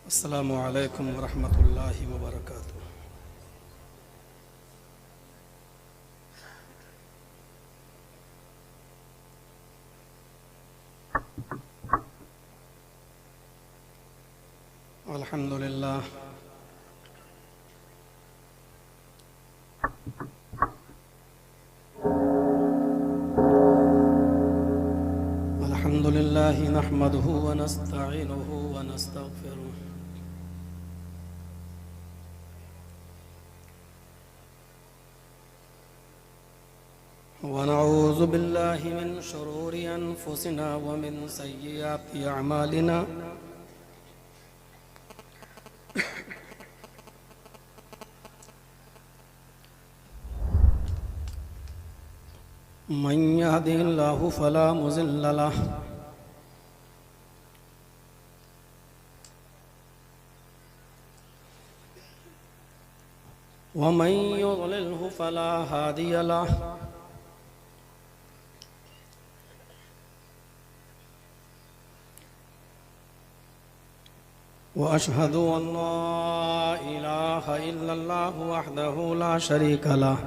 अस्सलामु अलैकुम वरहमतुल्लाहि वबरकातुहू। अल्हम्दुलिल्लाह अल्हम्दुलिल्लाहि नहमदुहु व नस्तईनुहु व नस्तगफिरुह व नऊज़ु बिल्लाहि मिन शुरूरि अनफुसिना व मिन सय्यिआति अअमालिना। मन यहदिहिल्लाहु फला मुज़िल्ल लह व मन युज़लिल्हु फला हादिय लह। व अशहदु अल्ला इलाहा इल्लल्लाहु वहदहु ला शरीका लह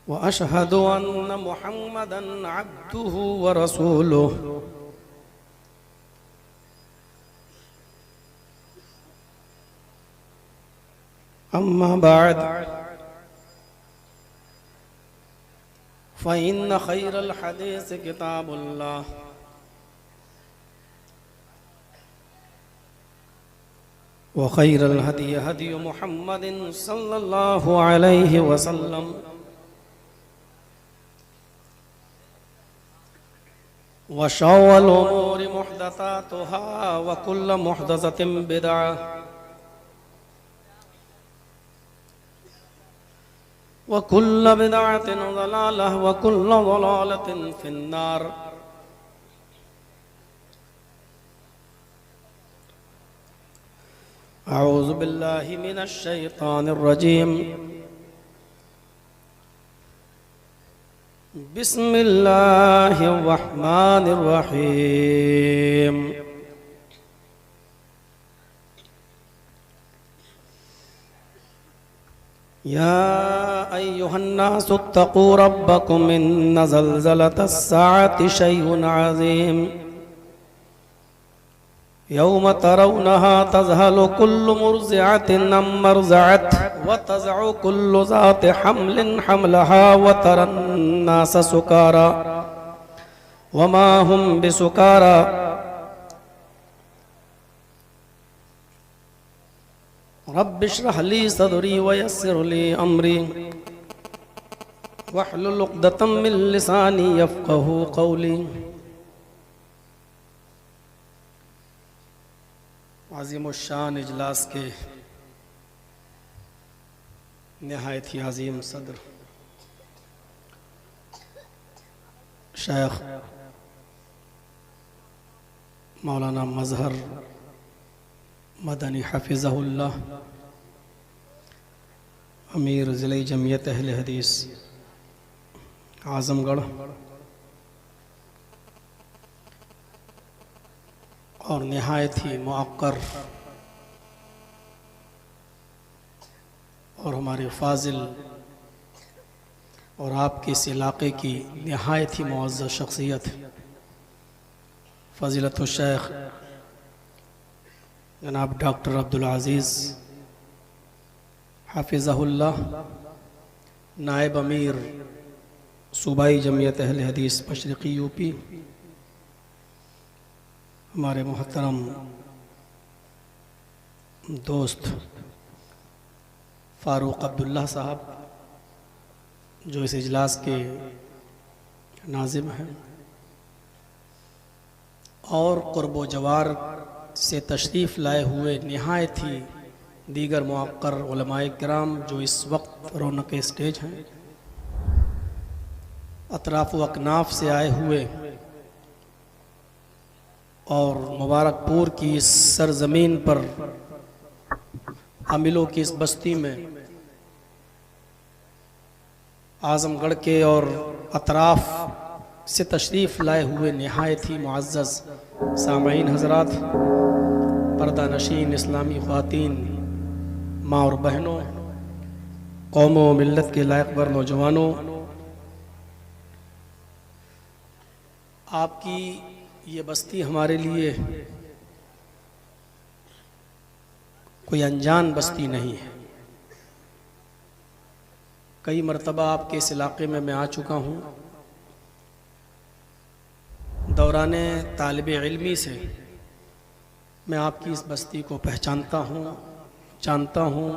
व अशहदु अन्न मुहम्मदन अब्दुहु व रसूलुहु। अम्मा बाद फ़इन्न खैरल हदीस किताबुल्लाह व खैरल हदी हदी मुहम्मदिन सल्लल्लाहु अलैहि वसल्लम व शर्रिल उमूरि मुहदसातुहा व कुल्लु मुहदसतिन बिदअह व कुल्लु बिदअतिन ज़लालह व कुल्लु ज़लालतिन फिन्नार। अऊज़ु बिल्लाहि मिनश शैतानिर रजीम। बिस्मिल्लाहिर रहमानिर रहीम। या अय्युहन्नासु इत्तक़ू रब्बकुम इन्न ज़ल्ज़लतस साअति शैउन अज़ीम। यौम तरौनहा तज़हलु कुल्लु मुर्ज़िअतिन अम्मा अर्ज़अत व तज़अु कुल्लु ज़ाति हम्लिन हम्लहा व तरन्नास सुकारा व मा हुम बिसुकारा रब्बि इश्रह ली सदरी व यस्सिर ली अमरी वहलुल उक़दतम मिन लिसानी यफ़क़हू क़ौली। अज़ीमुश्शान इजलास के निहायत ही अज़ीम सदर शेख मौलाना मज़हर मदनी हफ़िज़हुल्लाह अमीर ज़िले जमियत अहले हदीस आज़मगढ़ और निहायत ही मुअक्कर और हमारे फाजिल और आपके इस इलाक़े की निहायत ही मुअज़्ज़ज़ शख्सियत फ़ज़ीलतुल शेख जनाब डॉक्टर अब्दुल अज़ीज़ हफ़िज़हुल्लाह नायब अमीर सूबाई जमियत अहले हदीस मशरिक़ी यूपी, हमारे मोहतरम दोस्त फ़ारूक अब्दुल्ला साहब जो इस इजलास के नाज़िम हैं और क़ुर्ब जवार से तशरीफ़ लाए हुए निहायत ही दीगर मुअक्कर उलमाए किराम जो इस वक्त रौनक स्टेज हैं, अतराफ़ व अकनाफ़ से आए हुए और मुबारकपुर की इस सरज़मीन पर हामिलों की इस बस्ती में आज़मगढ़ के और अतराफ़ से तशरीफ़ लाए हुए नहायत ही मुअज़्ज़ज़ सामईन हज़रात, पर्दा नशीन इस्लामी ख़वातीन, माँ और बहनों, कौम व मिल्लत के लायक वर नौजवानों, आपकी ये बस्ती हमारे लिए कोई अनजान बस्ती नहीं है। कई मरतबा आपके इस इलाक़े में मैं आ चुका हूँ। दौराने तालिबे इल्मी से मैं आपकी इस बस्ती को पहचानता हूँ, जानता हूँ।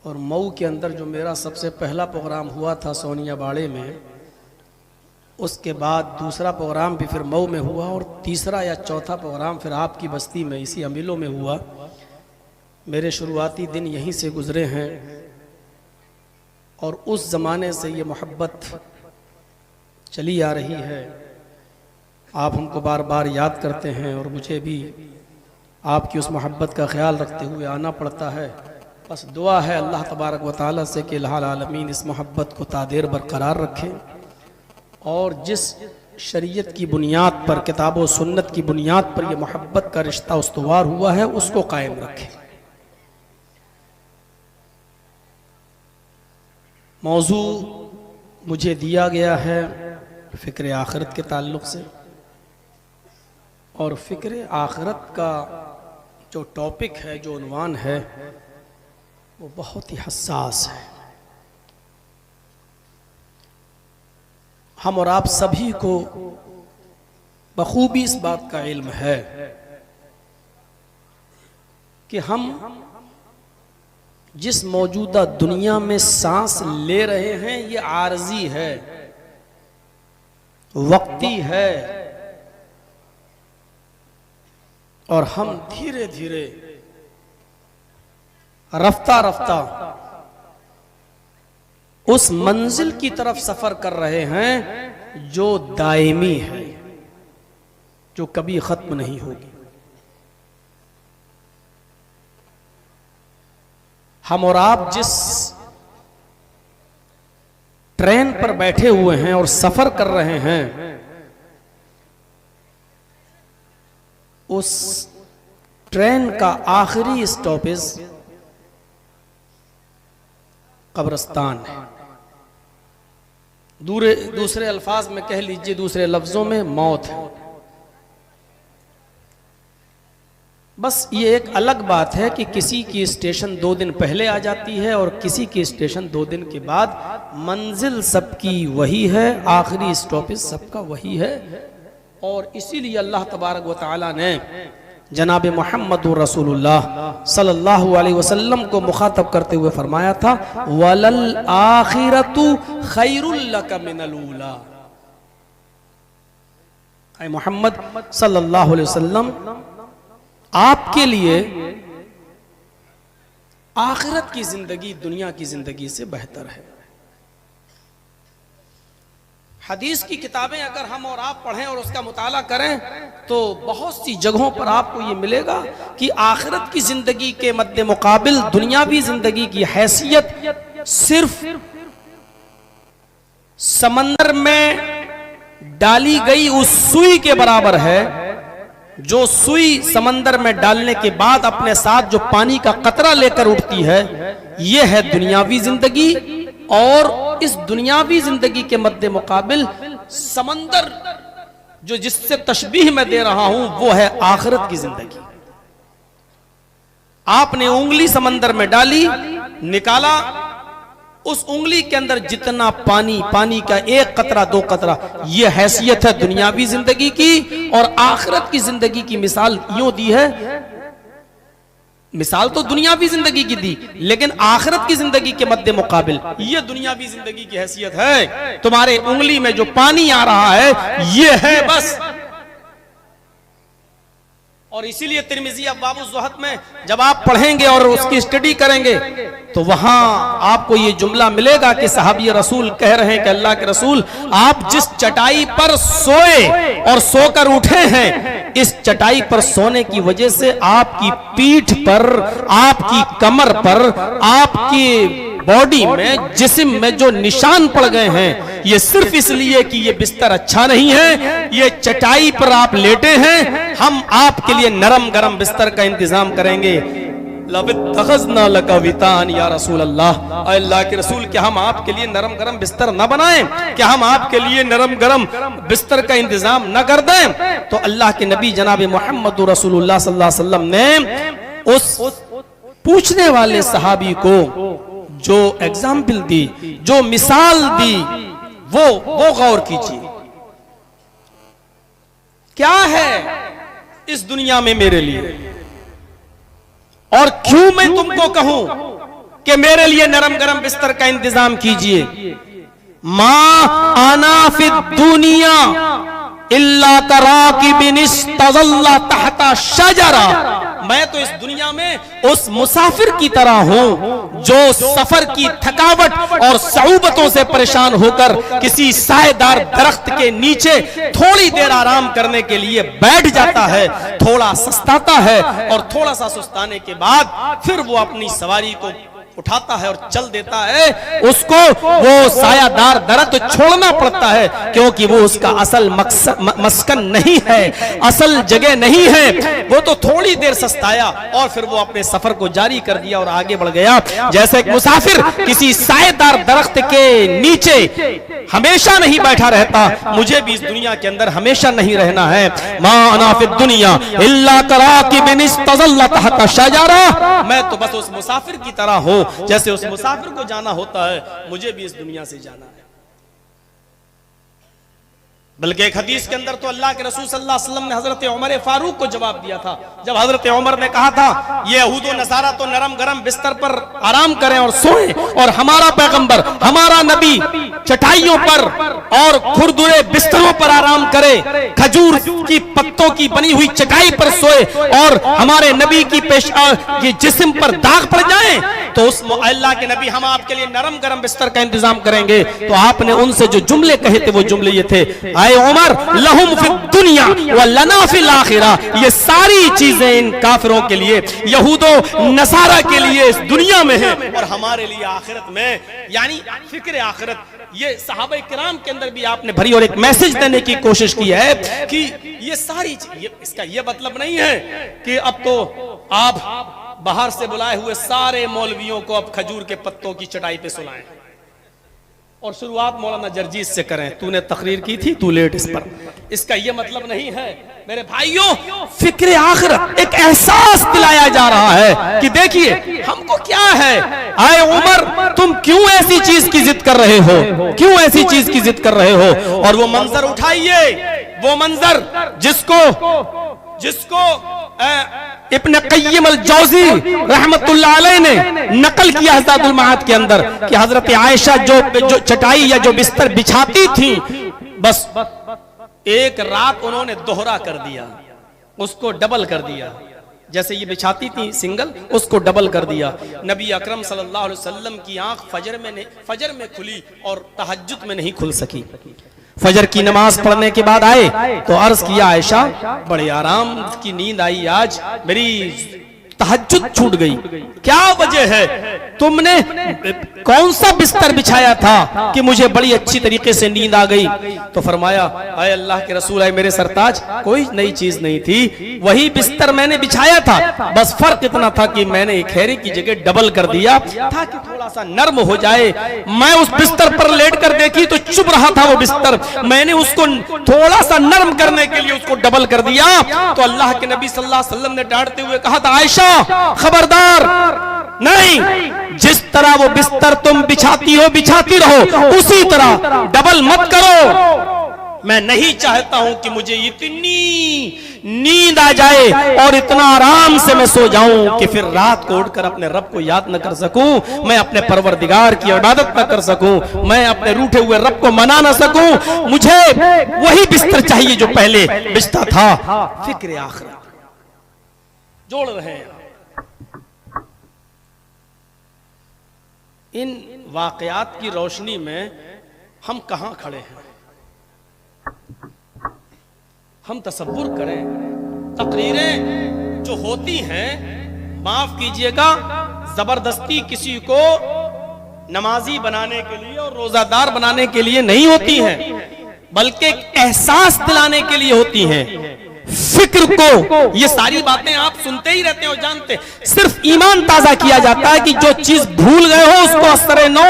और मऊ के अंदर जो मेरा सबसे पहला प्रोग्राम हुआ था सोनिया बाड़े में, उसके बाद दूसरा प्रोग्राम भी फिर मऊ में हुआ और तीसरा या चौथा प्रोग्राम फिर आपकी बस्ती में इसी अमीलों में हुआ। मेरे शुरुआती दिन यहीं से गुज़रे हैं और उस ज़माने से ये मोहब्बत चली आ रही है। आप हमको बार बार याद करते हैं और मुझे भी आपकी उस मोहब्बत का ख्याल रखते हुए आना पड़ता है। बस दुआ है अल्लाह तबारक व तआला से कि अल्लाह आलमीन इस मोहब्बत को तादेर बरकरार रखे और जिस शरीयत की बुनियाद पर, किताब व सुन्नत की बुनियाद पर यह मोहब्बत का रिश्ता उस्तवार हुआ है, उसको कायम रखे। मौजू मुझे दिया गया है फ़िक्र आखिरत के ताल्लुक़ से, और फ़िक्र आखिरत का जो टॉपिक है, जो उन्वान है, वो बहुत ही हसास है। हम और आप सभी को बखूबी इस बात का इल्म है कि हम जिस मौजूदा दुनिया में सांस ले रहे हैं ये आरजी है, वक्ती है, और हम धीरे धीरे रफ्ता रफ्ता उस मंजिल की तरफ सफर कर रहे हैं जो दायमी है, जो कभी खत्म नहीं होगी। हम और आप जिस ट्रेन पर बैठे हुए हैं और सफर कर रहे हैं, उस ट्रेन का आखिरी स्टॉपेज कब्रिस्तान है। दूसरे अल्फाज में कह लीजिए, दूसरे लफ्जों में मौत है। बस ये एक अलग बात है कि किसी की स्टेशन 2 दिन पहले आ जाती है और किसी की स्टेशन 2 दिन के बाद। मंजिल सबकी वही है, आखिरी स्टॉपेज सबका वही है। और इसीलिए अल्लाह तबारक व तआला ने जनाब मोहम्मद रसूलुल्लाह सल्लल्लाहु अलैहि वसल्लम को मुखातब करते हुए फरमाया था, वलल आखिरतु खैरुल लका मिनल ऊला। ऐ मोहम्मद सल्लल्लाहु अलैहि वसल्लम, आपके लिए आखिरत की जिंदगी दुनिया की जिंदगी से बेहतर है। हदीस की किताबें अगर हम और आप पढ़ें और उसका मुताला करें तो बहुत सी जगहों पर आपको ये मिलेगा कि आखिरत की जिंदगी के मद्दे मुकाबिल दुनियावी जिंदगी की हैसियत सिर्फ समंदर में डाली गई उस सुई के बराबर है, जो सुई समंदर में डालने के बाद अपने साथ जो पानी का कतरा लेकर उठती है, यह है दुनियावी जिंदगी। और इस दुनियावी जिंदगी के मद्दे मुकाबिल समंदर जो जिससे तशबीह मैं दे रहा हूं वो है आखिरत की जिंदगी। आपने उंगली समंदर में डाली, निकाला, उस उंगली के अंदर जितना पानी, पानी का एक कतरा 2 कतरा, यह हैसियत है दुनियावी जिंदगी की। और आखिरत की जिंदगी की मिसाल यूं दी है, मिसाल तो दुनियावी जिंदगी की दी, लेकिन आखिरत की जिंदगी के मद्दे मुकाबिल यह दुनियावी जिंदगी की हैसियत है। तुम्हारे उंगली में जो पानी आ रहा है यह है बस। और इसीलिए तिर्मिज़ी अब्वाब ज़ुहद में जब आप पढ़ेंगे और उसकी स्टडी करेंगे तो वहां आपको ये जुमला मिलेगा कि सहाबी रसूल कह रहे हैं कि अल्लाह के रसूल, आप जिस चटाई पर सोए और सोकर उठे हैं, इस चटाई पर सोने की वजह से आपकी पीठ पर, आपकी कमर पर, आपकी बॉडी में, जिस्म में जो निशान पड़ गए हैं, ये सिर्फ इसलिए कि ये बिस्तर अच्छा नहीं है, ये चटाई पर आप लेटे हैं, हम आपके लिए नरम गरम बिस्तर का इंतजाम करेंगे। लबित्तखज़ना लका वितान या रसूल अल्लाह, अल्लाह के रसूल, क्या हम आपके लिए नरम गरम बिस्तर न बनाएं? क्या हम आपके लिए नरम गरम बिस्तर का इंतजाम न कर दें? तो अल्लाह के नबी जनाब मोहम्मद रसूलुल्लाह सल्लल्लाहु अलैहि वसल्लम ने उस पूछने वाले सहाबी को जो एग्जाम्पल दी, जो मिसाल दी, वो गौर कीजिए। क्या है इस दुनिया में मेरे लिए, और क्यों मैं तुमको कहूं कि मेरे लिए नरम गरम बिस्तर का इंतजाम कीजिए। मां आना फिद दुनिया इल्ला तराकिबिन इस्तज़ल्ला तहता शजरा, मैं तो इस दुनिया में उस मुसाफिर की तरह हूं जो सफर की थकावट और सऊबतों से परेशान होकर किसी सायेदार दरख्त के नीचे थोड़ी देर आराम करने के लिए बैठ जाता है, थोड़ा सस्ताता है और थोड़ा सा सुस्ताने के बाद फिर वो अपनी सवारी को उठाता है और चल देता है। उसको वो सायादार दरख्त छोड़ना पड़ता है, क्योंकि वो उसका असल मस्कन नहीं है, असल जगह नहीं है। वो तो थोड़ी देर सस्ताया और फिर वो अपने सफर को जारी कर दिया और आगे बढ़ गया। जैसे एक मुसाफिर किसी सायेदार दरख्त के नीचे हमेशा नहीं बैठा रहता, मुझे भी इस दुनिया के अंदर हमेशा नहीं रहना है। मा अना फिद दुनिया इल्ला तराकिबिन इस्तज़ल्ला तहता शजरा, मैं तो बस उस मुसाफिर की तरह हूं जैसे उस मुसाफिर को जाना होता है, मुझे भी इस दुनिया से जाना है। बल्कि एक हदीस के अंदर तो अल्लाह के रसूल सल्लल्लाहु अलैहि वसल्लम ने हजरत उमर फारूक को जवाब दिया था, जब हजरत उमर ने कहा था ये यहूद व नसारा तो नरम गरम बिस्तर पर आराम करें और सोएं, और हमारा पैगंबर, हमारा नबी चटाइयों पर और खुरदुरे बिस्तरों पर आराम करे, खजूर की पत्तों की बनी हुई चटाई पर सोए और हमारे नबी की जिस्म पर दाग पड़ जाए, तो उस अल्लाह के नबी हम आपके लिए नरम गरम बिस्तर का इंतजाम करेंगे। तो आपने उनसे जो जुमले कहे थे वो जुमले ये थे, आए उमर लहुम फिद दुनिया व लना फिल आखिरा, ये सारी चीजें इन काफिरों के लिए, यहूदो नसारा के लिए इस दुनिया में है और हमारे लिए आखिरत में, यानी फिक्र आखिरत। ये सहाबा किराम के अंदर भी आपने भरी और एक मैसेज देने की कोशिश की है कि ये सारी इसका ये मतलब नहीं है कि अब तो आप बाहर से बुलाए हुए सारे मौलवियों को अब खजूर के पत्तों की चटाई पे सुलाएं और शुरुआत मौलाना जर्जीस से करें, तूने तकरीर की थी, तू लेट इस पर। इसका यह मतलब नहीं है मेरे भाइयों, फिक्र आखिरत एक एहसास दिलाया जा रहा है कि देखिए हमको क्या है। आए उमर, तुम क्यों ऐसी चीज की जिद कर रहे हो, क्यों ऐसी चीज की जिद कर रहे हो? और वो मंजर उठाइए, वो मंजर जिसको इब्न क़य्यिम अल-जौज़ी रहमतुल्लाह अलैह ने नकल किया ज़ादुल मआद के अंदर कि हजरत आयशा जो चटाई या जो बिस्तर बिछाती थी, बस एक रात उन्होंने दोहरा कर दिया, उसको डबल कर दिया। जैसे ये बिछाती थी सिंगल, उसको डबल कर दिया। नबी अकरम सल्लल्लाहु अलैहि वसल्लम की आंख फजर में खुली और तहज्जुद में नहीं खुल सकी। फजर की नमाज पढ़ने के बाद आए तो अर्ज किया, आयशा बड़े आराम की नींद आई, आज मेरी तहज्जुद छूट गई, क्या वजह है? तुमने कौन सा बिस्तर बिछाया था कि मुझे बड़ी अच्छी तरीके से नींद आ गई? तो फरमाया, आए अल्लाह के रसूल, आए मेरे सरताज, कोई नई चीज नहीं थी, वही बिस्तर मैंने बिछाया था, बस फर्क इतना था कि मैंने खेरे की जगह डबल कर दिया ताकि थोड़ा सा नर्म हो जाए। मैं उस बिस्तर पर लेट कर देखी तो चुभ रहा था वो बिस्तर, मैंने उसको थोड़ा सा नर्म करने के लिए उसको डबल कर दिया। तो अल्लाह के नबी सल्लल्लाहु अलैहि वसल्लम ने डांटते हुए कहा था, आयशा खबरदार, नहीं, जिस तरह वो बिस्तर तुम बिछाती रहो उसी तरह डबल मत करो। मैं नहीं चाहता हूं कि मुझे इतनी नींद आ जाए और इतना आराम से मैं सो जाऊं कि फिर रात को उठकर अपने रब को याद न कर सकूं, मैं अपने परवरदिगार की इबादत न कर सकूं, मैं अपने रूठे हुए रब को मना न सकूं। मुझे वही बिस्तर चाहिए जो पहले बिछता था। फिक्र आखिरत जोड़ रहे हैं। इन वाकयात की रोशनी में हम कहां खड़े हैं? हम तसव्वुर करें, तकरीरें जो होती हैं, माफ कीजिएगा, जबरदस्ती किसी को नमाजी बनाने के लिए और रोजादार बनाने के लिए नहीं होती हैं, बल्कि एहसास दिलाने के लिए होती हैं। फिक्र को, ये सारी बातें आप सुनते ही रहते हो, जानते, सिर्फ ईमान ताजा किया जाता है कि जो चीज भूल गए हो उसको असरे नो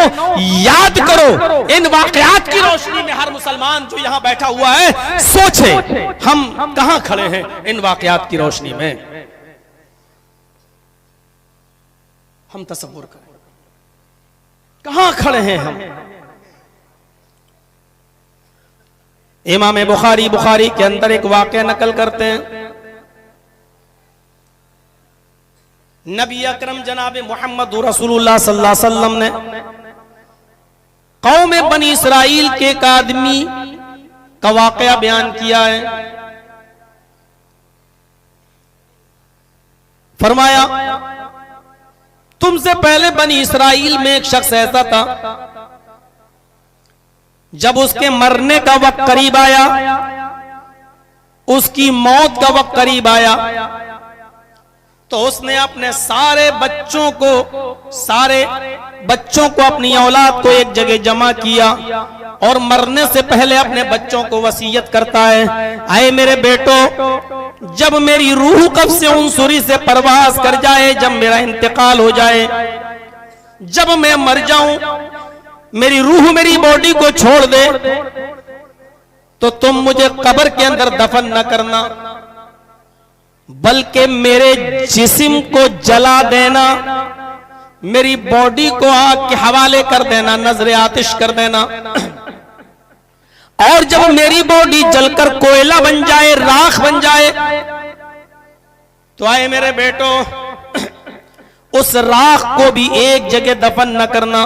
याद करो। इन वाकयात की रोशनी में हर मुसलमान जो यहां बैठा हुआ है सोचे हम कहां खड़े हैं। इन वाकयात की रोशनी में हम तसव्वुर करें कहां खड़े हैं हम। इमाम बुखारी के अंदर एक वाक़या नकल करते हैं। नबी अकरम जनाब मोहम्मद रसूलुल्लाह सल्लल्लाहु अलैहि वसल्लम ने कौम बनी इसराइल के एक आदमी का वाक़या बयान किया है। फरमाया, तुमसे पहले बनी इसराइल में एक शख्स ऐसा था, जब उसके मरने का वक्त करीब आया, उसकी मौत का वक्त करीब आया, तो उसने अपने सारे बच्चों को अपनी औलाद को एक जगह जमा किया और मरने से पहले अपने बच्चों को वसीयत करता है, आए मेरे बेटो, जब मेरी रूह कब्ज़ से उनसुरी से परवास कर जाए, जब मेरा इंतकाल हो जाए, जब मैं मर जाऊं, मेरी रूह मेरी बॉडी को छोड़ दे, तो तुम मुझे कब्र के अंदर दफन न करना, बल्कि मेरे जिस्म को जला देना, मेरी बॉडी को आग के हवाले कर देना, नजर आतिश कर देना। और जब मेरी बॉडी जलकर कोयला बन जाए, राख बन जाए, तो आए मेरे बेटो, उस राख को भी एक जगह दफन न करना,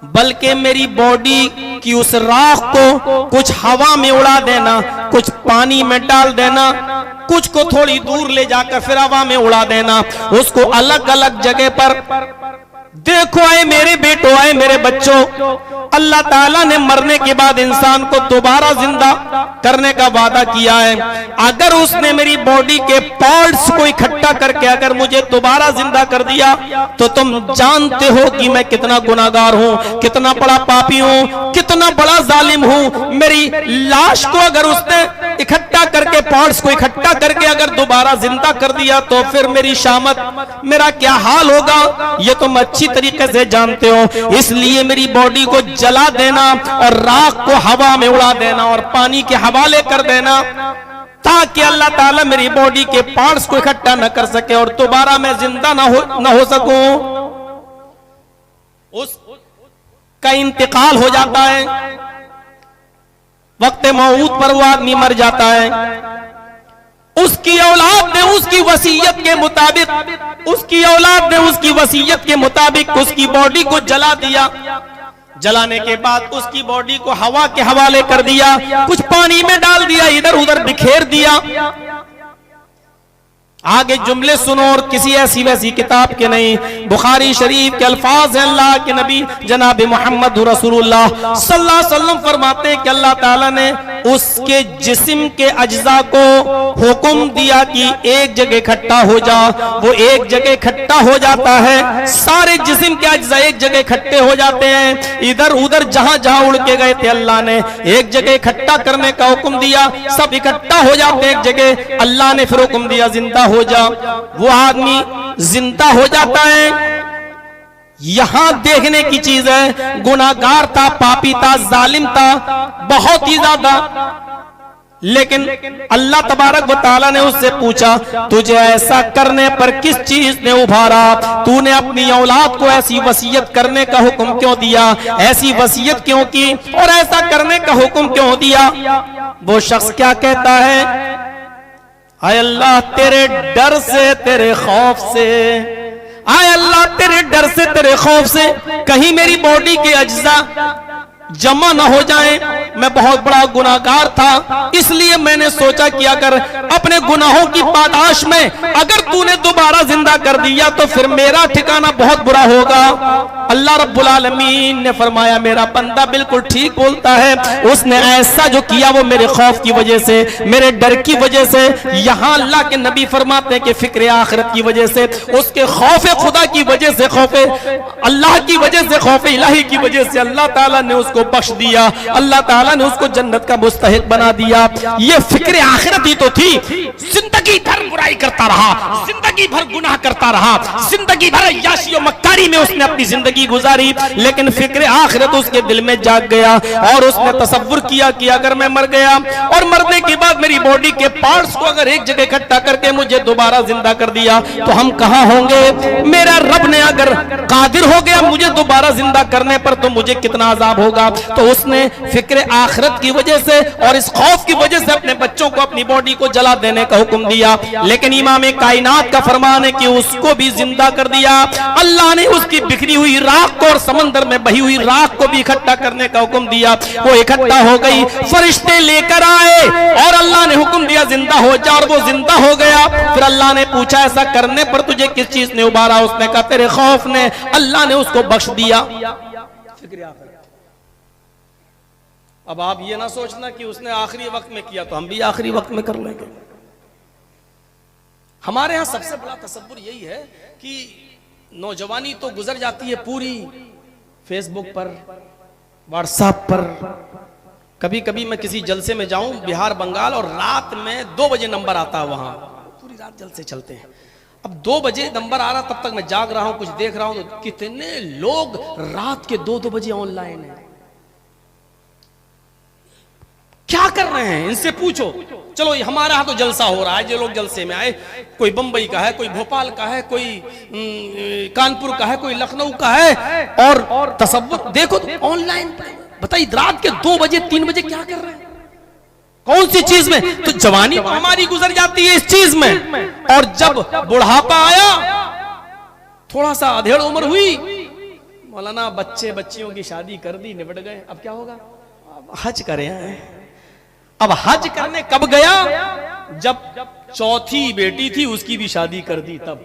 बल्कि मेरी बॉडी की उस राख को कुछ हवा में उड़ा देना, कुछ पानी में डाल देना, कुछ को थोड़ी दूर ले जाकर फिर हवा में उड़ा देना, उसको अलग अलग जगह पर। देखो आए मेरे बेटो, आए मेरे बच्चों, अल्लाह ताला ने मरने के बाद इंसान को दोबारा जिंदा करने का वादा किया है। अगर उसने मेरी बॉडी के पार्ट्स को इकट्ठा करके अगर मुझे दोबारा जिंदा कर दिया, तो तुम जानते हो कि मैं कितना गुनाहगार हूं, कितना बड़ा पापी हूं, कितना बड़ा जालिम हूं। मेरी लाश को अगर उसने इकट्ठा करके, पार्ट्स को इकट्ठा करके अगर दोबारा जिंदा कर दिया, तो फिर मेरी शामत, मेरा क्या हाल होगा, ये तुम अच्छी तरीके से जानते हो। इसलिए मेरी बॉडी को जला देना और राख को हवा में उड़ा देना और पानी के हवाले कर देना, ताकि अल्लाह ताला मेरी बॉडी के पार्ट्स को इकट्ठा न कर सके और दोबारा मैं जिंदा न हो सकूं। उसका इंतकाल हो जाता है, वक्त मौत पर वो आदमी मर जाता है। उसकी औलाद ने उसकी वसीयत के मुताबिक उसकी बॉडी को जला दिया। जलाने के बाद उसकी बॉडी को हवा के हवाले कर दिया, कुछ पानी में डाल दिया, इधर उधर बिखेर दिया। आगे जुमले सुनो और किसी ऐसी वैसी किताब के नहीं, बुखारी शरीफ के अल्फाज हैं। अल्लाह के नबी जनाब मोहम्मद रसूलुल्लाह सल्लल्लाहु अलैहि वसल्लम फरमाते हैं कि अल्लाह ताला ने उसके जिस्म के अज्जा को हुक्म दिया कि एक जगह इकट्ठा हो जा। वो एक जगह इकट्ठा हो जाता है, सारे जिस्म के अज्जा एक जगह इकट्ठे हो जाते हैं। इधर उधर जहां जहां उड़ के गए थे, अल्लाह ने एक जगह इकट्ठा करने का हुक्म दिया, सब इकट्ठा हो जाते हैं एक जगह। अल्लाह ने फिर हुक्म दिया जिंदा हो जा। वो आदमी जिंदा हो जाता है। यहां देखने की चीज है, गुनाहगार था, पापी था, जालिम था, बहुत ही ज्यादा। लेकिन अल्लाह तबारक व तआला ने उससे पूछा, तुझे ऐसा करने पर किस चीज ने उभारा? तूने अपनी औलाद को ऐसी वसीयत करने का हुक्म क्यों दिया? ऐसी वसीयत क्यों की और ऐसा करने का हुक्म क्यों दिया? वो शख्स क्या कहता है, आय अल्लाह तेरे डर से, तेरे खौफ से, आय अल्लाह तेरे डर से, तेरे खौफ से कहीं मेरी बॉडी के अज्जा जमा न हो जाएं। मैं बहुत बड़ा गुनाहगार था, इसलिए मैंने सोचा कि अगर अपने गुनाहों की पादाश में अगर तूने दोबारा जिंदा कर दिया तो फिर मेरा ठिकाना बहुत बुरा होगा। अल्लाह रब्बुल आलमीन ने फरमाया मेरा बंदा बिल्कुल ठीक बोलता है, उसने ऐसा जो किया वो मेरे खौफ की वजह से, मेरे डर की वजह से। यहाँ अल्लाह के नबी फरमाते हैं कि फिक्र आखिरत की वजह से, उसके खौफ खुदा की वजह से, खौफ अल्लाह की वजह से, खौफ इलाही की वजह से अल्लाह ताला ने उसको बख्श दिया, अल्लाह ताला ने उसको जन्नत का मुस्तहिक बना दिया। ये फिक्र आखिरत ही तो थी। जिंदगी भर बुराई करता रहा, जिंदगी भर गुनाह करता रहा, जिंदगी भर याशी और मक्कारी में उसने अपनी जिंदगी गुजारी, लेकिन फिक्र आखिरत उसके दिल में जाग गया और उसने तसव्वुर किया कि अगर मैं मर गया और मरने के बाद मेरी बॉडी के पार्ट्स को अगर एक जगह इकट्ठा करके मुझे दोबारा जिंदा कर दिया तो हम कहां होंगे। मेरा रब ने अगर कादिर हो गया मुझे दोबारा जिंदा करने पर तो मुझे कितना अजाब होगा। तो उसने फिक्र आखिरत की वजह से और इस खौफ की वजह से अपने बच्चों को अपनी बॉडी को जला देने का हुक्म दिया, लेकिन इमाम कायनात का फरमान है कि उसको भी जिंदा कर दिया। अल्लाह ने उसकी बिखरी हुई राख को और समंदर में बही हुई राख को भी इकट्ठा करने का हुक्म दिया। वो इकट्ठा हो गई, फरिश्ते लेकर आए और अल्लाह ने हुक्म दिया जिंदा हो जा, और वो जिंदा हो गया। फिर अल्लाह ने पूछा ऐसा करने पर तुझे किस चीज ने उबारा? उसने कहा तेरे खौफ ने। अल्लाह ने उसको बख्श दिया। अब आप ये ना सोचना कि उसने आखिरी वक्त में किया तो हम भी आखिरी वक्त में कर लेंगे। हमारे यहां सबसे बड़ा तसव्वुर यही है कि नौजवानी तो गुजर जाती है पूरी फेसबुक पर, व्हाट्सएप पर। कभी कभी मैं किसी जलसे में जाऊं बिहार बंगाल और रात में 2 बजे नंबर आता है, वहां पूरी रात जलसे चलते हैं। अब 2 बजे नंबर आ रहा, तब तक मैं जाग रहा हूं, कुछ देख रहा हूं, तो कितने लोग रात के 2-2 बजे ऑनलाइन हैं। क्या कर रहे हैं इनसे पूछो। चलो हमारे यहाँ तो जलसा हो रहा है, जो लोग जलसे में आए, कोई बंबई का है, कोई भोपाल का है, कोई कानपुर का है, कोई लखनऊ का है, और तसव्वुर देखो तो ऑनलाइन। बताइए रात के 2 बजे 3 बजे क्या कर रहे हैं, कौन सी चीज में? तो जवानी हमारी गुजर जाती है इस चीज में, और जब बुढ़ापा आया, थोड़ा सा अधेड़ उम्र हुई, मौलाना बच्चे बच्चियों की शादी कर दी, निपट गए। अब क्या होगा? अब हज करें। अब हज करने कब गया? जब 4थी बेटी थी उसकी भी शादी कर दी, तब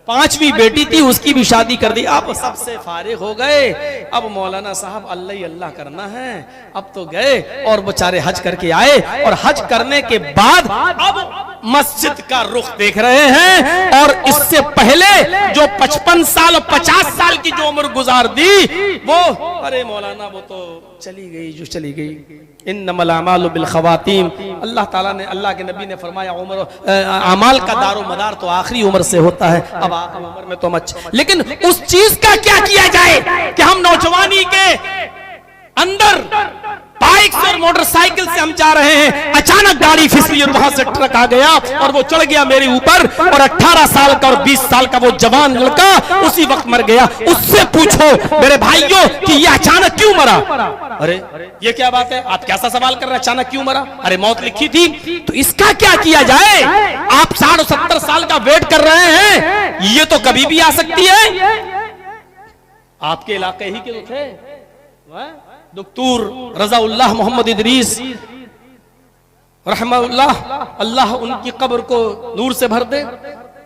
5वीं बेटी थी उसकी भी शादी कर दी। अब सबसे फारिग हो गए। अब मौलाना साहब अल्लाह ही अल्लाह करना है। अब तो गए और बेचारे हज करके आए, और हज करने के बाद अब मस्जिद का रुख देख रहे हैं। और इससे पहले जो 55 साल और 50 साल की जो उम्र गुजार दी, वो अरे मौलाना वो तो चली गई जो चली गई। इन्नमल अमालु बिल खवातीम। अल्लाह ताला ने, अल्लाह के नबी ने फरमाया उम्र अमाल का दारो मदार तो आखिरी उम्र से होता है। अब उम्र में तो मच, लेकिन उस चीज का क्या किया जाए कि हम नौजवानी के अंदर बाइक और मोटरसाइकिल से हम जा रहे हैं, अचानक गाड़ी फिसली और वहां से ट्रक आ गया और वो चढ़ गया मेरे ऊपर, और 18 साल का और 20 साल का वो जवान लड़का उसी वक्त मर गया। उससे पूछो मेरे भाइयों कि ये अचानक क्यों मरा? अरे ये क्या बात है, आप कैसा सवाल कर रहे हैं, अचानक क्यों मरा? अरे मौत लिखी थी। तो इसका क्या किया जाए? आप 60-70 साल का वेट कर रहे हैं, ये तो कभी भी आ सकती है। आपके इलाके ही के थे डॉक्टर रज़ाउल्लाह मोहम्मद इदरीस रहमतुल्लाह, अल्लाह उनकी कब्र को नूर से भर दे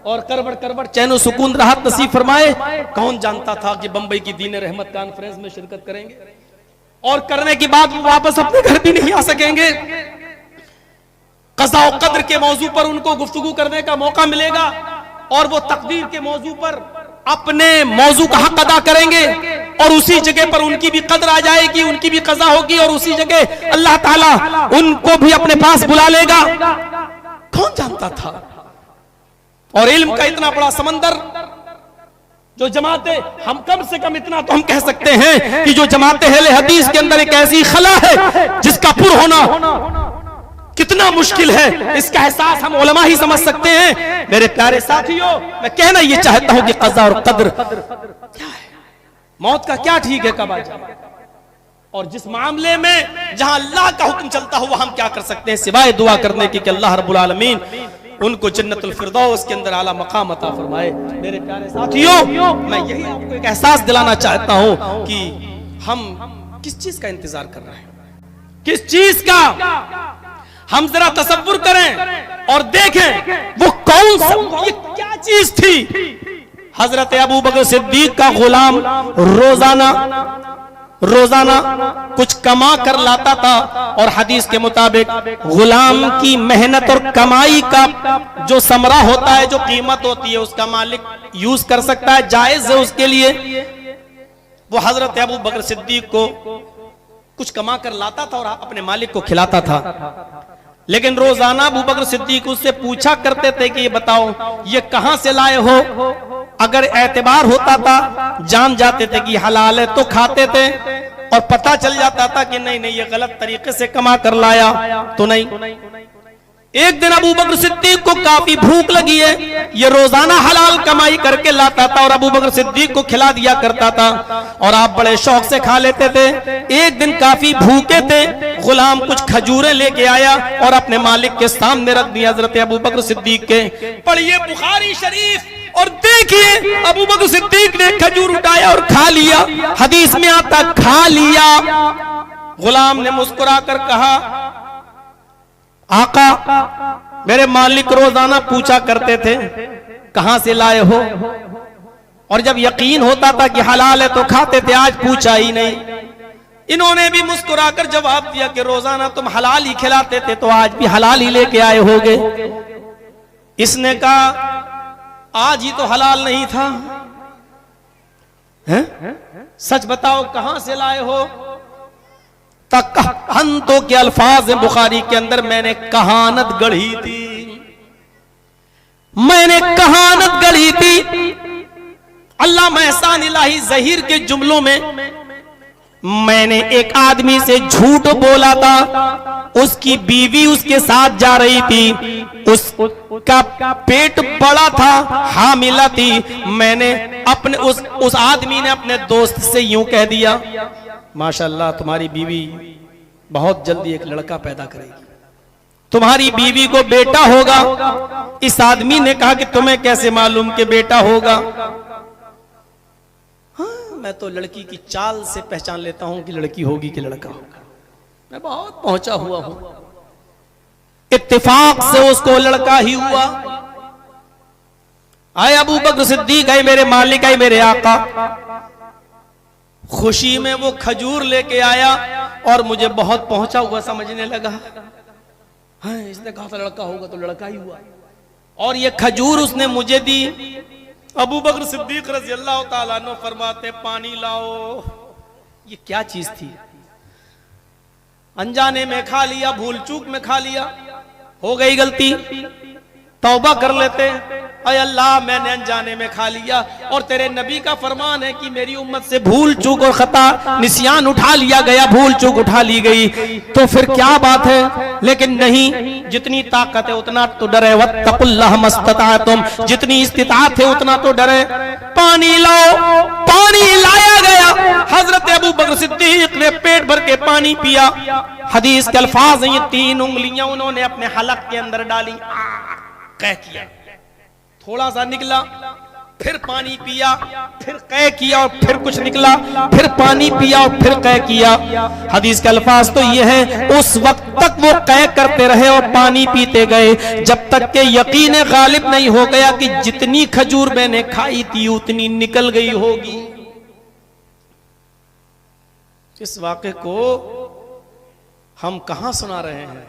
और करबड़ करबड़ चैन सुकून राहत नसीब फरमाए। कौन जानता था कि बंबई की दीन रहमत कॉन्फ्रेंस में शिरकत करेंगे और करने के बाद वापस अपने घर भी नहीं आ सकेंगे। क़ज़ा और क़द्र के मौजू पर उनको गुफ्तगू करने का मौका मिलेगा और वो तकदीर के मौजू पर अपने मौजू का हक अदा करेंगे, और उसी जगह पर उनकी भी कदर आ जाएगी, उनकी भी कज़ा होगी, और उसी जगह अल्लाह ताला उनको भी अपने पास बुला लेगा। कौन जानता था? और इल्म का इतना बड़ा समंदर जो जमाते, हम कम से कम इतना तो हम कह सकते हैं कि जो जमाते अहले हदीस के अंदर एक ऐसी खला है जिसका पुर होना कितना मुश्किल है, इसका एहसास हम उलमा ही समझ सकते हैं। मेरे प्यारे साथियों, मैं कहना ये चाहता हूं कि क़ज़ा और क़द्र क्या है, मौत का क्या ठीक है, कब आ जाए, और जिस मामले में जहां अल्लाह का हुक्म चलता हुआ हम क्या कर सकते हैं सिवाय दुआ करने की कि अल्लाह रब्बुल आलमीन उनको जन्नतुल फिरदौस के अंदर आला मकाम अता फरमाए। मेरे प्यारे साथियों, मैं यही आपको एक एहसास दिलाना चाहता हूं कि हम किस चीज का इंतजार कर रहे हैं? किस चीज का? हम जरा तसव्वुर करें और देखें वो कौन सा, ये क्या चीज थी? हजरत अबू बकर सिद्दीक का गुलाम रोजाना कुछ कमा कर लाता था, और हदीस के मुताबिक गुलाम की मेहनत और कमाई का जो समरा होता है, जो कीमत होती है, उसका मालिक यूज कर सकता है, जायज है उसके लिए। वो हजरत अबू बकर सिद्दीक को कुछ कमा कर लाता था और अपने मालिक को खिलाता था। लेकिन रोजाना अबू बकर सिद्दीक उससे पूछा करते थे कि ये बताओ ये कहां से लाए हो। अगर एतबार होता था, जान जाते थे कि हलाल है तो खाते थे, और पता चल जाता था कि नहीं ये गलत तरीके से कमा कर लाया तो नहीं। एक दिन अबू बकर सिद्दीक को काफी भूख लगी है, ये रोजाना हलाल कमाई करके लाता था और अबू बकर सिद्दीक को खिला दिया करता था, और आप बड़े शौक से खा लेते थे। एक दिन काफी भूखे थे, गुलाम कुछ खजूरें लेके आया और अपने मालिक के सामने रख दिया हजरत अबू बकर सिद्दीक के। पढ़िए बुखारी शरीफ और देखिए अबू बकर सिद्दीक ने खजूर उठाया और खा लिया। हदीस में आता खा लिया। गुलाम ने मुस्कुरा कर कहा, आका मेरे मालिक रोजाना पूछा करते थे कहां से लाए हो, और जब यकीन होता था कि हलाल है तो खाते थे, आज पूछा ही नहीं। इन्होंने भी मुस्कुराकर जवाब दिया कि रोजाना तुम हलाल ही खिलाते थे तो आज भी हलाल ही लेके आए होगे। इसने कहा आज ही तो हलाल नहीं था, है? सच बताओ कहां से लाए हो? तकहनतो के अल्फाज हैं बुखारी के अंदर, मैंने कहानत गढ़ी थी, मैंने कहानत गढ़ी थी। अल्लाह महसान इलाही ज़हीर के जुमलों में मैंने एक आदमी से झूठ बोला था, उसकी बीवी उसके साथ जा रही थी, उसका पेट बड़ा था, हामिला थी। मैंने अपने उस आदमी ने अपने दोस्त से यूं कह दिया, माशाल्लाह तुम्हारी बीवी बहुत जल्दी एक लड़का पैदा करेगी, तुम्हारी बीवी को बेटा होगा। इस आदमी ने कहा कि तुम्हें कैसे मालूम कि बेटा होगा? हाँ, मैं तो लड़की की चाल से पहचान लेता हूं कि लड़की होगी कि लड़का होगा, मैं बहुत पहुंचा हुआ हूं। इत्तेफाक से उसको लड़का ही हुआ। आए अबू बकर सिद्दीक, आए मेरे मालिक, आए मेरे आका। खुशी में वो खजूर लेके आया और मुझे बहुत पहुंचा हुआ समझने लगा। हाँ, इसने कहा था लड़का होगा तो लड़का ही हुआ, और ये खजूर उसने मुझे दी। अबू बकर सिद्दीक रज़ी अल्लाह ताला अन्हु फरमाते, पानी लाओ। ये क्या चीज थी? अनजाने में खा लिया, भूल चूक में खा लिया, हो गई गलती, तौबा कर लेते। अय अल्लाह मैंने अनजाने में खा लिया, और तेरे नबी का फरमान है कि मेरी उम्मत से भूल चूक और खता निस्यान उठा लिया गया, भूल चूक उठा ली गई, तो फिर क्या बात है। लेकिन नहीं, जितनी ताकत है उतना तो डरे, वत्तकुल्लाह मस्तताअतुम, जितनी इस्तिताअत है उतना तो डरे। पानी लाओ। पानी लाया गया। हजरत अबू बकर सिद्दीक ने पेट भर के पानी पिया। हदीस के अल्फाज हैं, ये 3 उंगलियां उन्होंने अपने हलक के अंदर डाली, कह किया, थोड़ा सा निकला, फिर पानी पिया, फिर कह किया, और फिर कुछ निकला, फिर पानी पिया और फिर कह किया। हदीस के अल्फाज तो ये है, उस वक्त तक वो कह करते रहे और पानी पीते गए, जब तक के यकीन गालिब नहीं हो गया कि जितनी खजूर मैंने खाई थी उतनी निकल गई होगी। इस वाक़े को हम कहां सुना रहे हैं,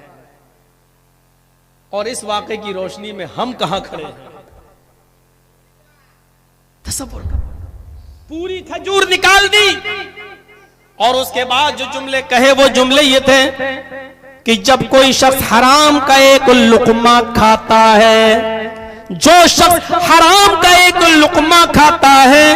और इस वाक़े की रोशनी में हम कहां खड़े हैं? तसव्वुर कर। पूरी खजूर निकाल दी, और उसके बाद जो जुमले कहे वो जुमले ये थे कि जब कोई शख्स हराम का एक लुक़मा खाता है, जो शख्स हराम का एक लुक़मा खाता है,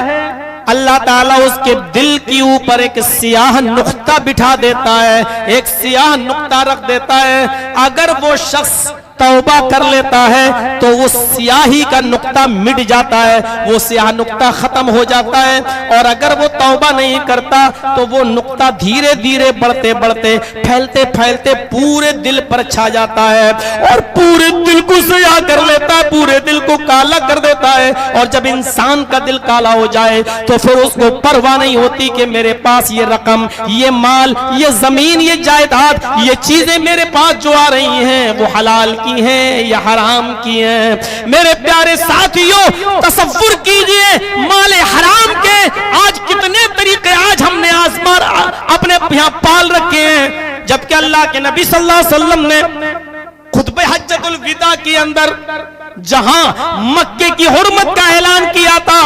अल्लाह ताला उसके दिल के ऊपर एक सियाह नुक्ता बिठा देता है, एक सियाह नुक्ता रख देता है। अगर वो शख्स तौबा कर लेता है तो उस स्याही का नुक्ता मिट जाता है, वो स्याह नुक्ता खत्म हो जाता है। और अगर वो तौबा नहीं करता तो वो नुक्ता धीरे धीरे बढ़ते बढ़ते फैलते फैलते पूरे दिल पर छा जाता है और पूरे दिल को स्याह कर लेता है, पूरे दिल को काला कर देता है। और जब इंसान का दिल काला हो जाए तो फिर उसको परवाह नहीं होती कि मेरे पास ये रकम, ये माल, ये जमीन, ये जायदाद, ये चीजें मेरे पास जो आ रही हैं वो हलाल की हैं या हराम की हैं। मेरे प्यारे साथियों, तसव्वुर कीजिए माले हराम के आज कितने तरीके आज हमने आजमा अपने यहाँ पाल रखे हैं, जबकि अल्लाह के नबी सल्लल्लाहु अलैहि वसल्लम ने खुतबे हज्जतुल विदा के अंदर जहां मक्के की हुर्मत का ऐलान किया था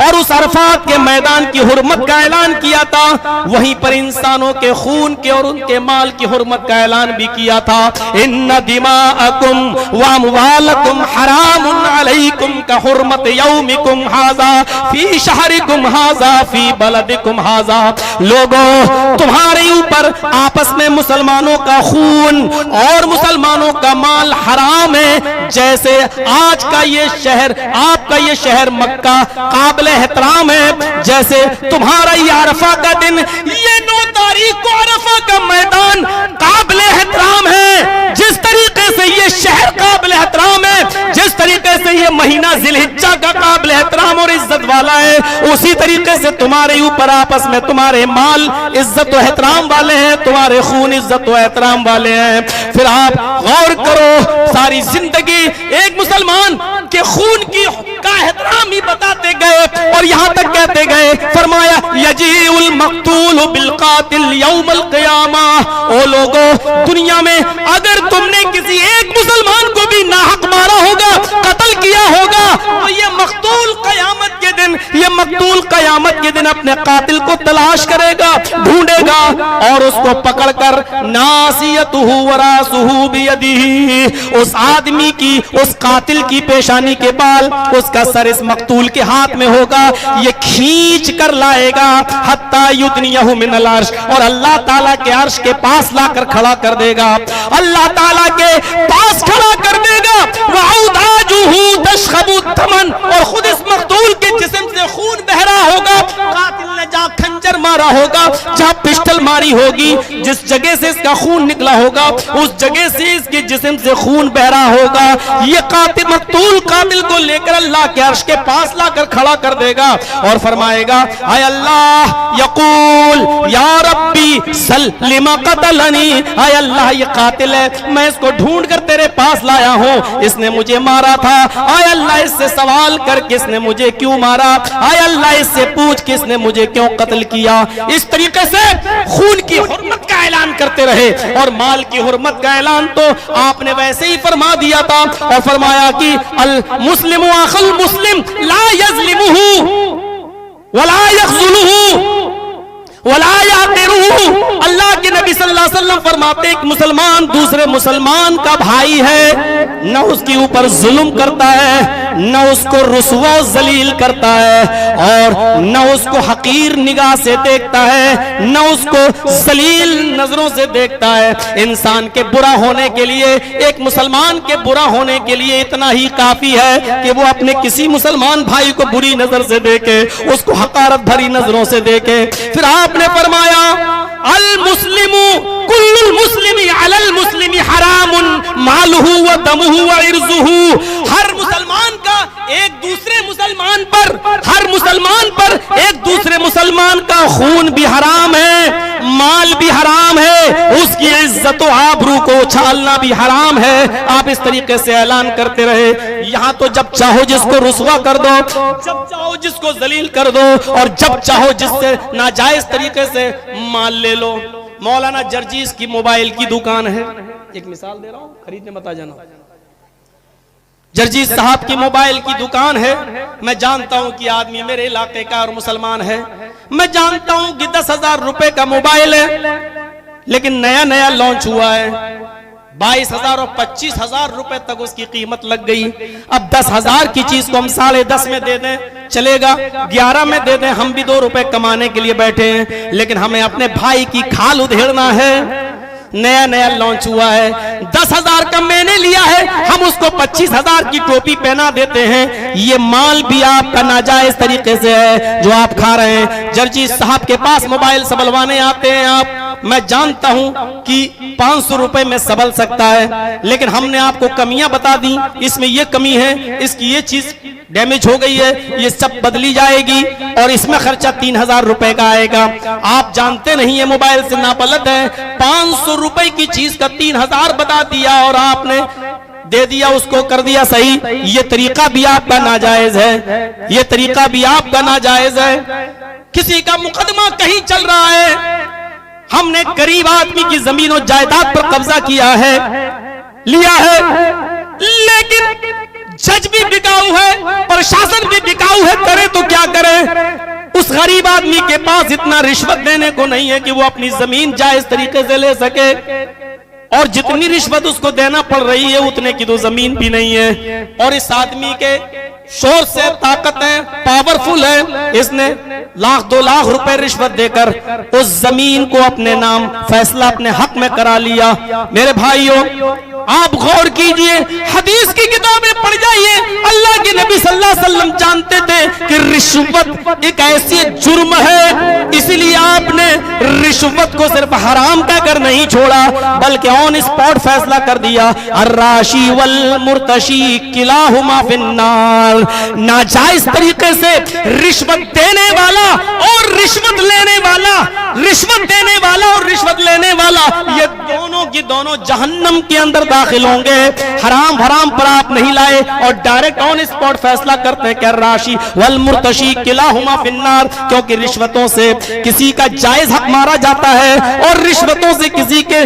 और उस अरफात के मैदान की हुर्मत का ऐलान किया था, वहीं पर इंसानों के खून के और उनके माल की हुर्मत का ऐलान भी किया था। इन्ना दिमाअकुम व अमवालकुम हरामुन अलैकुम का हुर्मत यौमिकुम हाज़ा फी शहरिकुम हाज़ा फी बलदिकुम हाज़ा। लोगों, तुम्हारे ऊपर आपस में मुसलमानों का खून और मुसलमानों का माल हराम है, जैसे आज का ये शहर, आपका ये शहर मक्का काबिल एहतराम है, जैसे तुम्हारा ये अरफा का दिन, ये 9 तारीख को अरफा का मैदान काबिल एहतराम है। जिस तरीके से ये शहर काबिल एहतराम है, जिस तरीके से ये महीना जिलहिज्जा का काबिल एहतराम और इज्जत वाला है, उसी तरीके से तुम्हारे ऊपर आपस में तुम्हारे माल इज्जत और एहतराम वाले हैं, तुम्हारे खून इज्जत और एहतराम वाले हैं। फिर आप गौर करो, सारी जिंदगी एक मुसलमान के खून की का एहतराम ही बताते गए और यहां तक कहते गए, फरमाया यजीउल मक्तूल बिल कातिल यौमल क़ियामा। ओ लोगों, दुनिया में अगर तुमने किसी एक मुसलमान को भी नाहक मारा होगा, कत्ल किया होगा, तो ये मक्तूल क़यामत के दिन, ये मक्तूल क़यामत के दिन अपने कातिल को तलाश करेगा, ढूंढेगा और उसको पकड़कर नासियतुहु व रासुहु बियदिही, उस आदमी की, उस कातिल की पेशानी के बाल, उसका सर इस मक्तूल के हाथ में होगा, ये खींच कर लाएगा हत्ता युदनियहु मिनल अर्श, और अल्लाह ताला के अर्श के पास लाकर खड़ा कर देगा, अल्लाह ताला के पास खड़ा कर देगा। वअउदाजुहु तशखबु दमन, और खुद इस मक्तूल के जिस्म से खून बह रहा होगा। कातिल ने जहां खंजर मारा होगा, जहां पिस्टल मारी होगी, जिस जगह से इसका खून निकला होगा, उस जगह से इसके जिस्म से खून बह रहा होगा। ये कातिल मक्तूल कातिल को लेकर अल्लाह के अर्श के पास लाकर खड़ा कर देगा और फरमाएगा, आय अल्लाह, यकूल या रब्बी सल लिमा कतलनी, आय अल्लाह ये कातिल है, मैं इसको ढूंढ कर तेरे पास लाया हूं, इसने मुझे मारा था, आय अल्लाह इससे सवाल कर किसने मुझे क्यों मारा, आय अल्लाह इससे पूछ किसने मुझे क्यों कत्ल किया। इस तरीके से खून की हुर्मत का ऐलान करते रहे और माल की हुर्मत का ऐलान तो आपने वैसे ही फरमा दिया था और फरमाया कि अल मुस्लिमु अखुल मुस्लिम ला यज़लिमुहु वला यख़ज़ुलुहु वला याक़िरुहु। अल्लाह के नबी सल्लल्लाहु अलैहि वसल्लम फरमाते हैं कि मुसलमान दूसरे मुसलमान का भाई है, न उसके ऊपर जुल्म करता है, न उसको रुसवा जलील करता है और न उसको हकीर निगाह से देखता है, न उसको जलील नजरों से देखता है। इंसान के बुरा होने के लिए, एक मुसलमान के बुरा होने के लिए इतना ही काफी है कि वो अपने किसी मुसलमान भाई को बुरी नजर से देखे, उसको हकारत भरी नजरों से देखे। फिर आपने फरमाया, अल मुस्लिमु कुल्लुल मुस्लिमी अलल मुस्लिमी हरामुन मालुहु व दमुहु व इर्जुहु। हर मुसलमान का एक दूसरे मुसलमान पर, हर मुसलमान पर एक दूसरे मुसलमान का खून भी हराम है, माल भी हराम है, उसकी इज्जत व आबरू को उछालना भी हराम है। आप इस तरीके से ऐलान करते रहे। यहाँ तो जब चाहो जिसको रुसवा कर दो, जब चाहो जिसको जलील कर दो और जब चाहो जिससे नाजायज तरीके से माल ले लो। मौलाना जर्जीस की मोबाइल की दुकान है, एक मिसाल दे रहा हूं, खरीदने मत आ जाना। जर्जीस साहब की मोबाइल की दुकान है। मैं जानता हूं कि आदमी मेरे इलाके का और मुसलमान है। मैं जानता हूं कि 10,000 रुपए का मोबाइल है, लेकिन नया नया लॉन्च हुआ है। 22,000 और 25,000 रुपए तक उसकी कीमत लग गई। अब 10,000 की चीज को हम 10.5 में दे दें चलेगा, 11 में दे दें, हम भी 2 रुपए कमाने के लिए बैठे हैं, लेकिन हमें अपने भाई की खाल उधेड़ना है। नया नया लॉन्च हुआ है, 10,000 का मैंने लिया है, हम उसको 25,000 की टोपी पहना देते हैं। ये माल भी आपका नाजायज तरीके से है जो आप खा रहे हैं। जर्जी साहब के पास मोबाइल सबलवाने आते हैं आप, मैं जानता हूं कि 500 रुपए में सबल सकता है, लेकिन हमने आपको कमियां बता दी, इसमें ये कमी है, इसकी ये चीज डैमेज हो गई है, ये सब बदली जाएगी और इसमें खर्चा 3,000 रुपए का आएगा। आप जानते नहीं है मोबाइल से नाबलद है, 500 रुपए की चीज का 3,000 बता दिया और आपने दे दिया, उसको कर दिया सही। ये तरीका भी आपका नाजायज है, ये तरीका भी आपका नाजायज है। किसी का मुकदमा कहीं चल रहा है, हमने गरीब आदमी की जमीन और जायदाद पर कब्जा किया है, लिया है, लेकिन जज भी बिकाऊ है, प्रशासन भी बिकाऊ है, करे तो क्या करे। उस गरीब आदमी के पास इतना रिश्वत देने को नहीं है कि वो अपनी जमीन जायज तरीके से ले सके, और जितनी रिश्वत उसको देना पड़ रही है उतने की तो जमीन भी नहीं है। और इस आदमी के शोर से ताकत है, पावरफुल है, इसने 1,00,000 2 लाख रुपए रिश्वत देकर उस जमीन को अपने नाम फैसला अपने हक में करा लिया। मेरे भाइयों, आप गौर कीजिए, हदीस की किताबें पढ़ जाइए, अल्लाह के नबी सल्लल्लाहु अलैहि वसल्लम जानते थे कि रिश्वत एक ऐसी जुर्म है, इसलिए आपने रिश्वत को सिर्फ हराम कहकर नहीं छोड़ा बल्कि ऑन स्पॉट फैसला कर दिया, अर्राशी वल मुर्तशी किलाहुमा फिन्नार। नाजायज तरीके से रिश्वत देने वाला और रिश्वत लेने वाला, रिश्वत देने वाला और रिश्वत लेने वाला, ये दोनों की दोनों जहन्नम के अंदर दाखिल होंगे। हराम हराम पर आप नहीं लाए और डायरेक्ट ऑन स्पॉट फैसला करते हैं कि राशि वल मुर्तशी किलाहुमा फिन्नार, क्योंकि रिश्वतों से किसी का जायज हक मारा जाता है और रिश्वतों से किसी के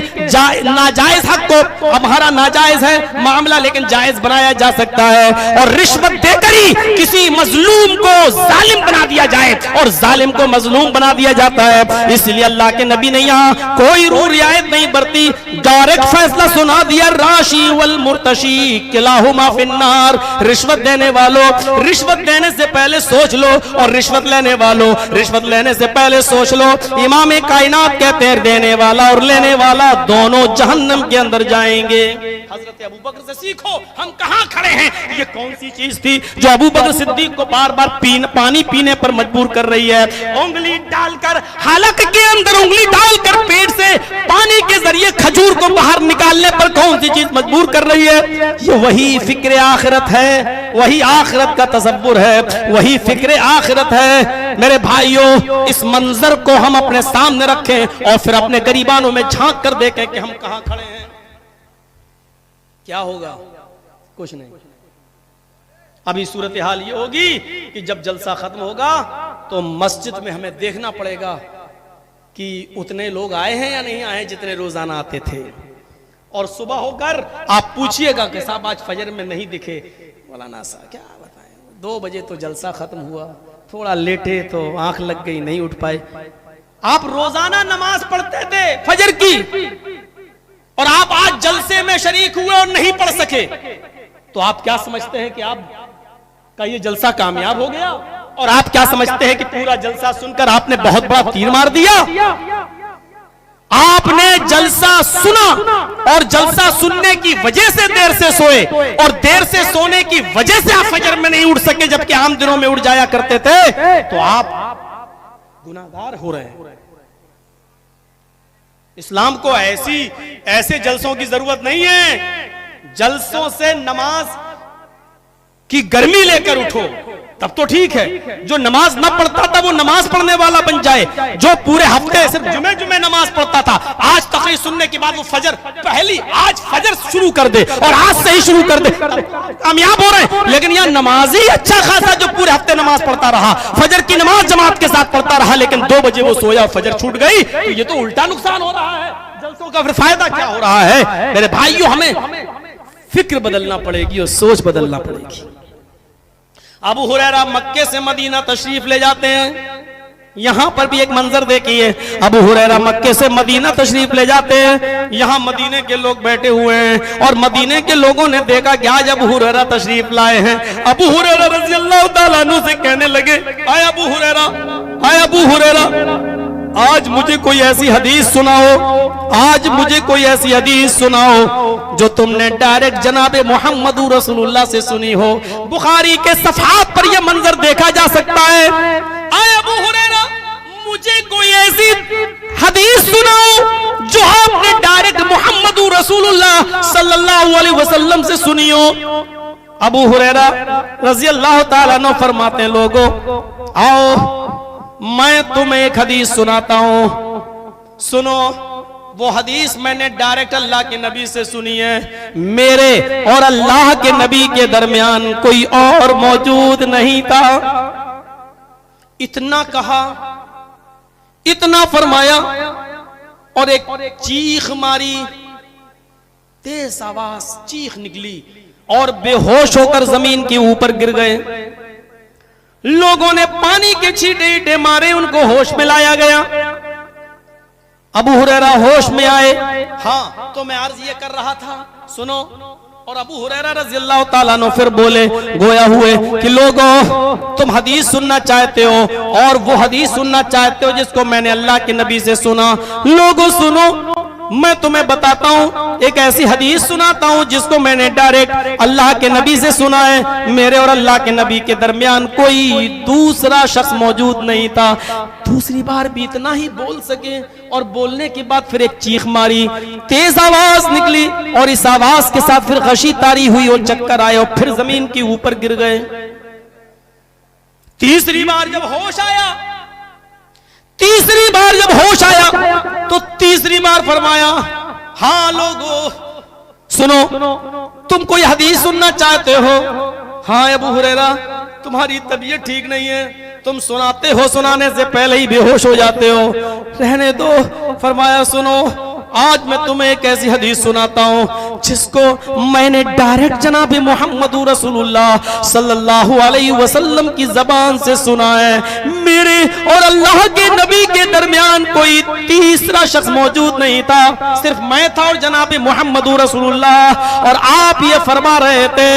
नाजायज हक को, हमारा नाजायज है मामला लेकिन जायज बनाया जा सकता है, और रिश्वत देकर ही किसी मजलूम को जालिम बना दिया जाए और जालिम को मजलूम बना दिया जाता है। इसलिए अल्लाह के नबी ने यहाँ कोई रू रियायत नहीं बरती, डायरेक्ट फैसला सुना दिया, राशि वल मुर्तशी किलाहुमा फिन्नार। रिश्वत देने वालों, रिश्वत देने से पहले सोच लो, और रिश्वत लेने वालों, रिश्वत लेने से पहले सोच लो। इमाम कायनात कहते हैं देने वाला और लेने वाला दोनों जहन्नम के अंदर जाएंगे। हजरत अबू बकर से सीखो, हम कहां खड़े हैं। ये कौन सी चीज थी जो अबू बकर सिद्दीक को बार बार पानी पीने पर मजबूर कर रही है। उंगली डालकर हलक के अंदर उंगली डालकर पेट से पानी के जरिए खजूर को बाहर निकालने पर कौन सी चीज मजबूर कर रही है। ये वही फिक्र आखिरत है, वही आखिरत का तसव्वुर है, वही फिक्र आखिरत है। मेरे भाइयों, इस मंजर को हम अपने सामने रखें और फिर अपने गरीबानों में झांक कर देखें कि हम कहां खड़े हैं। क्या होगा? कुछ नहीं। अभी सूरत हाल ये होगी कि जब जलसा खत्म होगा तो मस्जिद में हमें देखना पड़ेगा कि उतने लोग आए हैं या नहीं आए जितने रोजाना आते थे। और सुबह होकर आप पूछिएगा कि साहब आज फजर में नहीं दिखे। मौलाना साहब क्या बताएं, 2 बजे तो जलसा खत्म हुआ, थोड़ा लेटे तो आंख लग गई, नहीं उठ पाए। आप रोजाना नमाज पढ़ते थे फजर की, और आप आज जलसे में शरीक हुए और नहीं पढ़ सके, तो आप क्या समझते हैं कि आप का ये जलसा कामयाब हो गया? और आप क्या समझते हैं कि पूरा जलसा सुनकर आपने बहुत बड़ा तीर मार दिया? आपने जलसा सुना और जलसा सुनने की वजह से देर से सोए, और देर से सोने की वजह से आप फजर में नहीं उठ सके जबकि आम दिनों में उठ जाया करते थे, तो आप गुनाहगार हो रहे हैं। इस्लाम को ऐसे जलसों की जरूरत नहीं है। जलसों से नमाज की गर्मी लेकर उठो तब तो ठीक है। जो नमाज न पढ़ता था वो नमाज पढ़ने वाला बन जाए, जो पूरे हफ्ते सिर्फ जुमे नमाज पढ़ता था आज तकरीर सुनने के बाद वो फजर आज फजर शुरू कर दे और आज से ही शुरू कर दे, कामयाब हो रहे हैं। लेकिन यहाँ नमाजी अच्छा खासा जो पूरे हफ्ते नमाज पढ़ता रहा, फजर की नमाज जमात के साथ पढ़ता रहा, लेकिन 2 बजे वो सोया और फजर छूट गई, तो ये तो उल्टा नुकसान हो रहा है। जलसों का फिर फायदा क्या हो रहा है? मेरे भाइयों, हमें फिक्र बदलना पड़ेगी और सोच बदलना पड़ेगी। अबू हुरैरा मक्के से मदीना तशरीफ ले जाते हैं। यहां पर भी एक मंजर देखिए, अबू हुरैरा मक्के से मदीना तशरीफ ले जाते हैं। यहां मदीने के लोग बैठे हुए हैं और मदीने के लोगों ने देखा कि आज अबू हुरैरा तशरीफ लाए हैं। अबू हुरैरा रज़ियल्लाहु ताला अन्हु से कहने लगे, आए अबू हुरैरा, आए अबू हुरैरा, आज मुझे कोई ऐसी हदीस सुनाओ, आज मुझे कोई ऐसी हदीस सुनाओ जो तुमने डायरेक्ट जनाबे मोहम्मद रसूलुल्लाह से सुनी हो। बुखारी के सफ़हात पर यह मंजर देखा जा सकता है। आए अबू हुरैरा, मुझे कोई ऐसी हदीस सुनाओ जो आपने डायरेक्ट मोहम्मद रसूलुल्लाह सल्लल्लाहु अलैहि वसल्लम से सुनी हो। अबू हुरैरा रज़ी अल्लाह ताला अन्हु फरमाते हैं, लोगों आओ मैं तुम्हें एक हदीस सुनाता हूं, सुनो। वो हदीस मैंने डायरेक्ट अल्लाह के नबी से सुनी है। मेरे और अल्लाह के नबी के दरमियान कोई और मौजूद नहीं था। इतना कहा, इतना फरमाया और एक चीख मारी, तेज आवाज चीख निकली और बेहोश होकर जमीन के ऊपर गिर गए। लोगों ने पानी के छींटे मारे, उनको होश में लाया गया। अबू हुरैरा होश में आए। हाँ, तो मैं अर्ज ये कर रहा था, सुनो। और अबू हुरैरा रज़ी अल्लाह ताला अन्हु फिर बोले, गोया हुए कि लोगों तुम हदीस सुनना चाहते हो और वो हदीस सुनना चाहते हो जिसको मैंने अल्लाह के नबी से सुना। लोगों सुनो, मैं तुम्हें बताता हूं, एक ऐसी हदीस सुनाता हूं जिसको मैंने डायरेक्ट अल्लाह के नबी से सुना है। मेरे और अल्लाह के नबी के दरमियान कोई दूसरा शख्स मौजूद नहीं था। दूसरी बार भी इतना ही बोल सके और बोलने के बाद फिर एक चीख मारी, तेज आवाज निकली और इस आवाज के साथ फिर गशी तारी हुई और चक्कर आए और फिर जमीन के ऊपर गिर गए। तीसरी बार जब होश आया, तीसरी बार जब होश आया तो तीसरी बार फरमाया, हाँ लोगों सुनो, तुम कोई हदीस सुनना चाहते हो? हाँ अबू हुरैरा, तुम्हारी तबीयत ठीक नहीं है, तुम सुनाते हो, सुनाने से पहले ही बेहोश हो जाते हो, रहने दो। फरमाया सुनो, आज मैं तुम्हें एक ऐसी हदीस सुनाता हूं जिसको मैंने डायरेक्ट जनाब मोहम्मद रसूलुल्लाह सल्लल्लाहु अलैहि वसल्लम की जबान से सुना है। मेरे और अल्लाह के नबी के दरमियान कोई तीसरा शख्स मौजूद नहीं था, सिर्फ मैं था और जनाब मोहम्मद रसूलुल्लाह। और आप ये फरमा रहे थे,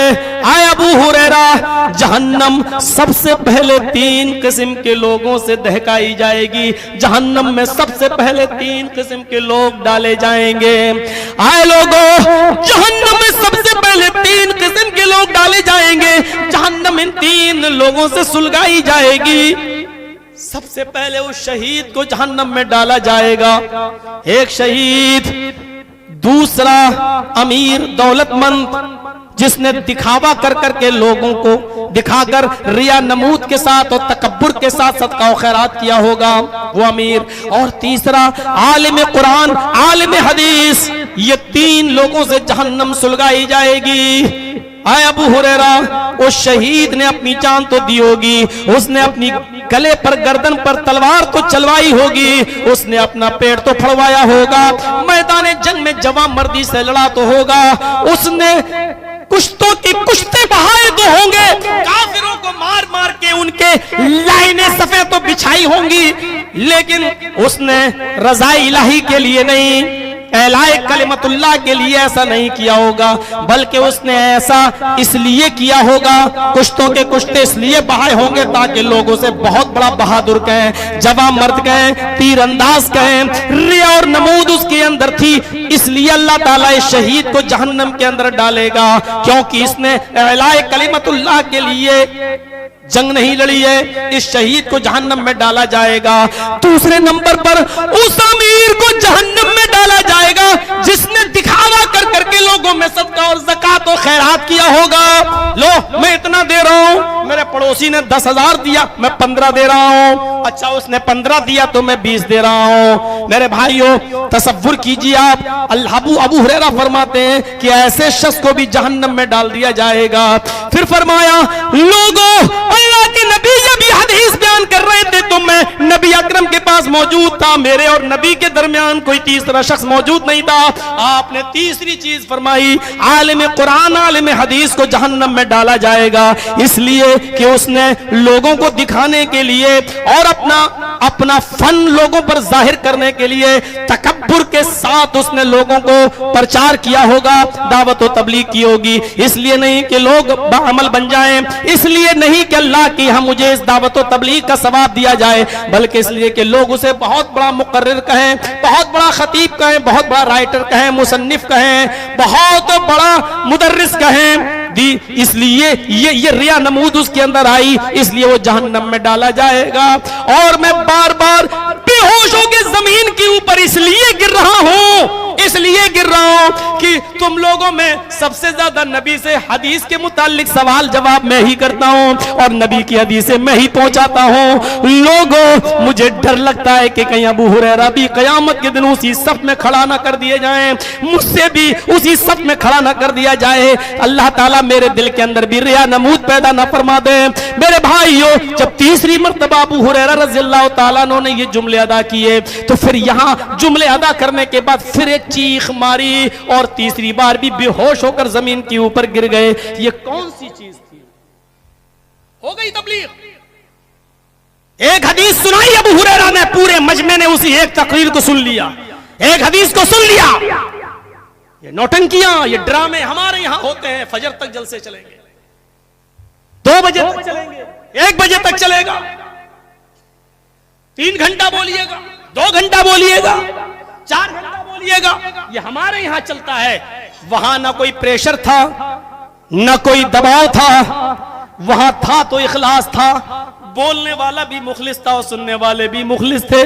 आए अबू हुरैरा, जहन्नम सबसे पहले 3 किस्म के लोगों से दहकाई जाएगी। जहन्नम में सबसे पहले 3 किस्म के लोग डाले जाएंगे। आए लोगों, जहन्नम में सबसे पहले 3 किस्म के लोग डाले जाएंगे। जहन्नम इन 3 लोगों से सुलगाई जाएगी। सबसे पहले उस शहीद को जहन्नम में डाला जाएगा, एक शहीद। दूसरा अमीर दौलतमंद जिसने दिखावा कर करके लोगों को दिखाकर रिया नमूद के साथ और तकब्बुर के साथ सदका और खैरात किया होगा, वो अमीर। और तीसरा आलिम कुरान, आलिम हदीस। ये 3 लोगों से जहन्नम सुलगाई जाएगी। आए अबू हुरैरा, उस शहीद ने अपनी जान तो दी होगी, उसने अपनी गले पर गर्दन पर तलवार तो चलवाई होगी, उसने अपना पेट तो फड़वाया होगा, मैदान जंग में जवां मर्दी से लड़ा तो होगा, उसने कुश्तों की कुश्ते बहाए तो होंगे, काफिरों को मार मार के उनके लाइनें सफेद तो बिछाई होंगी, लेकिन उसने रज़ा इलाही के लिए नहीं, एलाए कलिमतुल्लाह के लिए ऐसा नहीं किया होगा, बल्कि उसने ऐसा इसलिए किया होगा, कुश्तों के कुश्ते इसलिए बहाए होंगे ताकि लोगों से बहुत बड़ा बहादुर कहें, जवां मर्द कहें, तीरंदाज कहें। रिया और नमूद उसके अंदर थी, इसलिए अल्लाह ताला इस शहीद को जहन्नम के अंदर डालेगा, क्योंकि इसने एलाए कलिमतुल्लाह के लिए जंग नहीं लड़ी है। इस शहीद को जहन्नम में डाला जाएगा। दूसरे नंबर पर उस अमीर को जहन्नम में डाला जाएगा जिसने दिखावा कर करके लोगों में सदका और ज़कात और खैरात किया होगा। लो मैं इतना दे रहा हूं, मेरे पड़ोसी ने 10,000 दिया, मैं 15 दे रहा हूं। अच्छा उसने 15 दिया तो मैं 20 दे रहा हूं। मेरे भाइयों तसव्वुर कीजिए आप, अबू हुरैरा फरमाते हैं कि ऐसे शख्स को भी जहन्नम में डाल दिया जाएगा। फिर फरमाया, लोगों अल्लाह के नबी जब ये हदीस बयान कर रहे थे तो मैं नबी अकरम के पास मौजूद था, मेरे और नबी के दरमियान कोई तीसरा शख्स मौजूद नहीं था। आपने तीसरी चीज फरमाई, आलिम कुरान आलिम हदीस को जहन्नम में डाला जाएगा, इसलिए कि उसने लोगों को दिखाने के लिए और अपना अपना फन लोगों पर जाहिर करने के लिए तकब्बुर के साथ उसने लोगों को प्रचार किया होगा, दावत और तबलीग की होगी। इसलिए नहीं कि लोग बाअमल बन जाएं, इसलिए नहीं कि अल्लाह की हम मुझे इस दावत और तबलीग का सवाब दिया जाए, बल्कि इसलिए कि लोग उसे बहुत बड़ा मुकर्रिर कहें, बहुत बड़ा खतीब कहें, बहुत बड़ा राइटर कहें, मुसन्निफ कहें, बहुत बड़ा मुदर्रिस कहें। इसलिए ये रिया नमूद उसके अंदर आई, इसलिए वो जहन्नम में डाला जाएगा। और मैं बार बार बेहोश होकर जमीन के ऊपर इसलिए गिर रहा हूं कि तुम लोगों में सबसे ज्यादा नबी से हदीस के मुतालिक सवाल जवाब मैं ही करता हूं और नबी की हदीसें मैं ही पहुंचाता हूं। लोगों, मुझे डर लगता है कि कहीं अबू हुरैरा भी कयामत के दिन उसी सफ में खड़ा ना कर दिए जाएं, मुझसे भी उसी सफ में खड़ा ना कर दिया जाए। अल्लाह ताला मेरे दिल के अंदर भी रिया नमूद पैदा ना फरमा दे। मेरे भाइयों, जब तीसरी मर्तबा अबू हुरैरा रज़ियल्लाहु ताला अन्हु ने ये जुमले अदा किए, तो फिर यहां जुमले अदा करने के बाद फिर एक चीख मारी और तीसरी बार भी बेहोश होकर जमीन के ऊपर गिर गए। ये कौन सी चीज थी? हो गई तबलीग। एक हदीस सुनाई अबू हुरैरा ने, पूरे मजमे ने उसी एक तकरीर को सुन लिया, एक हदीस को सुन लिया। ये नौटंकियां, ये ड्रामे हमारे यहां होते हैं। फजर तक जलसे चलेंगे, 2 बजे तक चलेंगे, 1 बजे तक चलेगा, 3 घंटा बोलिएगा, 2 घंटा बोलिएगा, 4 घंटा बोलिएगा, ये हमारे यहां चलता है। वहां ना कोई प्रेशर था, ना कोई दबाव था, वहां था तो इखलास था। बोलने वाला भी मुखलिस था और सुनने वाले भी मुखलिस थे।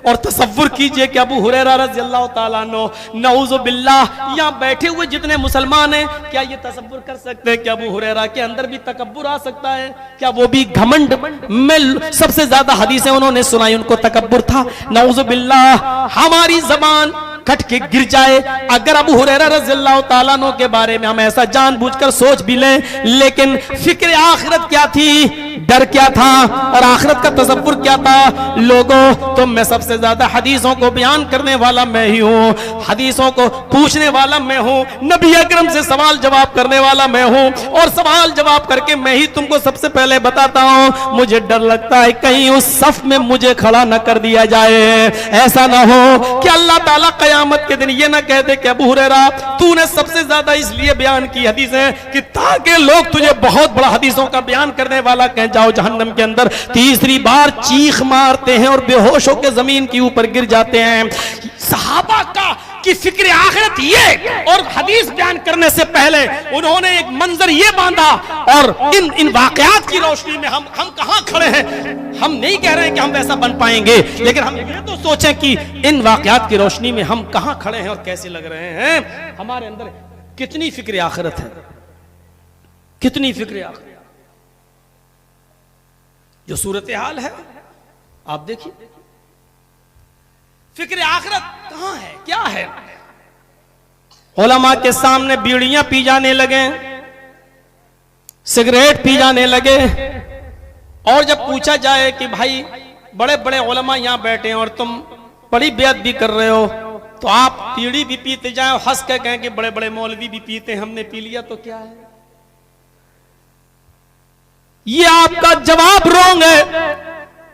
और तसव्वुर कीजिए कि अबू हुरैरा रज़ियल्लाहु ताला अन्हु, नऊज़ु बिल्लाह, यहाँ बैठे हुए जितने मुसलमान हैं, क्या ये तसव्वुर कर सकते हैं कि अबू हुरैरा के अंदर भी तकब्बुर आ सकता है? क्या वो भी घमंड में सबसे ज्यादा हदीसें उन्होंने सुनाई, उनको तकब्बुर था? नऊज़ु बिल्लाह, हमारी जबान कट के गिर जाए अगर अबू हुरैरा रज़ियल्लाहु ताला अन्हु के बारे में हम ऐसा जानबूझकर सोच भी लें। लेकिन फिक्र आखिरत क्या थी, डर क्या था और आखिरत का तसव्वुर क्या था? लोगों, तो मैं सबसे ज्यादा हदीसों को बयान करने वाला मैं ही हूँ, हदीसों को पूछने वाला मैं हूँ, नबी अकरम से सवाल जवाब करने वाला मैं हूँ, और सवाल जवाब करके मैं ही तुमको सबसे पहले बताता हूँ। मुझे डर लगता है कहीं उस सफ में मुझे खड़ा न कर दिया जाए। ऐसा ना हो कि अल्लाह ताला कयामत के दिन ये ना कह दे कि अबू हुरैरा तूने सबसे ज्यादा इसलिए बयान की हदीसें कि ताकि लोग तुझे बहुत बड़ा हदीसों का बयान करने वाला कह जाओ जहन्नम के अंदर। तीसरी बार चीख मारते हैं और बेहोश होकर जमीन के ऊपर गिर जाते हैं। सहाबा का कि फिक्र आखिरत ये, और हदीस बयान करने से पहले उन्होंने एक मंजर ये बांधा। और इन वाकयात की रोशनी में हम कहां खड़े हैं? हम नहीं कह रहे हैं कि हम वैसा बन पाएंगे, लेकिन हम ये तो सोचें कि इन वाकयात की रोशनी में हम कहां खड़े हैं और कैसे लग रहे हैं। हमारे अंदर कितनी फिक्र आखिरत है, कितनी फिक्र आखिरत। जो सूरत हाल है आप देखिए, फिक्र आखिरत कहां है, क्या है? उलमा के सामने बीड़ियां पी जाने लगे, सिगरेट पी जाने लगे, और जब पूछा जाए कि भाई बड़े बड़े उलमा यहां बैठे हैं और तुम बड़ी बेअदबी कर रहे हो, तो आप बीड़ी भी पीते जाए और हंस के कहें कि बड़े बड़े मौलवी भी पीते हैं, हमने पी लिया तो क्या है? ये आपका जवाब रॉन्ग है।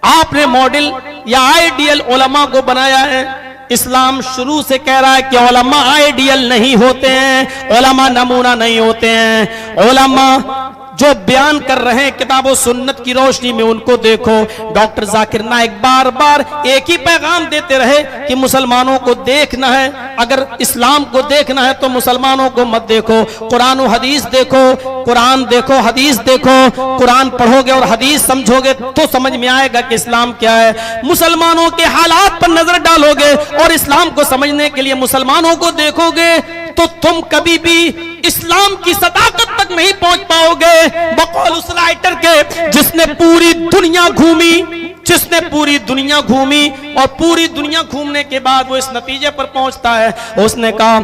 आपने मॉडल या आइडियल उलमा को बनाया है। इस्लाम शुरू से कह रहा है कि उलमा आइडियल नहीं होते हैं, उलमा नमूना नहीं होते हैं। उलमा जो बयान कर रहे हैं किताब और सुन्नत की रोशनी में, उनको देखो। डॉक्टर जाकिर नाइक बार बार एक ही पैगाम देते रहे कि मुसलमानों को देखना है, अगर इस्लाम को देखना है तो मुसलमानों को मत देखो, कुरान और हदीस देखो, कुरान देखो, हदीस देखो। कुरान पढ़ोगे और हदीस समझोगे तो समझ में आएगा कि इस्लाम क्या है। मुसलमानों के हालात पर नजर डालोगे और इस्लाम को समझने के लिए मुसलमानों को देखोगे तो तुम कभी भी इस्लाम की सदाकत तक नहीं पहुंच पाओगे। बकौल उस राइटर के जिसने पूरी दुनिया घूमी, जिसने पूरी दुनिया घूमी और पूरी दुनिया घूमने के बाद वो इस नतीजे पर पहुंचता है, उसने कहा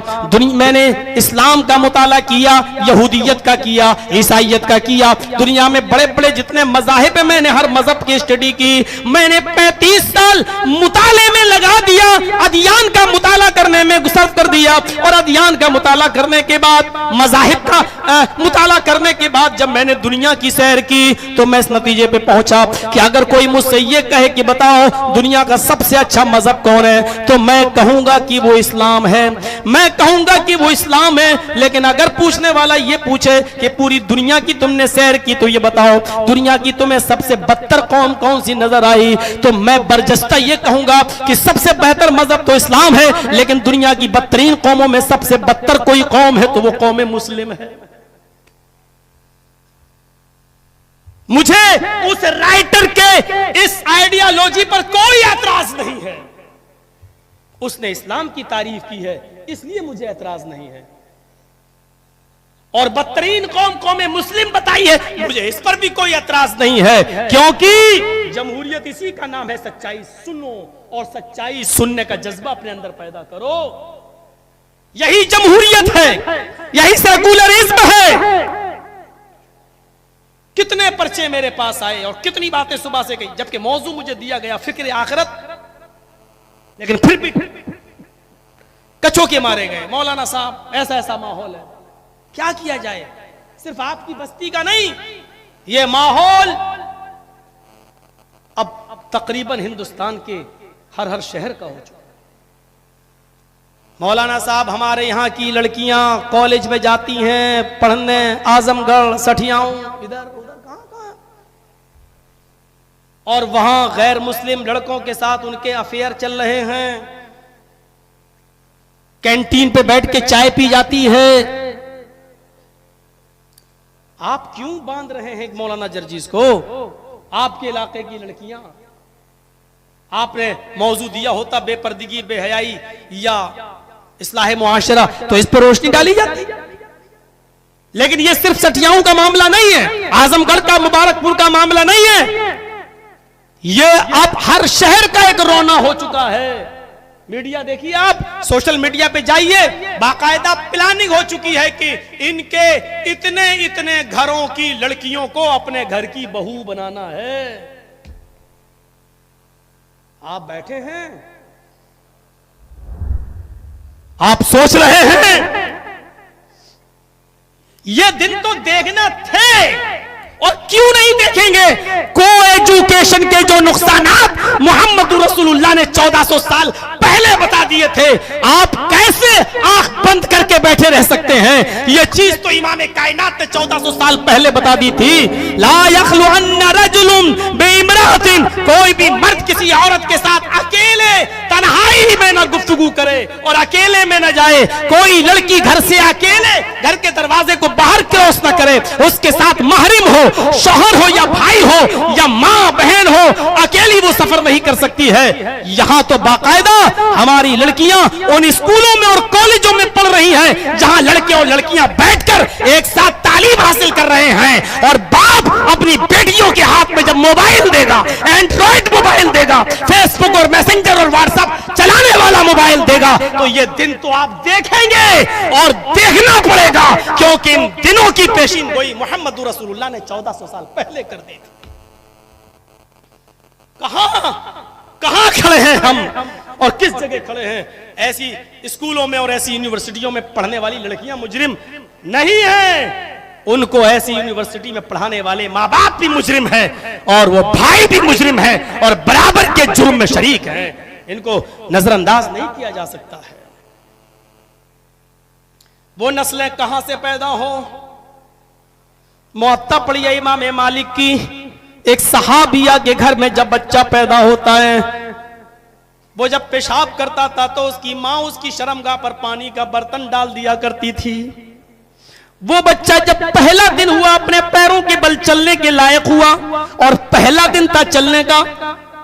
मैंने इस्लाम का मुताला किया, यहूदियत का किया, ईसाइयत का किया, दुनिया में बड़े बड़े जितने मज़ाहिब है मैंने हर मजहब की स्टडी की। मैंने 35 साल मुताले में लगा दिया, अदियान का मुताला करने में सर्फ कर दिया, और अदियान का मुताला करने के बाद, मज़ाहिब का मुताला करने के बाद जब मैंने दुनिया की सैर की तो मैं इस नतीजे पे पहुंचा कि अगर कोई मुझसे ये कहे कि बताओ दुनिया का सबसे अच्छा मजहब कौन है, तो मैं कहूंगा कि वो इस्लाम है, मैं कहूंगा कि वो इस्लाम है। लेकिन अगर पूछने वाला ये पूछे कि पूरी दुनिया की तुमने सैर की, तो ये बताओ दुनिया की तुम्हें सबसे बदतर कौम कौन सी नजर आई, तो मैं बरजस्ता ये कहूंगा कि सबसे बेहतर मजहब तो इस्लाम है, लेकिन दुनिया की बदतरीन कौमों में सबसे बदतर कोई कौम है तो वो कौम मुस्लिम है। मुझे उस राइटर के इस आइडियोलॉजी पर कोई एतराज नहीं है। उसने इस्लाम की तारीफ की है, इसलिए मुझे एतराज नहीं है। और बदतरीन कौम कौम मुस्लिम बताई है, मुझे इस पर भी कोई एतराज नहीं है, क्योंकि जमहूरियत इसी का नाम है। सच्चाई सुनो और सच्चाई सुनने का जज्बा अपने अंदर पैदा करो। यही जमहूरियत है, यही सेकुलरिज्म है। कितने पर्चे मेरे पास आए और कितनी बातें सुबह से कही, जबकि मौजू मुझे दिया गया फिक्र आखिरत, लेकिन फिर भी कचो के मारे गए। मौलाना साहब ऐसा ऐसा माहौल है, क्या किया जाए? सिर्फ आपकी बस्ती का नहीं, यह माहौल अब तकरीबन हिंदुस्तान के हर शहर का हो चुका। मौलाना साहब हमारे यहाँ की लड़कियां कॉलेज में जाती हैं पढ़ने, आजमगढ़, सठियाओं, इधर उधर कहां, और वहां गैर मुस्लिम लड़कों के साथ उनके अफेयर चल रहे हैं। कैंटीन पे बैठ के चाय पी जाती है। आप क्यों बांध रहे हैं मौलाना जर्जीस को? आपके इलाके की लड़कियां, आपने मौजू दिया होता बेपर्दगी, बेहयाई या इस्लाह मुआशरा, तो इस पर रोशनी डाली जाती। लेकिन ये सिर्फ सठियाओं का मामला नहीं है, आजमगढ़ का, मुबारकपुर का मामला नहीं है, ये अब हर शहर का एक रोना हो चुका है। मीडिया देखिए, आप सोशल मीडिया पे जाइए, बाकायदा प्लानिंग हो चुकी है कि इनके इतने इतने घरों की लड़कियों को अपने घर की बहू बनाना है। आप बैठे हैं, आप सोच रहे हैं ये दिन तो देखना थे, और क्यों नहीं देखेंगे? को एजुकेशन के जो नुकसानात मोहम्मद रसूलुल्लाह ने 1400 साल पहले बता दिए थे, आप कैसे आंख बंद करके बैठे रह सकते हैं? ये चीज तो इमाम कायनात ने 1400 साल पहले बता दी थी। ला यखलु अन्ना रजुलुन बिइम्रातिन, कोई भी मर्द किसी औरत के साथ अकेले तन्हाई में न गुफ्तगू करे और अकेले में न जाए। कोई लड़की घर से अकेले घर के दरवाजे को बाहर क्रॉस न करे, उसके साथ महरिम हो, शौहर हो या भाई हो या मां बहन हो, अकेली वो सफर नहीं कर सकती है। यहां तो बाकायदा हमारी लड़कियां उन स्कूलों में और कॉलेजों में पढ़ रही हैं जहां लड़के और लड़कियां बैठकर एक साथ तालीम हासिल कर रहे हैं, और बाप अपनी बेटियों के हाथ में जब मोबाइल देगा, एंड्रॉइड मोबाइल देगा, फेसबुक और मैसेंजर और व्हाट्सएप चलाने वाला मोबाइल देगा, तो ये दिन तो आप देखेंगे और देखना पड़ेगा, क्योंकि इन दिनों की पेशीन गोई मोहम्मद रसूलुल्लाह ने 1400 साल पहले कर दी थी। कहां खड़े हैं हम और किस जगह खड़े हैं? ऐसी स्कूलों में और ऐसी यूनिवर्सिटियों में पढ़ने वाली लड़कियां मुजरिम नहीं हैं, उनको ऐसी यूनिवर्सिटी में पढ़ाने वाले माँ बाप भी मुजरिम हैं और वो भाई भी मुजरिम हैं और बराबर के जुर्म में शरीक हैं। इनको नजरअंदाज नहीं किया जा सकता है। वो नस्लें कहां से पैदा हो? मुअत्ता पढ़ी है इमाम मालिक की, एक सहाबिया के घर में जब बच्चा पैदा होता है, वो जब पेशाब करता था तो उसकी मां उसकी शर्मगाह पर पानी का बर्तन डाल दिया करती थी। वो बच्चा जब पहला दिन हुआ, अपने पैरों के बल चलने के लायक हुआ, और पहला दिन था चलने का,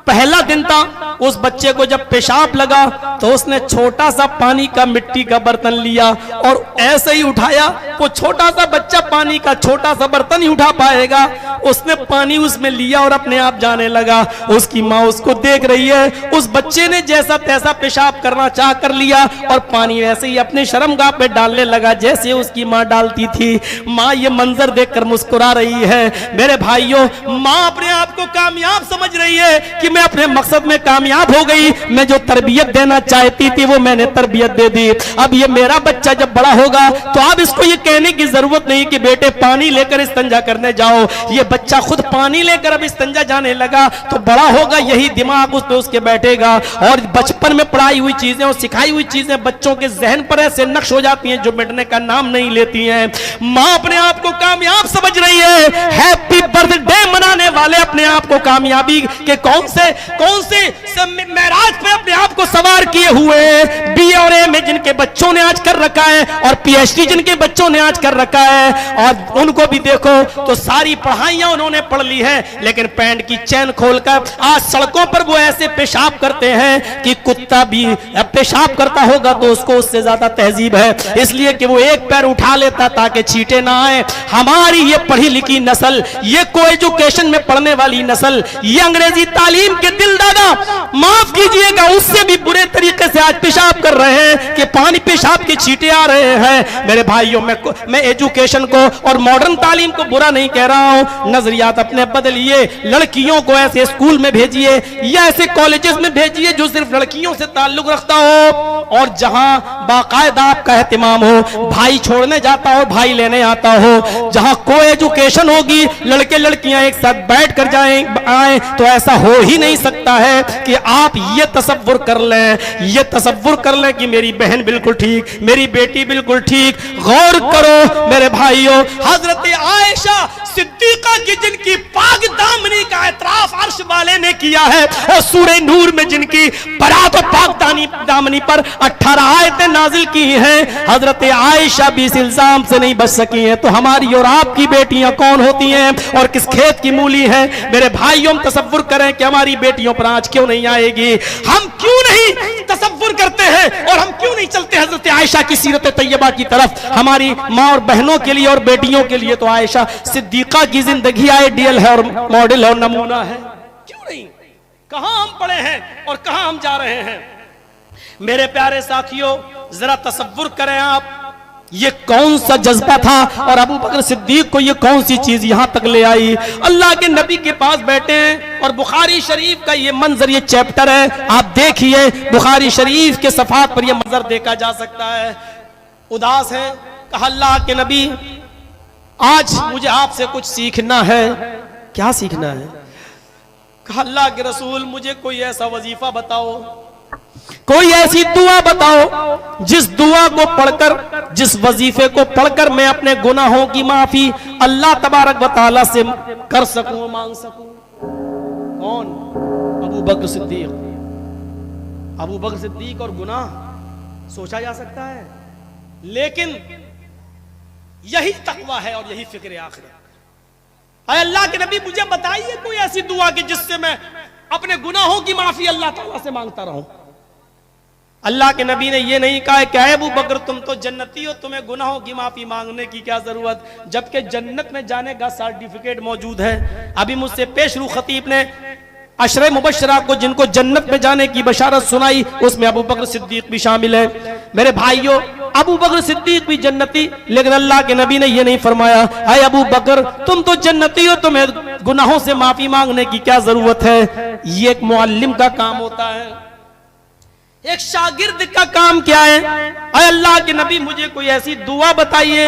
पहला दिन था, उस बच्चे को जब पेशाब लगा तो उसने छोटा सा पानी का मिट्टी का बर्तन लिया और ऐसे ही उठाया। वो छोटा सा बच्चा पानी का छोटा सा बर्तन ही उठा पाएगा, उसने पानी उसमें लिया और अपने आप जाने लगा। उसकी माँ उसको देख रही है, उस बच्चे ने जैसा तैसा पेशाब करना चाह कर लिया और पानी वैसे ही अपने शर्मगाह पे डालने लगा जैसे उसकी माँ डालती थी। माँ ये मंजर देखकर मुस्कुरा रही है। मेरे भाइयों, माँ अपने आप को कामयाब समझ रही है कि मैं अपने मकसद में कामयाब हो गई, मैं जो तरबियत देना चाहती थी वो मैंने तरबियत दे दी। अब ये मेरा बच्चा जब बड़ा होगा तो अब इसको ये कहने की जरूरत नहीं कि बेटे पानी लेकर इस्तिंजा करने जाओ, ये बच्चा खुद पानी लेकर अब इस्तिंजा जाने लगा तो बड़ा होगा यही दिमाग उस पे उसके बैठेगा। और बचपन में पढ़ाई हुई चीजें और सिखाई हुई चीजें बच्चों के जहन पर ऐसे नक्श हो जाती हैं जो मिटने का नाम नहीं लेती हैं। माँ अपने आप को कामयाब समझ रही है, हैप्पी बर्थडे मनाने वाले अपने आप को कामयाबी के कौन से महराज पे अपने आप को सवार किए हुए, बी और ए में जिनके बच्चों ने आज कर रखा है और पीएचडी जिनके बच्चों ने आज कर रखा है, और उनको भी देखो तो सारी पढ़ाइयां उन्होंने पढ़ ली है, लेकिन पैंट की चैन खोलकर आज सड़कों पर वो ऐसे पेशाब करते हैं कि कुत्ता भी पेशाब करता होगा तो उसको उससे ज्यादा तहजीब है, इसलिए कि वो एक पैर उठा लेता ताकि छींटे ना आए। हमारी ये पढ़ी लिखी नस्ल, ये को एजुकेशन में पढ़ने वाली नस्ल, ये अंग्रेजी तालीम के दिल दादा, माफ कीजिएगा, उससे भी बुरे तरीके से आज पेशाब कर रहे हैं कि पानी पेशाब के छींटे आ रहे हैं। मेरे भाइयों, मैं एजुकेशन को और मॉडर्न तालीम को बुरा नहीं कह रहा हूं, नजरियात अपने बदलिए, लड़कियों को ऐसे स्कूल में भेजिए या ऐसे कॉलेजेस में भेजिए जो सिर्फ लड़कियों से ताल्लुक रखता हो और जहां बाकायदा आपका एहतिमाम हो, भाई छोड़ने जाता हो भाई लेने आता हो, जहां को एजुकेशन होगी, लड़के लड़कियां एक साथ बैठ कर आए, तो ऐसा हो ही नहीं सकता है कि आप ये तसव्वुर कर लें कि मेरी बहन बिल्कुल ठीक, मेरी बेटी बिल्कुल ठीक। गौर करो मेरे भाइयों, हजरत आयशा सिद्दीका की जिनकी पाक दामनी का एतराफ अर्श वाले ने किया है और सूरह नूर में जिनकी बरात और पाक दामनी पर 18 आयतें नाजिल की हैं, हजरत आयशा भी इस इल्जाम से नहीं बच सकी हैं, तो हमारी और आपकी बेटियां कौन होती हैं और किस खेत की मूली है? मेरे भाइयों, हम तसव्वुर करें कि हमारी बेटियों पर आज क्यों नहीं आएगी, हम क्यों नहीं तसव्वुर करते हैं और हम क्यों नहीं चलते हजरत आयशा की सीरत तैयबा की तरफ। हमारी माँ और बहनों के लिए और बेटियों के लिए तो आयशा सिद्दीका की जिंदगी आइडियल है और मॉडल और नमूना है, क्यों नहीं? कहां हम पड़े हैं और कहां हम जा रहे हैं? मेरे प्यारे साथियों, जरा तसव्वुर करें आप, ये कौन सा जज्बा था और अबू बकर सिद्दीक को ये कौन सी चीज यहां तक ले आई। अल्लाह के नबी के पास बैठे हैं और बुखारी शरीफ का ये मंजर, ये चैप्टर है, आप देखिए बुखारी शरीफ के सफात पर ये मंजर देखा जा सकता है। उदास है, कहा अल्लाह के नबी आज मुझे आपसे कुछ सीखना है। क्या सीखना है? कहा अल्लाह के रसूल मुझे कोई ऐसा वजीफा बताओ, कोई ऐसी दुआ बताओ जिस दुआ को पढ़कर, जिस वजीफे को पढ़कर मैं अपने गुनाहों की माफी अल्लाह तबारक व तआला से कर सकूं, मांग सकूं। कौन? अबू बकर सिद्दीक। अबू बकर सिद्दीक और गुनाह सोचा जा सकता है, लेकिन यही तकवा है और यही फिक्र आखिरत। अरे अल्लाह के नबी मुझे बताइए कोई ऐसी दुआ कि जिससे मैं अपने गुनाहों की माफी अल्लाह ताला से मांगता रहूं। अल्लाह के नबी ने ये नहीं कहा क्या है अबू बकर तुम तो जन्नती हो, तुम्हें गुनाहों की माफी मांगने की क्या जरूरत, जबकि जन्नत में जाने का सर्टिफिकेट मौजूद है। अभी मुझसे पेशरू खतीब ने अशरे मुबशरा को जिनको जन्नत में जाने की बशारत सुनाई, उसमें अबू बकर सिद्दीक भी शामिल है। मेरे भाइयों, अबू बकर सिद्दीक भी जन्नती, लेकिन अल्लाह के नबी ने यह नहीं फरमाया अय अबू बकर तुम तो जन्नती हो, तुम्हें गुनाहों से माफी मांगने की क्या जरूरत है। ये एक मुअल्लिम का काम होता है, एक शागिर्द का काम क्या है? अय अल्लाह के नबी मुझे कोई ऐसी दुआ बताइए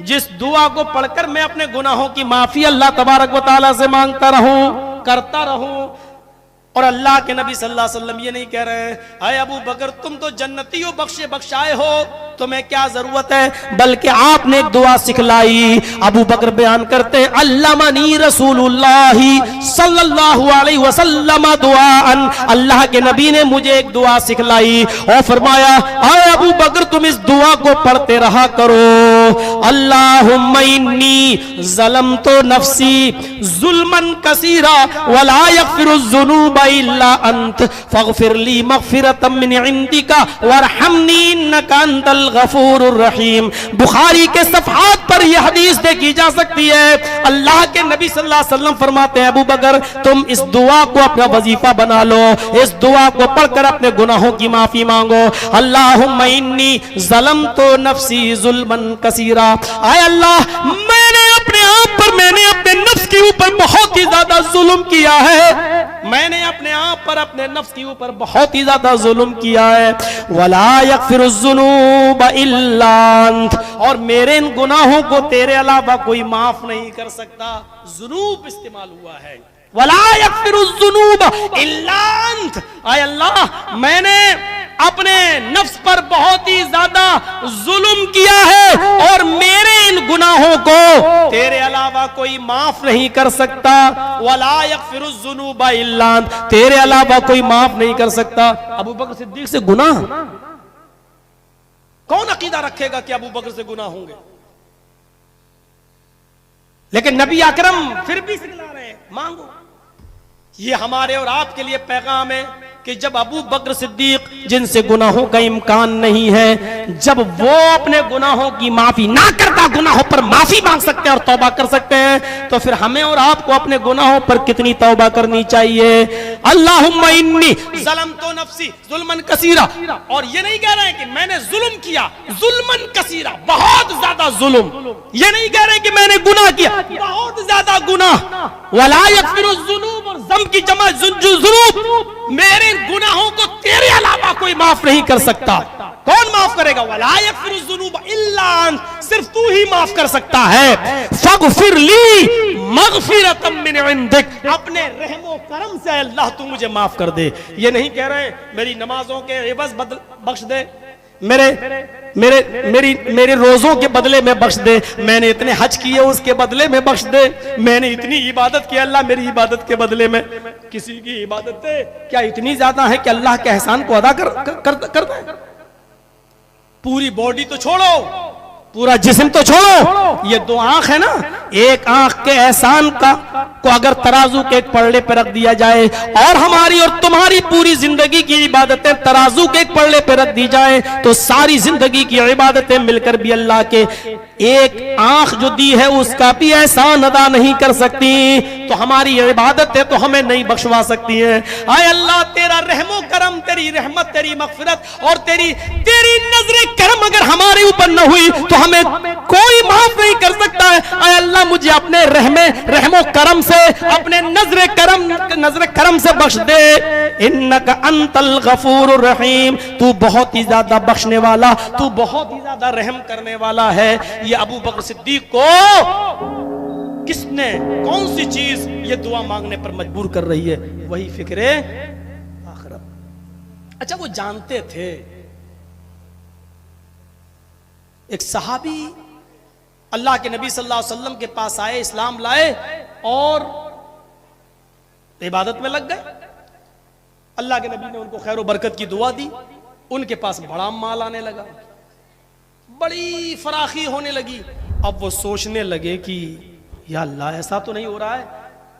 जिस दुआ को पढ़कर मैं अपने गुनाहों की माफी अल्लाह तबारक व तआला से मांगता रहूं, करता रहूं। और अल्लाह के नबी सल्लल्लाहु अलैहि वसल्लम ये नहीं कह रहे अय अबू बकर तुम तो जन्नती हो, बख्शे बख्शाए हो, तुम्हें क्या जरूरत है, बल्कि आपने एक दुआ सिखलाई। अबू बकर बयान करते हैं अल्लामनी रसूलुल्लाही सल्लल्लाहु अलैहि वसल्लम दुआअन, अल्लाह के नबी ने मुझे एक दुआ सिखलाई और फरमाया अय अबू बकर तुम इस दुआ को पढ़ते रहा करो, अल्लाहुम्मा इन्नी ज़लमतु नफ्सी ज़ुल्मन कसीरा वला यग़फिरुज़्ज़ुनूबा इल्ला अंत फ़ग़फ़िरली मग़फ़िरतम मिन इंदिका वरहमनी इन्नका अंतल गफूरुर रहीम। बुखारी के सफ़हात पर यह हदीस देखी जा सकती है। अल्लाह के नबी सल्लल्लाहु अलैहि वसल्लम फरमाते हैं अबू बकर तुम इस दुआ को अपना वजीफा बना लो, इस दुआ को पढ़कर अपने गुनाहों की माफी मांगो। अल्लाहुम्मा इन्नी ज़लमतु नफ्सी ज़ुल्मन कसीरा, आय अल्लाह मैंने अपने आप पर, मैंने अपने नफ्स के ऊपर बहुत ही ज्यादा जुल्म किया है, मैंने अपने आप पर अपने नफ्स के ऊपर बहुत ही ज्यादा जुल्म किया है। वला यगफिरुज़्ज़ुनूब इल्ला अंत, और मेरे इन गुनाहों को तेरे अलावा कोई माफ नहीं कर सकता। जुनूब इस्तेमाल हुआ है, वला यगफिरुज़्ज़ुनूब इल्ला अंत। आय अल्लाह, मैंने अपने नफ्स पर बहुत ही ज्यादा जुल्म किया है और मेरे इन गुनाहों को तेरे अलावा कोई माफ नहीं कर सकता। वला यगफिरुज़्ज़ुनूब इल्ला अंत, तेरे अलावा कोई माफ नहीं कर सकता। अबू बकर सिद्दीक से गुनाह, कौन अकीदा रखेगा कि अबू बकर से गुनाह होंगे? लेकिन नबी अकरम फिर भी सिखला रहे हैं, मांगो। ये हमारे और आपके लिए पैगाम है कि जब अबू बकर सिद्दीक, जिनसे गुनाहों का इम्कान नहीं है, जब वो अपने गुनाहों की माफी ना करता, गुनाहों पर माफी मांग सकते हैं और तौबा कर सकते हैं, तो फिर हमें और आपको अपने गुनाहों पर कितनी तौबा करनी चाहिए। अल्लाहुम्मा इन्नी ज़लमतु नफ्सी ज़ुल्मन कसीरा, और ये नहीं कह रहे हैं कि मैंने जुल्म किया, ज़ुल्मन कसीरा, बहुत ज्यादा जुल्म। ये नहीं कह रहे कि मैंने गुनाह किया, बहुत ज्यादा गुनाह। वला यगफिरुज़्ज़ुनूब, और ज़म की जमा ज़ुनूब, मेरे गुनाहों को तेरे अलावा कोई माफ नहीं कर सकता। कौन माफ करेगा? वला यगफिरुज़्ज़ुनूब इल्ला अंत, सिर्फ तू ही माफ कर सकता है। फगफिर ली मगफिरतम मिन इंदिक, अपने रहमो करम से अल्लाह तू मुझे माफ कर दे। ये नहीं कह रहे मेरी नमाजों के एवज बख्श दे, मेरे रोजों के बदले में बख्श दे, मैंने इतने हज किए उसके बदले में बख्श दे, मैंने इतनी इबादत की, अल्लाह मेरी इबादत के बदले में। किसी की इबादत क्या इतनी ज्यादा है कि अल्लाह के एहसान को अदा कर दे? पूरी बॉडी तो छोड़ो, पूरा जिस्म तो छोड़ो, ये दो आंख है ना, एक आंख के एहसान को अगर तराजू के एक पल्ले पर रख दिया जाए और हमारी और तुम्हारी पूरी जिंदगी की इबादतें तराजू के एक पल्ले पर रख दी जाए, तो सारी जिंदगी की इबादतें मिलकर भी अल्लाह के एक आंख जो दी है उसका भी एहसान अदा नहीं कर सकती। तो हमारी इबादतें तो हमें नहीं बख्शवा सकती हैं। आए अल्लाह, तेरा रहमो करम, तेरी रहमत, तेरी मगफिरत और तेरी नजरे करम अगर हमारे ऊपर न हुई तो हमें कोई माफ नहीं कर सकता है। आए अल्लाह, मुझे अपने रहमो करम से, अपने नजरे करम से बख्श दे। इन्नका अंतल गफूरुर रहीम, तू बहुत ही ज्यादा बख्शने वाला, तू बहुत ही ज्यादा रहम करने वाला है। ये अबू बकर सिद्दीक को किसने, कौन सी चीज ये दुआ मांगने पर मजबूर कर रही है? वही फिक्रे आखिरत। अच्छा, वो जानते थे, एक सहाबी अल्लाह के नबी सल्लल्लाहु अलैहि वसल्लम के पास आए, इस्लाम लाए और इबादत में लग गए। अल्लाह के नबी ने उनको खैर बरकत की दुआ दी, उनके पास बड़ा माल आने लगा, बड़ी फराखी होने लगी। अब वो सोचने लगे कि या अल्लाह, ऐसा तो नहीं हो रहा है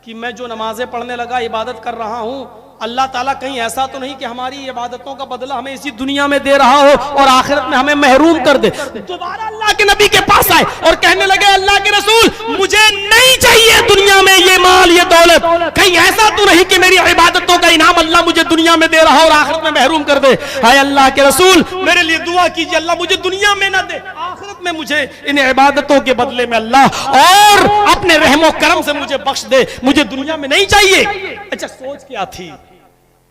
कि मैं जो नमाजें पढ़ने लगा, इबादत कर रहा हूं, अल्लाह ताला कहीं ऐसा तो नहीं कि हमारी इबादतों का बदला हमें इसी दुनिया में दे रहा हो और आखिरत में हमें महरूम कर दे। दोबारा अल्लाह के नबी के पास आए और कहने लगे, अल्लाह के रसूल, मुझे नहीं चाहिए दुनिया में ये माल, ये दौलत, कहीं ऐसा तो नहीं कि मेरी इबादतों का इनाम अल्लाह मुझे दुनिया में दे रहा हो और आखिरत में महरूम कर दे। हाय अल्लाह के रसूल, मेरे लिए दुआ कीजिए, अल्लाह मुझे दुनिया में ना दे, आखिरत में मुझे इन इबादतों के बदले में अल्लाह और अपने रहमो करम से मुझे बख्श दे, मुझे दुनिया में नहीं चाहिए। अच्छा, सोच क्या थी?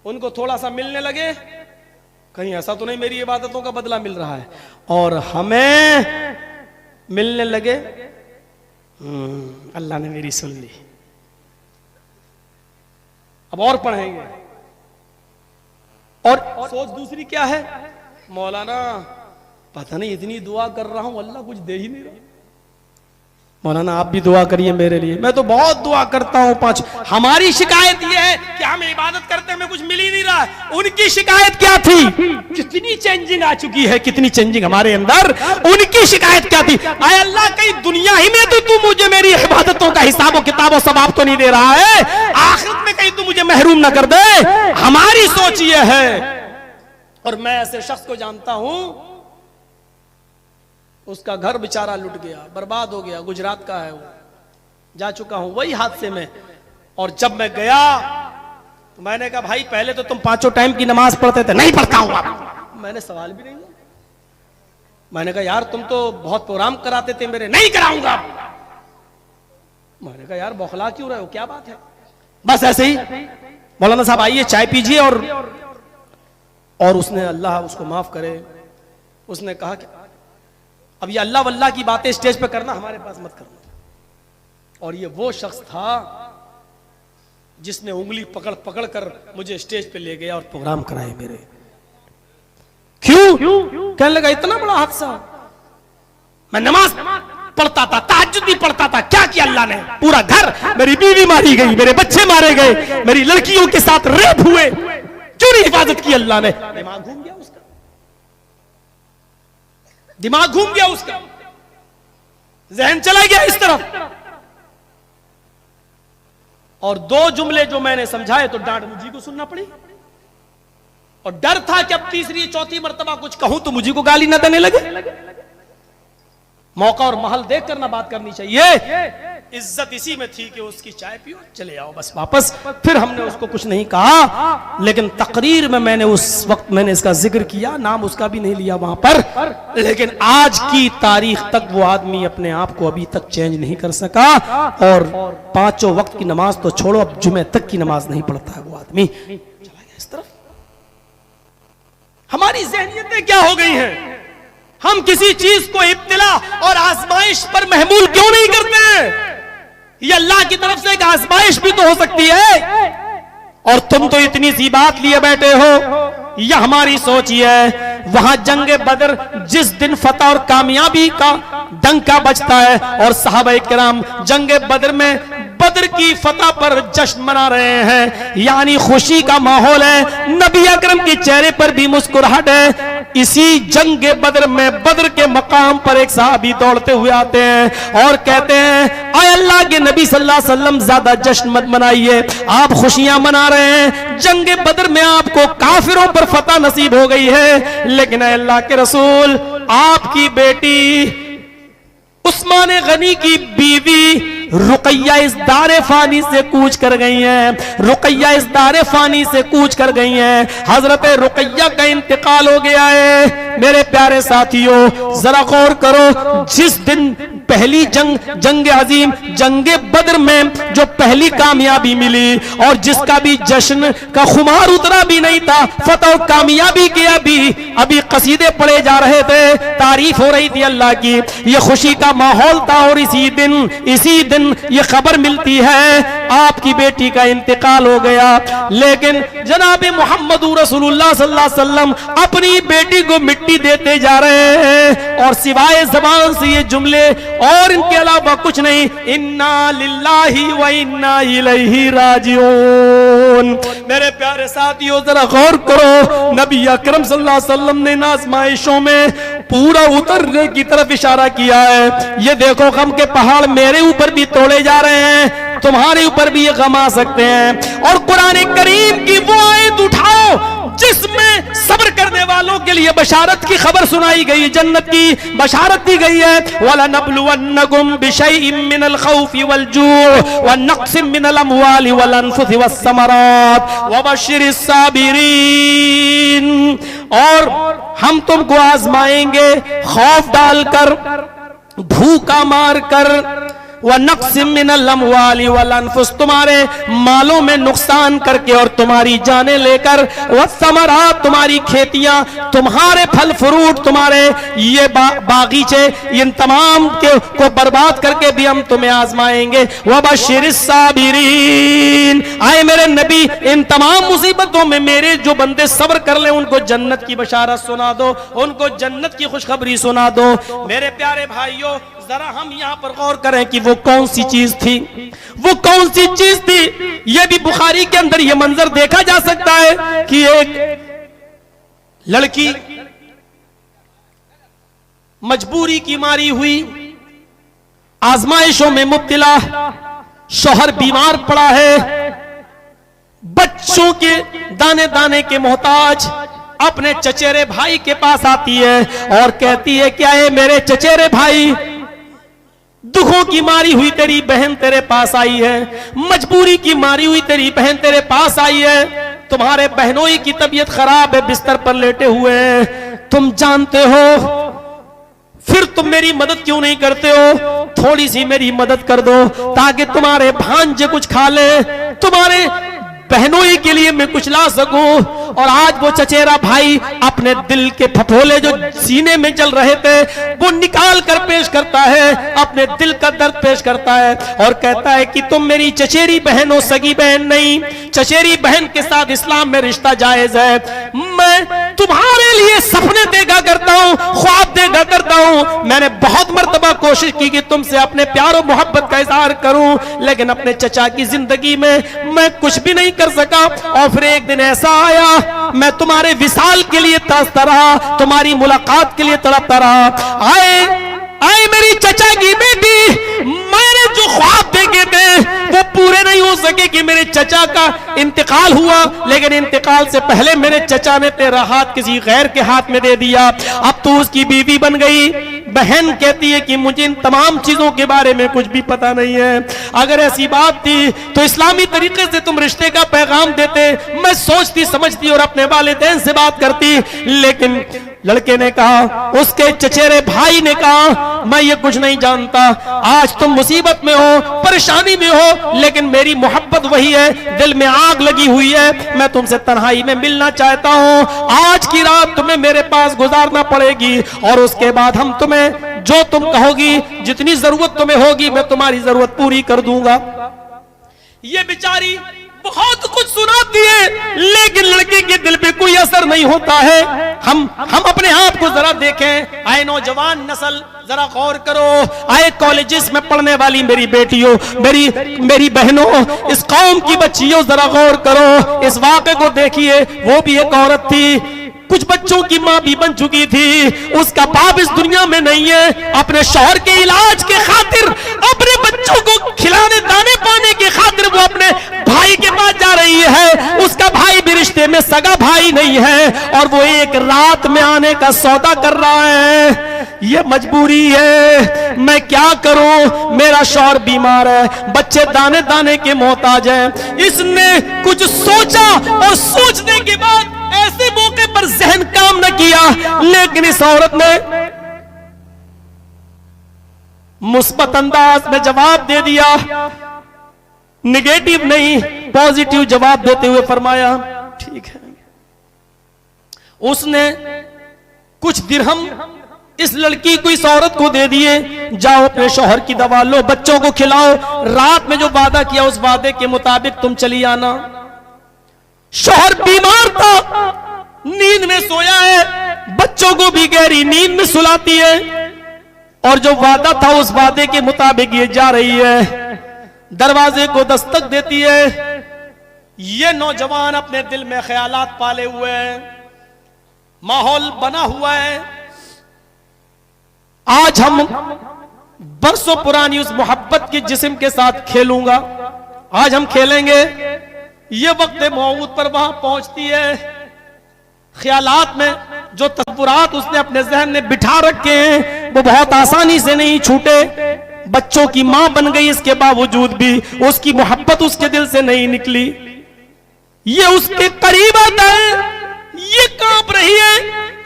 उनको थोड़ा सा मिलने लगे, कहीं ऐसा तो नहीं मेरी इबादतों का बदला मिल रहा है, और हमें मिलने लगे, अल्लाह ने मेरी सुन ली, अब और पढ़ेंगे। और सोच दूसरी क्या है? मौलाना पता नहीं इतनी दुआ कर रहा हूं, अल्लाह कुछ दे ही नहीं रहा। मौलाना आप भी दुआ करिए मेरे लिए, मैं तो बहुत दुआ करता हूं। पांच, हमारी शिकायत यह है कि हम इबादत करते हैं, हमें कुछ मिल ही नहीं रहा है। उनकी शिकायत क्या थी? कितनी चेंजिंग आ चुकी है, कितनी चेंजिंग हमारे अंदर। उनकी शिकायत क्या थी? आय अल्लाह, कहीं दुनिया ही में तो तू मुझे मेरी इबादतों का हिसाब और किताब और सवाब तो नहीं दे रहा है, आखिरत में कहीं तू मुझे महरूम ना कर दे। हमारी सोच ये है। और मैं ऐसे शख्स को जानता हूं, उसका घर बेचारा लुट गया, बर्बाद हो गया, गुजरात का है, वो जा चुका हूं वही हादसे में। और जब मैं गया तो मैंने कहा, भाई पहले तो तुम 5 टाइम की नमाज पढ़ते थे। नहीं पढ़ता हूं अब। मैंने सवाल भी नहीं किया। मैंने कहा, यार तुम तो बहुत प्रोग्राम कराते थे मेरे। नहीं कराऊंगा। मैंने कहा यार बौखला क्यों रहे हो, क्या बात है? बस ऐसे ही मौलाना साहब आइए चाय पीजिए। और उसने, अल्लाह उसको माफ करे, उसने कहा कि अब ये अल्लाह वल्लाह की बातें स्टेज पे करना हमारे पास मत करना। और ये वो शख्स था जिसने उंगली पकड़ पकड़ कर मुझे स्टेज पे ले गया और प्रोग्राम कराए मेरे। क्यों? कहने लगा इतना बड़ा हादसा, मैं नमाज पढ़ता था, तहज्जुद भी पढ़ता था, क्या किया अल्लाह ने? पूरा घर, मेरी बीवी मारी गई, मेरे बच्चे मारे गए, मेरी लड़कियों के साथ रेप हुए, क्यों नहीं हिफाजत की अल्लाह ने? दिमाग घूम गया उसका, दिमाग घूम गया उसका, जहन चला गया इस तरफ। और दो जुमले जो मैंने समझाए तो डांट मुझी को सुनना पड़ी, और डर था कि अब तीसरी चौथी मर्तबा कुछ कहूं तो मुझी को गाली न देने लगे। मौका और महल देख कर ना बात करनी चाहिए। इज्जत इसी में थी कि उसकी चाय पियो, चले आओ बस वापस। फिर हमने उसको कुछ नहीं कहा, लेकिन तकरीर में मैंने उस वक्त मैंने इसका जिक्र किया, नाम उसका भी नहीं लिया वहां पर। लेकिन आज की तारीख तक वो आदमी अपने आप को अभी तक चेंज नहीं कर सका, और 5 वक्त की नमाज तो छोड़ो, अब जुमे तक की नमाज नहीं पढ़ता है वो आदमी। चला गया इस तरफ। हमारी ज़हनियतें क्या हो गई हैं? हम किसी चीज को इब्तिला और आजमाइश पर महमूल क्यों नहीं करते हैं? ये अल्लाह की तरफ से एक आजमाइश भी तो हो सकती है। और तुम तो इतनी सी बात लिए बैठे हो। यह हमारी सोच ही है। वहां जंग बदर जिस दिन फतह और कामयाबी का डंका बजता है, और सहाबा किराम जंग बदर में बदर की फतह पर जश्न मना रहे हैं, यानी खुशी का माहौल है, नबी अकरम के चेहरे पर भी मुस्कुराहट है। इसी जंग बदर में बदर के मकाम पर एक सहाबी दौड़ते हुए आते हैं और कहते हैं, आए अल्लाह के नबी सल्लल्लाहु अलैहि वसल्लम, ज्यादा जश्न मत मनाइए, आप खुशियां मना रहे हैं, जंग बदर में आपको काफिरों पर फतह नसीब हो गई है, लेकिन अल्लाह के रसूल, आपकी बेटी उस्मान गनी की बीवी रुकैया इस दारे फानी से कूच कर गई हैं। रुकैया इस दारे फानी से कूच कर गई हैं। हजरत रुकैया का इंतकाल हो गया है। मेरे प्यारे साथियों, जरा गौर करो, जिस दिन पहली जंग अजीम जंग बदर में जो पहली कामयाबी मिली, और जिसका भी जश्न का खुमार उतरा भी नहीं था, फतह और कामयाबी के अभी कसीदे पढ़े जा रहे थे, तारीफ हो रही थी अल्लाह की, ये खुशी का माहौल था। और इसी दिन ये खबर मिलती है आपकी बेटी का इंतकाल हो गया। लेकिन जनाब मोहम्मद रसूलुल्लाह सल्लल्लाहु अलैहि वसल्लम अपनी बेटी को मिट्टी देते जा रहे हैं, और सिवाय ज़बान से ये जुमले और इनके अलावा कुछ नहीं, इन्ना लिल्लाहि व इन्ना इलैहि राजिऊन। मेरे प्यारे साथियों, जरा गौर करो, नबी अकरम सल्लल्लाहु अलैहि वसल्लम ने आज़माइशों में पूरा उतरने की तरफ इशारा किया है। ये देखो, गम के पहाड़ मेरे ऊपर भी तोड़े जा रहे हैं, तुम्हारे ऊपर भी ये गम आ सकते हैं। और कुरान करीम की वो आयत उठाओ जिसमें सब्र करने वालों के लिए बशारत की खबर सुनाई गई, जन्नत की बशारत दी गई है। वला नब्लुवन्नकुम बिशैइन मिनल खौफि वल जूअ व नक्सिम मिनल अमवालि वल अनफुसि वस समरात व बशिरिस साबिरीन। और हम तुमको आजमाएंगे खौफ डालकर, भूखा मारकर, व नक्सिम मिनल अमवालि वल अनफुस, तुम्हारे मालों में नुकसान करके और तुम्हारी जाने लेकर, व समरात, तुम्हारी खेतियां, तुम्हारे फल फ्रूट, तुम्हारे ये बागीचे, इन तमाम को बर्बाद करके भी हम तुम्हें आजमाएंगे। व बशिरिस साबिरीन, आए मेरे नबी, इन तमाम मुसीबतों में मेरे जो बंदे सब्र कर ले उनको जन्नत की बशारत सुना दो, उनको जन्नत की खुशखबरी सुना दो। मेरे प्यारे भाइयों, जरा हम यहाँ पर गौर करें कि वो कौन सी चीज थी, वो कौन सी चीज थी। ये भी बुखारी के अंदर ये मंजर देखा जा सकता है कि एक लड़की मजबूरी की मारी हुई, आजमाइशों में मुब्तला, शौहर बीमार पड़ा है, बच्चों के दाने दाने के मोहताज, अपने चचेरे भाई के पास आती है और कहती है, क्या है मेरे चचेरे भाई, दुखों की मारी हुई तेरी बहन तेरे पास आई है, मजबूरी की मारी हुई तेरी बहन तेरे पास आई है, तुम्हारे बहनोई की तबीयत खराब है, बिस्तर पर लेटे हुए हैं, तुम जानते हो, फिर तुम मेरी मदद क्यों नहीं करते हो? थोड़ी सी मेरी मदद कर दो ताकि तुम्हारे भांजे कुछ खा ले, तुम्हारे बहनों ही के लिए मैं कुछ ला सकूं। और आज वो चचेरा भाई अपने दिल के फफोले जो सीने में चल रहे थे वो निकाल कर पेश करता है, अपने दिल का दर्द पेश करता है और कहता है कि तुम मेरी चचेरी बहन हो, सगी बहन नहीं। चचेरी बहन के साथ इस्लाम में रिश्ता जायज है। मैं तुम्हारे लिए सपने देखा करता हूं, ख्वाब देखा करता हूं। मैंने बहुत मर्तबा कोशिश की कि तुमसे अपने प्यार और मोहब्बत का इजहार करूं, लेकिन अपने चचा की जिंदगी में मैं कुछ भी नहीं कर सका। और फिर एक दिन ऐसा आया, मैं तुम्हारे विसाल के लिए तरसता रहा, तुम्हारी मुलाकात के लिए तड़पता रहा। आए मेरी चचा की बेटी, मैंने जो ख्वाब देखे थे वो पूरे नहीं हो सके कि मेरे चचा का इंतकाल हुआ, लेकिन इंतकाल से पहले मेरे चचा ने तेरा हाथ किसी गैर के हाथ में दे दिया। अब तू उसकी बीवी बन गई। बहन कहती है कि मुझे इन तमाम चीजों के बारे में कुछ भी पता नहीं है। अगर ऐसी बात थी तो इस्लामी तरीके से तुम रिश्ते का पैगाम देते, मैं सोचती समझती और अपने वालिदैन से बात करती। लेकिन लड़के ने कहा, उसके चचेरे भाई ने कहा, मैं ये कुछ नहीं जानता। आज तुम मुसीबत में हो, परेशानी में हो, लेकिन मेरी मोहब्बत वही है, दिल में आग लगी हुई है। मैं तुमसे तन्हाई में मिलना चाहता हूं। आज की रात तुम्हें मेरे पास गुजारना पड़ेगी और उसके बाद हम तुम्हें जो तुम कहोगी, जितनी जरूरत तुम्हें होगी, मैं तुम्हारी जरूरत पूरी कर दूंगा। ये बेचारी बहुत कुछ सुनाती है, लेकिन लड़के के दिल पे कोई असर नहीं होता है। हम अपने आप को जरा देखें। आए नौजवान नस्ल, जरा गौर करो। आए कॉलेजेस में पढ़ने वाली मेरी बेटियों, मेरी बहनों, इस कौम की बच्चियों, जरा गौर करो। इस वाक़े को देखिए। वो भी एक औरत थी, कुछ बच्चों की मां भी बन चुकी थी, उसका बाप इस दुनिया में नहीं है। अपने शौहर के इलाज के खातिर, अपने बच्चों को खिलाने दाने पाने के खातिर वो अपने भाई के पास जा रही है। उसका भाई भी रिश्ते में सगा भाई नहीं है और वो एक रात में आने का सौदा कर रहा है। ये मजबूरी है, मैं क्या करूं? मेरा शौहर बीमार है, बच्चे दाने दाने के मोहताज हैं। इसने कुछ सोचा और सोचने के बाद ऐसे मौके पर जहन काम न किया, लेकिन इस औरत ने मुस्बत अंदाज में जवाब दे दिया। निगेटिव नहीं, पॉजिटिव जवाब देते हुए फरमाया, ठीक है। उसने कुछ दिरहम इस लड़की को, इस औरत को दे दिए। जाओ अपने शौहर की दवा लो, बच्चों को खिलाओ, रात में जो वादा किया उस वादे के मुताबिक तुम चली आना। शौहर बीमार था, नींद में सोया है, बच्चों को भी गहरी नींद में सुलाती है और जो वादा था उस वादे के मुताबिक ये जा रही है। दरवाजे को दस्तक देती है। ये नौजवान अपने दिल में ख्यालात पाले हुए हैं, माहौल बना हुआ है। आज हम बरसों पुरानी उस मोहब्बत के जिस्म के साथ खेलूंगा, आज हम खेलेंगे। ये वक्त मौऊद पर वहां पहुंचती है। ख्यालात में जो तस्वुरात उसने अपने जहन में बिठा रखे हैं वो बहुत आसानी से नहीं छूटे। बच्चों की मां बन गई, इसके बावजूद भी उसकी मोहब्बत उसके दिल से नहीं निकली। ये उसके करीब आता है, ये कांप रही है,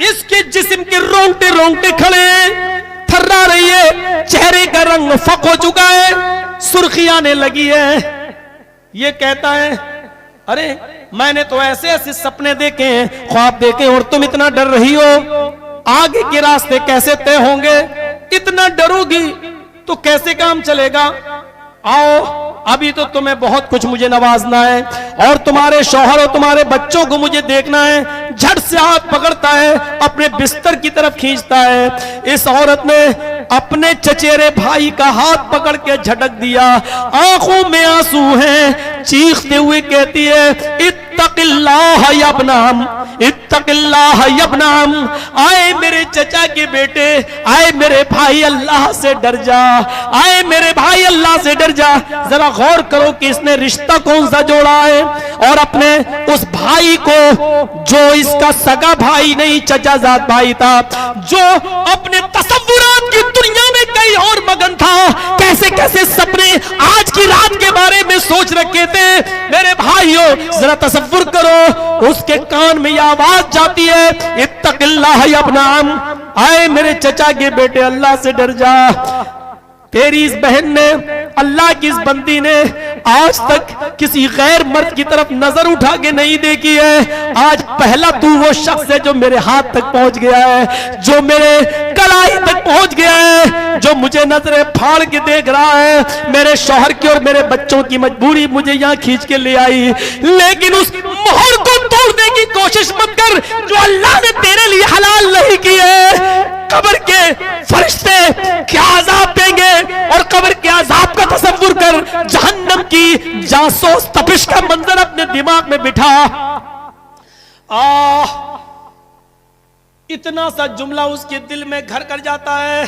इसके जिस्म के रोंगटे रोंगटे खड़े हैं, थर्रा रही है, चेहरे का रंग फक हो चुका है, सुर्खी आने लगी है। ये कहता है, अरे मैंने तो ऐसे ऐसे सपने देखे हैं, ख्वाब देखे, और तुम इतना डर रही हो। आगे के रास्ते कैसे तय होंगे? इतना डरोगी तो कैसे काम चलेगा? आओ, अभी तो तुम्हें बहुत कुछ मुझे नवाजना है और तुम्हारे शौहर और तुम्हारे बच्चों को मुझे देखना है। झट से हाथ पकड़ता है, अपने बिस्तर की तरफ खींचता है। इस औरत ने अपने चचेरे भाई का हाथ पकड़ के झटक दिया, आंखों में आंसू हैं, चीखते हुए कहती है, इत्तकिल्लाह या इब्नाम, इत्तकिल्लाह या इब्नाम। आए मेरे चचा के बेटे, आए मेरे भाई, अल्लाह से डर जा, आए मेरे भाई, अल्लाह से डर जा। जरा गौर करो कि इसने रिश्ता कौन सा जोड़ा है और अपने उस भाई को, जो इसका सगा भाई नहीं, चचाजाद भाई था, जो अपने तसव्वुरात की दुनिया में कहीं और मगन था, कैसे कैसे सपने आज की रात के बारे में सोच रखे थे। मेरे भाइयों, जरा तसव्वुर करो, उसके कान में यह आवाज जाती है, इत्तकिल्लाह या इब्नाम। आए मेरे चचा के बेटे, अल्लाह से डर जा। तेरी इस बहन ने, अल्लाह की इस बंदी ने आज तक किसी गैर मर्द की तरफ नजर उठा के नहीं देखी है। आज पहला तू वो शख्स है जो मेरे हाथ तक पहुंच गया है, जो मेरे कलाई तक पहुंच गया है, जो मुझे नजरें फाड़ के देख रहा है। मेरे शौहर की और मेरे बच्चों की मजबूरी मुझे यहाँ खींच के ले आई, लेकिन उस मोहर को तोड़ने की कोशिश मत कर जो अल्लाह ने तेरे लिए हलाल नहीं की है। कब्र के फरिश्ते क्या अजाब देंगे, और कब्र के अजाब का तसव्वुर कर, जहन्नम की जासूस तपिश का मंजर अपने दिमाग में बिठा। इतना सा जुमला उसके दिल में घर कर जाता है।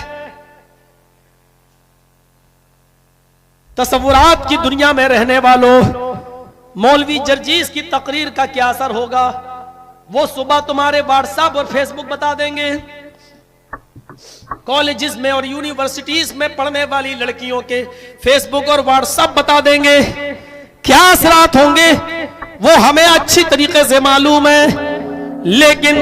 तसव्वुरात की दुनिया में रहने वालों, मौलवी जर्जीस की तकरीर का क्या असर होगा वो सुबह तुम्हारे व्हाट्सएप और फेसबुक बता देंगे। कॉलेजेस में और यूनिवर्सिटीज में पढ़ने वाली लड़कियों के फेसबुक और व्हाट्सएप बता देंगे। क्या असरात होंगे वो हमें अच्छी तरीके से मालूम है, लेकिन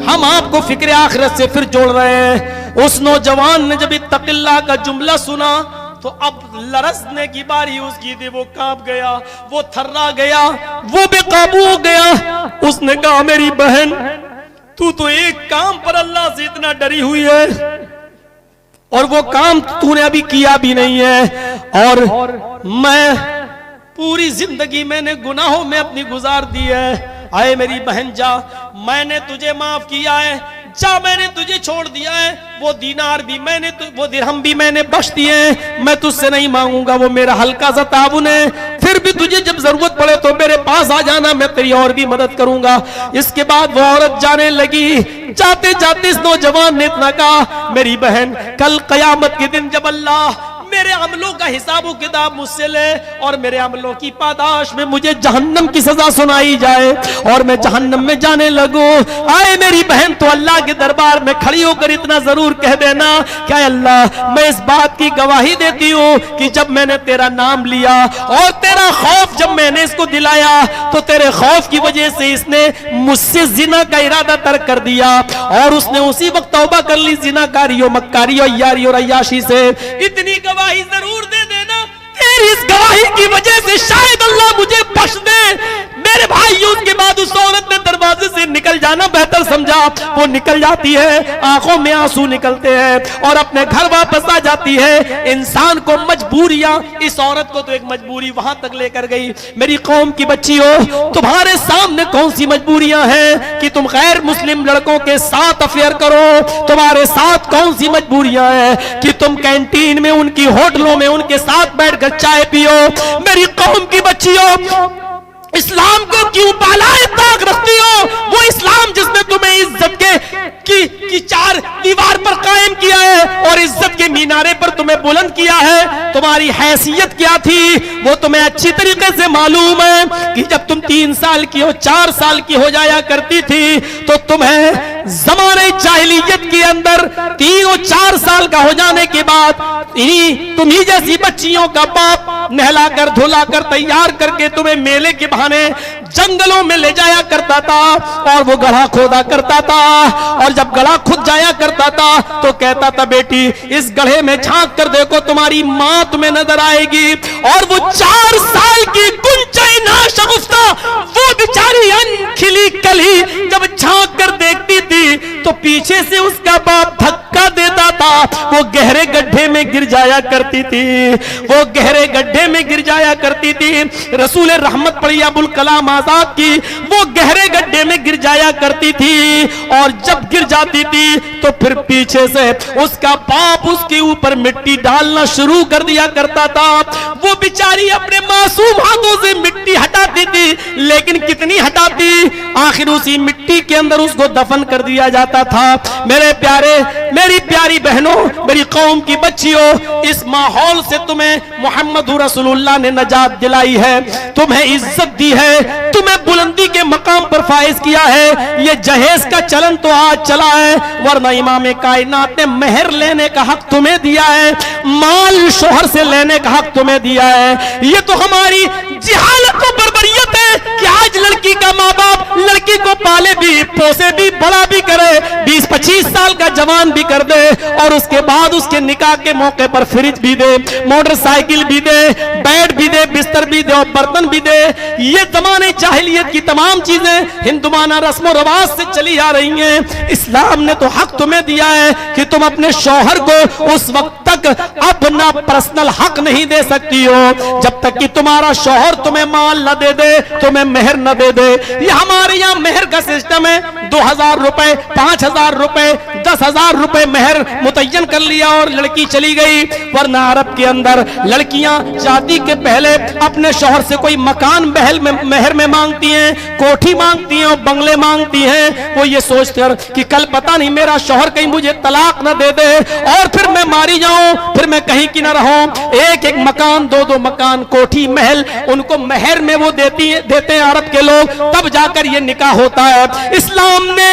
हम आपको फिक्र आखिरत से फिर जोड़ रहे हैं। उस नौजवान ने जब इत्तक़िल्लाह का जुमला सुना तो अब लरसने की बारी उसकी थी। वो कांप गया, वो थर्रा गया, वो बेकाबू हो गया। उसने कहा मेरी बहन, तू तो एक काम पर अल्लाह से इतना डरी हुई है, और वो काम तूने अभी किया भी नहीं है, और मैं पूरी जिंदगी मैंने गुनाहों में अपनी गुजार दी है। आए मेरी बहन जा, मैंने तुझे माफ किया है, जा मैंने तुझे छोड़ दिया है। वो दीनार भी मैंने, वो दिरहम भी मैंने बख्श दिए हैं, मैं तुझसे नहीं मांगूंगा, वो मेरा हल्का सा ताउन है। फिर भी तुझे जब जरूरत पड़े तो मेरे पास आ जाना, मैं तेरी और भी मदद करूंगा। इसके बाद वो औरत जाने लगी। जाते जाते इस नौजवान ने इतना कहा, मेरी बहन, कल कयामत के दिन जब अल्लाह मेरे अमलों का हिसाब किताब मुझसे ले और मेरे अमलों की पादाश में मुझे जहन्नम की सजा सुनाई जाए और मैं जहन्नम में जाने लगूं, आए मेरी बहन तो अल्लाह के दरबार में खड़ी होकर इतना जरूर कह देना, क्या अल्लाह, मैं इस बात की गवाही देती हूँ कि जब मैंने तेरा नाम लिया और तेरा खौफ जब मैंने इसको दिलाया तो तेरे खौफ की वजह से इसने मुझसे जिना का इरादा तर्क कर दिया और उसने उसी वक्त तौबा कर ली जिनाकारी और मक्कारी और यारी और अय्याशी से। इतनी गवाही जरूर दे देना, तेरी इस गवाही की वजह से शायद अल्लाह मुझे बख्श दे। मेरे भाई, उसके बाद उस औरत ने दरवाजे से निकल जाना बेहतर समझा। वो निकल जाती है, आंखों में आंसू निकलते हैं और अपने घर वापस आ जाती है। इंसान को मजबूरियां, इस औरत को तो एक मजबूरी वहां तक लेकर गई। मेरी कौम की बच्ची हो, तुम्हारे सामने कौन सी मजबूरियां हैं कि तुम गैर मुस्लिम लड़कों के साथ अफेयर करो? तुम्हारे साथ कौन सी मजबूरियां हैं कि तुम कैंटीन में, उनकी होटलों में उनके साथ बैठकर चाय पियो? मेरी कौम की बच्ची हो, इस्लाम को क्यों पालाए ताक रखती हो? वो इस्लाम जिसने तुम्हें इज्जत की चार दीवार पर कायम किया है और इज्जत के मीनारे पर तुम्हें बुलंद किया है, तुम्हारी हैसियत क्या थी वो तुम्हें अच्छी तरीके से मालूम है कि जब तुम 3 साल की हो, 4 साल की हो जाया करती थी तो तुम्हें ज़माने जाहिलियत के अंदर 3 और 4 साल का हो जाने के बाद तुम्ही जैसी बच्चियों का बाप नहलाकर धुलाकर तैयार करके तुम्हें मेले के बहाने जंगलों में ले जाया करता था और वो गड्ढा खोदा करता था, और जब गड्ढा खुद जाया करता था तो कहता था, बेटी इस गड्ढे में झांक कर देखो, तुम्हारी मां तुम्हें नजर आएगी। और वो 4 साल की गुंजाई नाशगुफ्ता वो बेचारी अनखिली कली जब झांक कर देखती थी तो पीछे से उसका बाप धक्का देता था, वो गहरे गड्ढे में गिर जाया करती थी, वो गहरे गड्ढे में गिर जाया करती थी। रसूल रहमत पड़ी अबुल कलाम आजाद की, वो गहरे गड्ढे में गिर जाया करती थी और जब गिर जाती थी तो फिर पीछे से उसका बाप उसके ऊपर मिट्टी डालना शुरू कर दिया करता था। वो बेचारी अपने मासूम हाथों से मिट्टी हटाती थी, लेकिन कितनी हटाती, आखिर उसी मिट्टी के अंदर उसको दफन कर दिया जाता था। मेरे प्यारे, मेरी प्यारी बहनों, मेरी कौम की बच्चियों, इस माहौल से तुम्हें मोहम्मद रसूलुल्लाह ने नजात दिलाई है, तुम्हें इज्जत दी है, तुम्हें बुलंदी के मकाम पर फाइज किया है। ये जहेज का चलन तो आज चला है, वरना इमाम कायनात ने मेहर लेने का हक तुम्हें दिया है, माल शोहर से लेने का हक तुम्हें दिया है। ये तो हमारी जिहालत और बर्बरियत है कि आज लड़की का माँ बाप लड़की को पाले भी, पोसे भी, बड़ा भी करे, 20-25 साल का जवान भी कर दे, और उसके बाद उसके निकाह के मौके पर फ्रिज भी दे, मोटरसाइकिल भी दे, बेड भी दे, बिस्तर भी दे और बर्तन भी दे। ये जमाने जाहिलियत की तमाम चीजें हिंदुमाना रस्म और रवाज से चली आ रही हैं। इस्लाम ने तो हक तुम्हें दिया है कि तुम अपने शौहर को उस वक्त तक अपना पर्सनल हक नहीं दे सकती हो जब तक कि तुम्हारा शौहर तुम्हें माल न दे दे, तुम्हें मेहर न दे दे। ये हमारे यहाँ मेहर का सिस्टम है, 2000 रुपए, 5000 रुपए, 10,000 रुपए मेहर मुतय्यन कर लिया और लड़की चली गई। वरना अरब के अंदर लड़कियां शादी के पहले अपने शौहर से कोई मकान मेहर में मांगती हैं, कोठी मांगती हैं और बंगले मांगती हैं। वो ये सोचकर कि कल पता नहीं मेरा शौहर कहीं मुझे तलाक न दे दे और फिर मैं मारी जाऊं, फिर मैं कहीं की न रहूं। एक एक मकान, 2-2 मकान, कोठी, महल उनको मेहर में वो देते हैं अरब के लोग, तब जाकर ये निकाह होता है। इस्लाम ने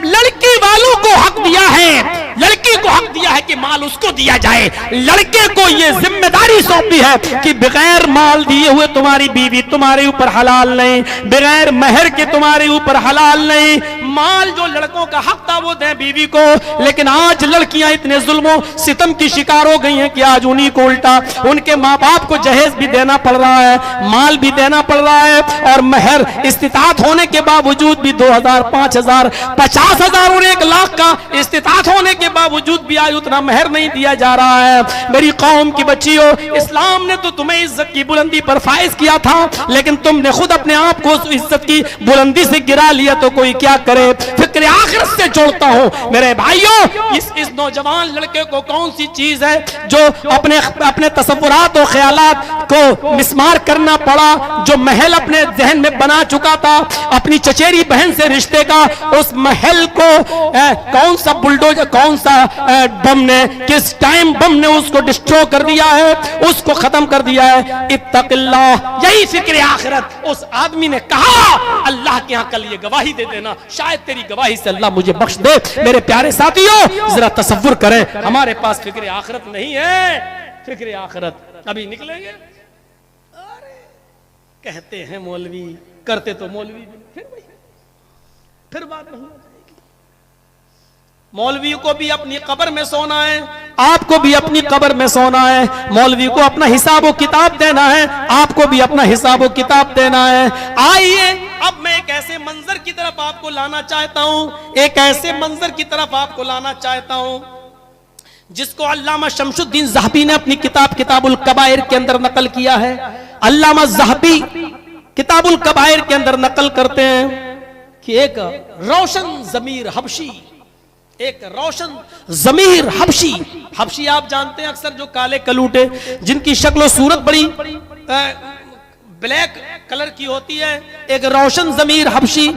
लड़की वालों को हक दिया है, लड़की को हक दिया है कि माल उसको दिया जाए। लड़के को ये जिम्मेदारी सौंपी है कि बगैर माल दिए हुए तुम्हारी बीवी तुम्हारे ऊपर हलाल नहीं, बगैर मेहर के तुम्हारे ऊपर हलाल नहीं। माल जो लड़कों का हक था वो दें बीवी को, लेकिन आज लड़कियां इतने जुल्मों सितम की शिकार हो गई हैं कि आज उन्हीं को उल्टा उनके माँ बाप को जहेज भी देना पड़ रहा है, माल भी देना पड़ रहा है, और मेहर इस्तिताअत होने के बावजूद भी 2000, 5000, 50,000 और 1 लाख का इस्तिताअत होने के बावजूद भी आज उतना मेहर नहीं दिया जा रहा है। मेरी कौम की बच्चियों, इस्लाम ने तो तुम्हें इज्जत की बुलंदी पर फाइज किया था, लेकिन तुमने खुद अपने आप को इज्जत की बुलंदी से गिरा लिया, तो कोई क्या करे। फिक्र आखिरत से जोड़ता हूं मेरे भाइयों, इस नौजवान लड़के को कौन सी चीज है जो अपने तसव्वुरात और ख्यालात को मिसमार करना पड़ा, जो महल अपने जहन में बना चुका था अपनी चचेरी बहन से रिश्ते का, उस महल को कौन सा बुलडोजर, कौन सा बम ने, किस टाइम बम ने उसको डिस्ट्रॉय कर दिया है, उसको खत्म कर दिया है। इत्तक़िल्लाह, यही फिक्र आखिरत उस आदमी ने कहा। अल्लाह के यहाँ कल ये गवाही दे देना, शायद तेरी गवाही से अल्लाह मुझे बख्श दे। मेरे प्यारे साथियों, जरा तसव्वुर करें, हमारे पास फिक्र आखिरत नहीं है। फिक्र आखिरत अभी निकलेंगे, अरे कहते हैं मौलवी, करते तो मौलवी भी, फिर बात नहीं हो जाएगी। मौलवी को भी अपनी कब्र में सोना है, आपको भी अपनी कब्र में सोना है। मौलवी को अपना हिसाब व किताब देना है, आपको भी अपना हिसाब व किताब देना है। आइए अब मैं एक ऐसे मंजर की तरफ आपको लाना चाहता हूं, एक ऐसे मंजर की तरफ आपको लाना चाहता हूं जिसको अल्लामा शमसुद्दीन ज़हबी ने अपनी किताब किताबुल कबाइर के अंदर नकल किया है। अल्लामा ज़हबी किताबुल कबाइर के अंदर नकल करते हैं कि एक रोशन ज़मीर हबशी, एक रोशन ज़मीर हबशी, हबशी आप जानते हैं अक्सर जो काले कलूटे जिनकी शक्ल सूरत बड़ी ब्लैक कलर की होती है, एक रोशन ज़मीर हबशी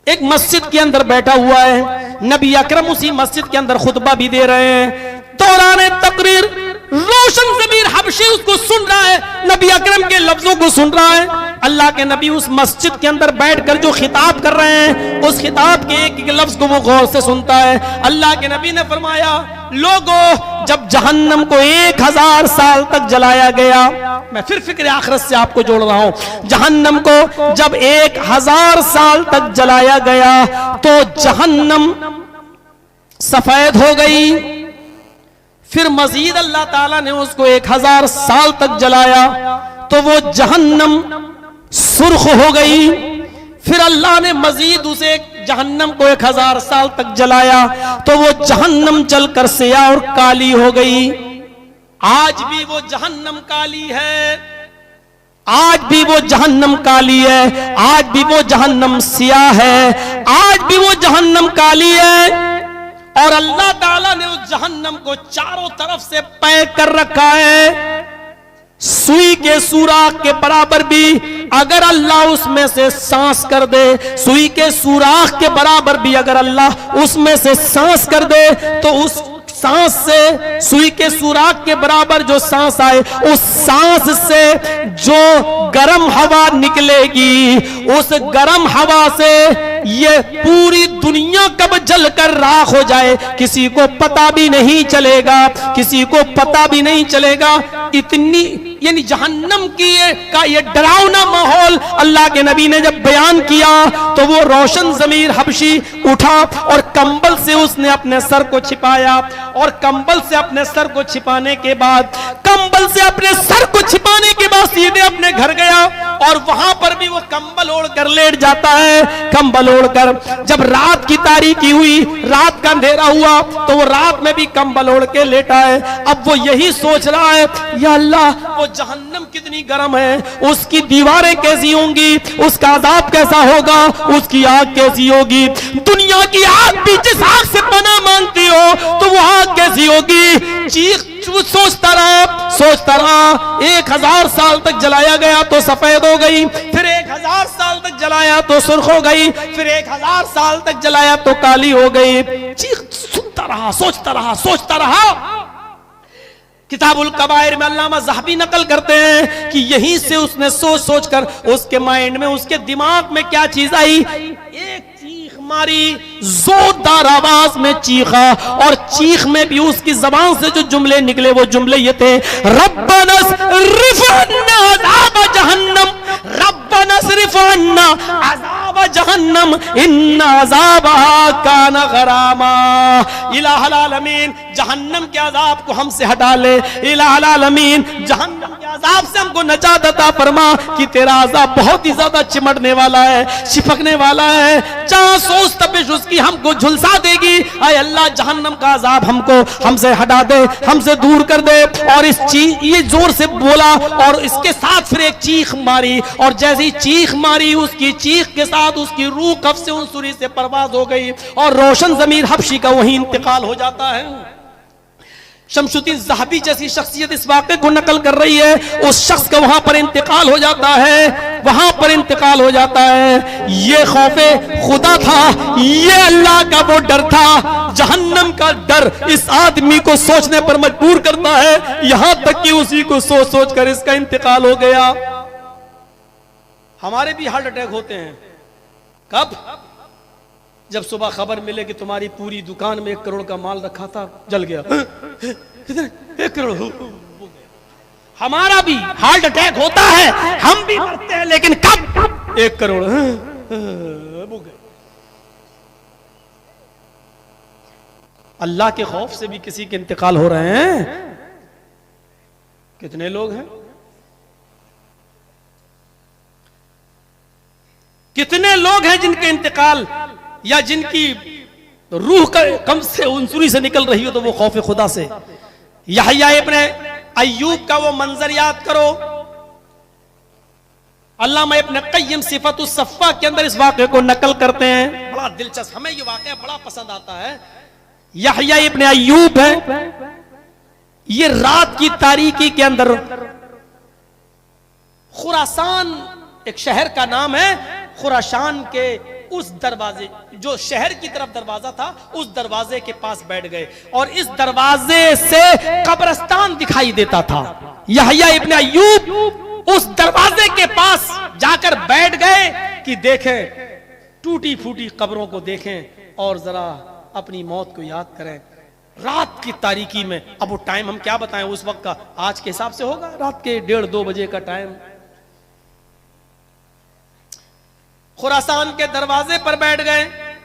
एक मस्जिद के अंदर बैठा हुआ है। नबी अकरम उसी मस्जिद के अंदर खुतबा भी दे रहे हैं। दौरान तकरीर रोशन ज़मीर हबशी उसको सुन रहा है, नबी अकरम के लफ्जों को सुन रहा है। अल्लाह के नबी उस मस्जिद के अंदर बैठकर जो खिताब कर रहे हैं, उस खिताब के एक एक लफ्ज को वो गौर से सुनता है। अल्लाह के नबी ने फरमाया, लोगों, जब जहन्नम को 1000 साल तक जलाया गया, मैं फिर फिक्र आखिरत से आपको जोड़ रहा हूं, जहन्नम को जब 1000 साल तक जलाया गया तो जहन्नम सफेद हो गई। फिर मजीद अल्लाह ताला ने उसको 1000 साल तक जलाया तो वो जहन्नम सुर्ख हो गई। फिर अल्लाह ने मजीद उसे जहन्नम को 1000 साल तक जलाया तो वो जहन्नम जलकर सिया और काली हो गई। आज भी वो जहन्नम काली है, आज भी वो जहन्नम काली है, आज भी वो जहन्नम सियाह है, आज भी वो जहन्नम काली है। और अल्लाह ताला ने उस जहन्नम को चारों तरफ से पैक कर रखा है। सुई के सुराख के बराबर भी अगर अल्लाह उसमें से सांस कर दे, सुई के सुराख के बराबर भी अगर अल्लाह उसमें से सांस कर दे तो उस सांस से, सुई के सुराख के बराबर जो सांस आए, उस सांस से जो गर्म हवा निकलेगी, उस गर्म हवा से ये पूरी दुनिया कब जलकर राख हो जाए किसी को पता भी नहीं चलेगा, किसी को पता भी नहीं चलेगा। इतनी यानी जहन्नम की का ये डरावना माहौल अल्लाह के नबी ने जब बयान किया तो वो रोशन ज़मीर हबशी उठा और कंबल से उसने अपने सर को छिपाया, और कंबल से अपने सर को छिपाने के बाद सीधे अपने घर गया, और वहां पर भी वो कंबल ओढ़कर लेट जाता है। कंबल ओढ़कर जब रात की तारीकी हुई, रात का अंधेरा हुआ, तो वो रात में भी कंबल ओढ़ के लेटा है। अब वो यही सोच रहा है, या अल्लाह वो जहन्नम कितनी गर्म है, उसकी दीवारें कैसी होंगी, उसका अजाब कैसा होगा, उसकी आग कैसी होगी। दुनिया की आग भी जिस आग से पनाह मांगती हो तो वो आग कैसी होगी। चीख सोचता रहा 1000 साल तक जलाया गया तो सफेद हो गई, फिर 1000 साल तक जलाया तो सुर्ख हो गई, फिर 1000 साल तक जलाया तो काली हो गई। चीख सुनता रहा, सोचता रहा। किताबुल कबायर में अल्लामा ज़हबी नकल करते हैं कि यहीं से उसने सोच कर उसके माइंड में, उसके दिमाग में क्या चीज आई, एक चीख मारी, जोरदार आवाज में चीखा, और चीख में भी उसकी जबान से जो जुमले निकले वो जुमले ये थे, रब्बना स्रिफ अन्ना अज़ाब जहन्नम, रब्बना स्रिफ अन्ना अज़ाब जहन्नम इन्ना अज़ाबहा काना गरामा। इलाहुल आलमीन जहन्नम के अज़ाब को हमसे हटा ले, इलाहुल आलमीन जहन्नम के अज़ाब से हमको नजात अता फरमा कि तेरा अज़ाब बहुत ही ज्यादा चिमटने वाला है, चिपकने वाला है, जहां सोच तपिश उसकी हमको झुलसा देगी। आए अल्लाह जहन्नम का अज़ाब हमसे हटा दे, हमसे दूर कर दे। और ये जोर से बोला, और इसके साथ फिर एक चीख मारी, और जैसी चीख मारी उसकी चीख के साथ उसकी रूह कफ से उनसुरी से परवाज हो गई, और रोशन ज़मीर हबशी का वही इंतकाल हो जाता है। शमसुद्दीन ज़हबी जैसी शख्सियत इस वाक़े को नकल कर रही है, उस शख्स का वहां पर इंतकाल हो जाता है, ये खौफे खुदा था, ये अल्लाह का वो डर था। जहन्नम का डर इस आदमी को सोचने पर मजबूर करता है, यहां तक कि उसी को सोच कर इसका इंतकाल हो गया। हमारे भी हार्ट अटैक होते हैं, कब? जब सुबह खबर मिले कि तुम्हारी पूरी दुकान में 1 करोड़ का माल रखा था, जल गया। कितने? 1 करोड़ हो गया। हमारा भी हार्ट अटैक होता है, हम भी मरते हैं, लेकिन कब? 1 करोड़ हो गए। अल्लाह के खौफ से भी किसी के इंतकाल हो रहे हैं। कितने लोग हैं, कितने लोग हैं जिनके इंतकाल या जिनकी रूह का कम से उनसुरी से निकल रही हो तो वो खौफ खुदा से। यहया इब्ने अय्यूब का वो मंजर याद करो, अल्लामा इब्ने क़य्यिम सिफ़तुस सफ़्फ़ा के अंदर इस वाक़े को नकल करते हैं। बड़ा दिलचस्प, हमें ये वाक़या बड़ा पसंद आता है। यहया इब्ने अय्यूब है, ये रात की तारीकी के अंदर, खुरासान एक शहर का नाम है, खुरासान के उस दरवाजे, जो शहर की तरफ दरवाजा था, उस दरवाजे के पास बैठ गए, और इस दरवाजे से कब्रिस्तान दिखाई देता था। यहया इब्ने अय्यूब उस दरवाजे के पास जाकर बैठ गए कि देखें, टूटी फूटी कब्रों को देखें और जरा अपनी मौत को याद करें। रात की तारीकी में, अब वो टाइम हम क्या बताएं उस वक्त का, आज के हिसाब से होगा रात के 1:30-2 बजे का टाइम। खुरासान के दरवाजे पर बैठ गए,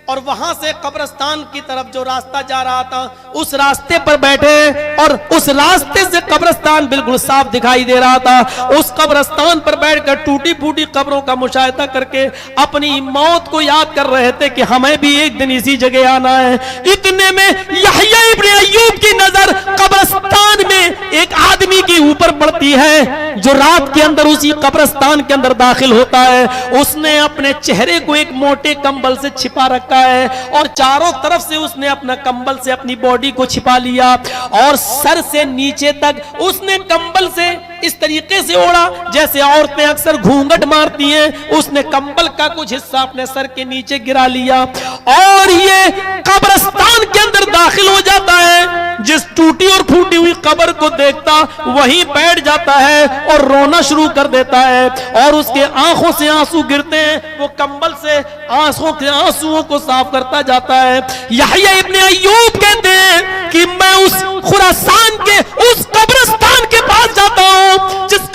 और वहां से कब्रिस्तान की तरफ जो रास्ता जा रहा था उस रास्ते पर बैठे, और उस रास्ते से कब्रिस्तान बिल्कुल साफ दिखाई दे रहा था। उस कब्रिस्तान पर बैठकर टूटी फूटी कब्रों का मुशाहिदा करके अपनी मौत को याद कर रहे थे कि हमें भी एक दिन इसी जगह आना है। इतने में यहया इब्ने अय्यूब की नजर कब्रिस्तान में एक आदमी के ऊपर पड़ती है जो रात के अंदर उसी कब्रिस्तान के अंदर दाखिल होता है। उसने अपने चेहरे को एक मोटे कंबल से छिपा रखा है, और चारों तरफ से उसने अपना कंबल से अपनी बॉडी को छिपा लिया, और सर से नीचे तक उसने कंबल से इस तरीके से ओढ़ा जैसे औरतें अक्सर घूंघट मारती हैं। उसने कंबल का कुछ हिस्सा अपने सर के नीचे गिरा लिया, और ये कब्रिस्तान के अंदर दाखिल हो जाता है। जिस टूटी और फूटी हुई कब्र को देखता वहीं बैठ जाता है और रोना शुरू कर देता है, और उसके आंखों से आंसू गिरते हैं। वो कंबल से आंखों के आंसुओं को साफ करता जाता है। यहया इब्ने अय्यूब कहते हैं कि मैं उस खुरासान के उस कब्रिस्तान के पास जाता हूं जिस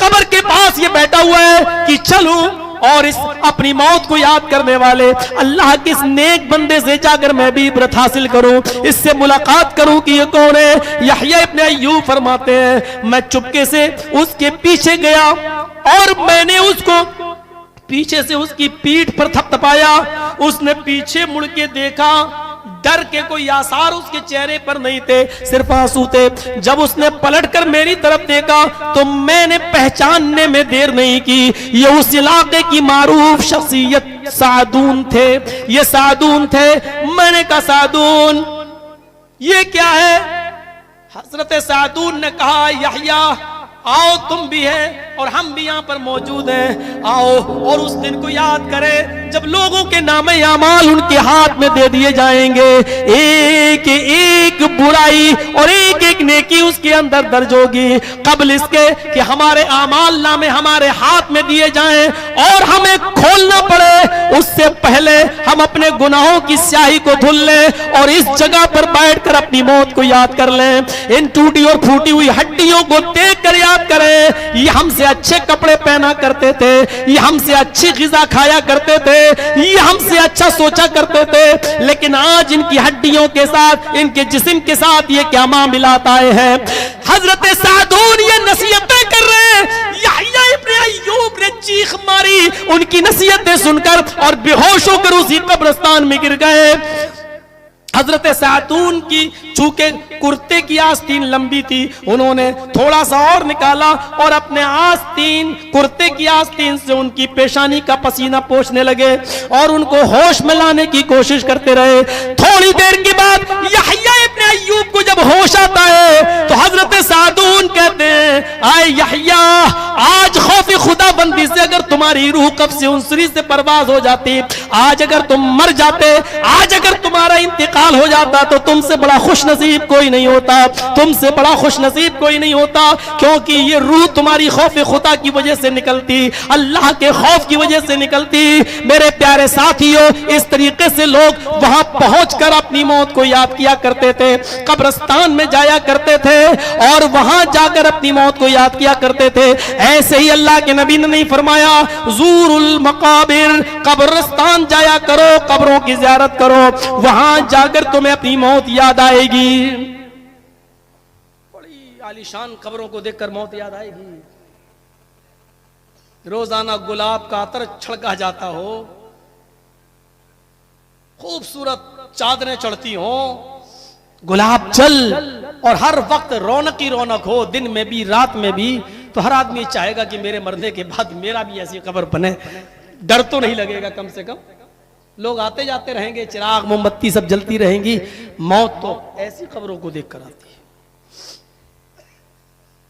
और इस अपनी मौत को याद करने वाले अल्लाह के इस नेक बंदे से जाकर मैं भी इबरत हासिल करूं, इससे मुलाकात करूं कि ये कौन है। यहया इब्ने अय्यूब फरमाते हैं मैं चुपके से उसके पीछे गया और मैंने उसको पीछे से उसकी पीठ पर थपथपाया। उसने पीछे मुड़ के देखा, डर के कोई आसार उसके चेहरे पर नहीं थे, सिर्फ आंसू थे। जब उसने पलटकर मेरी तरफ देखा तो मैंने पहचानने में देर नहीं की, ये उस इलाके की मारूफ शख्सियत सादून थे, ये सादून थे। मैंने कहा सादून ये क्या है? हजरत सादून ने कहा यहया आओ तुम भी है और हम भी यहाँ पर मौजूद हैं, आओ और उस दिन को याद करें जब लोगों के नामे अमाल उनके हाथ में दे दिए जाएंगे, एक एक बुराई और एक एक नेकी उसके अंदर दर्ज होगी। कबल इसके कि हमारे अमाल नामे हमारे हाथ में दिए जाएं और हमें खोलना पड़े, उससे पहले हम अपने गुनाहों की स्याही को धुल लें और इस जगह पर बैठकर अपनी मौत को याद कर लें। इन टूटी और फूटी हुई हड्डियों को देख कर याद करें, ये हमसे अच्छे कपड़े पहना करते थे, ये हमसे अच्छी ग़िज़ा खाया करते थे, ये हमसे अच्छा सोचा करते थे, लेकिन आज इनकी हड्डियों के साथ, इनके जिस्म के साथ ये क्या मामलात आए हैं। हजरत सादून ये नसीहतें कर रहे हैं, यहया इब्ने अय्यूब ने चीख मारी उनकी नसीहतें सुनकर और बेहोश होकर उसी कब्रिस्तान में गिर गए। हजरत सादून की चूंकि कुर्ते की आस्तीन लंबी थी, उन्होंने थोड़ा सा और निकाला और अपने आस्तीन कुर्ते की आस्तीन से उनकी पेशानी का पसीना पोंछने लगे और उनको होश में लाने की कोशिश करते रहे। थोड़ी देर के बाद यहया इब्ने अय्यूब को जब होश आता है तो हजरत सादून कहते हैं आए यहया, आज खौफ खुदा बंदी से अगर तुम्हारी रूह कब्ज़ से उनसरी से परवाज हो जाती, आज अगर तुम मर जाते, आज अगर तुम्हारा इंतकाल हो जाता तो तुमसे बड़ा खुश नसीब कोई नहीं होता, तुमसे बड़ा खुश नसीब कोई नहीं होता, क्योंकि ये रूह तुम्हारी खौफ खुदा की वजह से निकलती, अल्लाह के खौफ की वजह से निकलती। मेरे प्यारे साथियों, इस तरीके से लोग वहां पहुंचकर अपनी मौत को याद किया करते थे, कब्रिस्तान में जाया करते थे और वहां जाकर अपनी मौत को याद किया करते थे। ऐसे ही अल्लाह के नबी ने नहीं फरमाया ज़ूरुल मकाबिर, कब्रिस्तान जाया करो, कब्रों की ज़ियारत करो, वहां जाकर तुम्हें अपनी मौत याद आएगी। बड़ी आलीशान कब्रों को देखकर मौत याद आएगी। रोजाना गुलाब का अतर छलका जाता हो, खूबसूरत चादरें चढ़ती हो, गुलाब जल और हर वक्त रौनक ही रौनक हो, दिन में भी रात में भी, तो हर आदमी चाहेगा कि मेरे मरने के बाद मेरा भी ऐसी कब्र बने। डर तो नहीं लगेगा, कम से कम लोग आते जाते रहेंगे, चिराग मोमबत्ती सब जलती रहेंगी, मौत तो ऐसी कब्रों को देखकर आती है।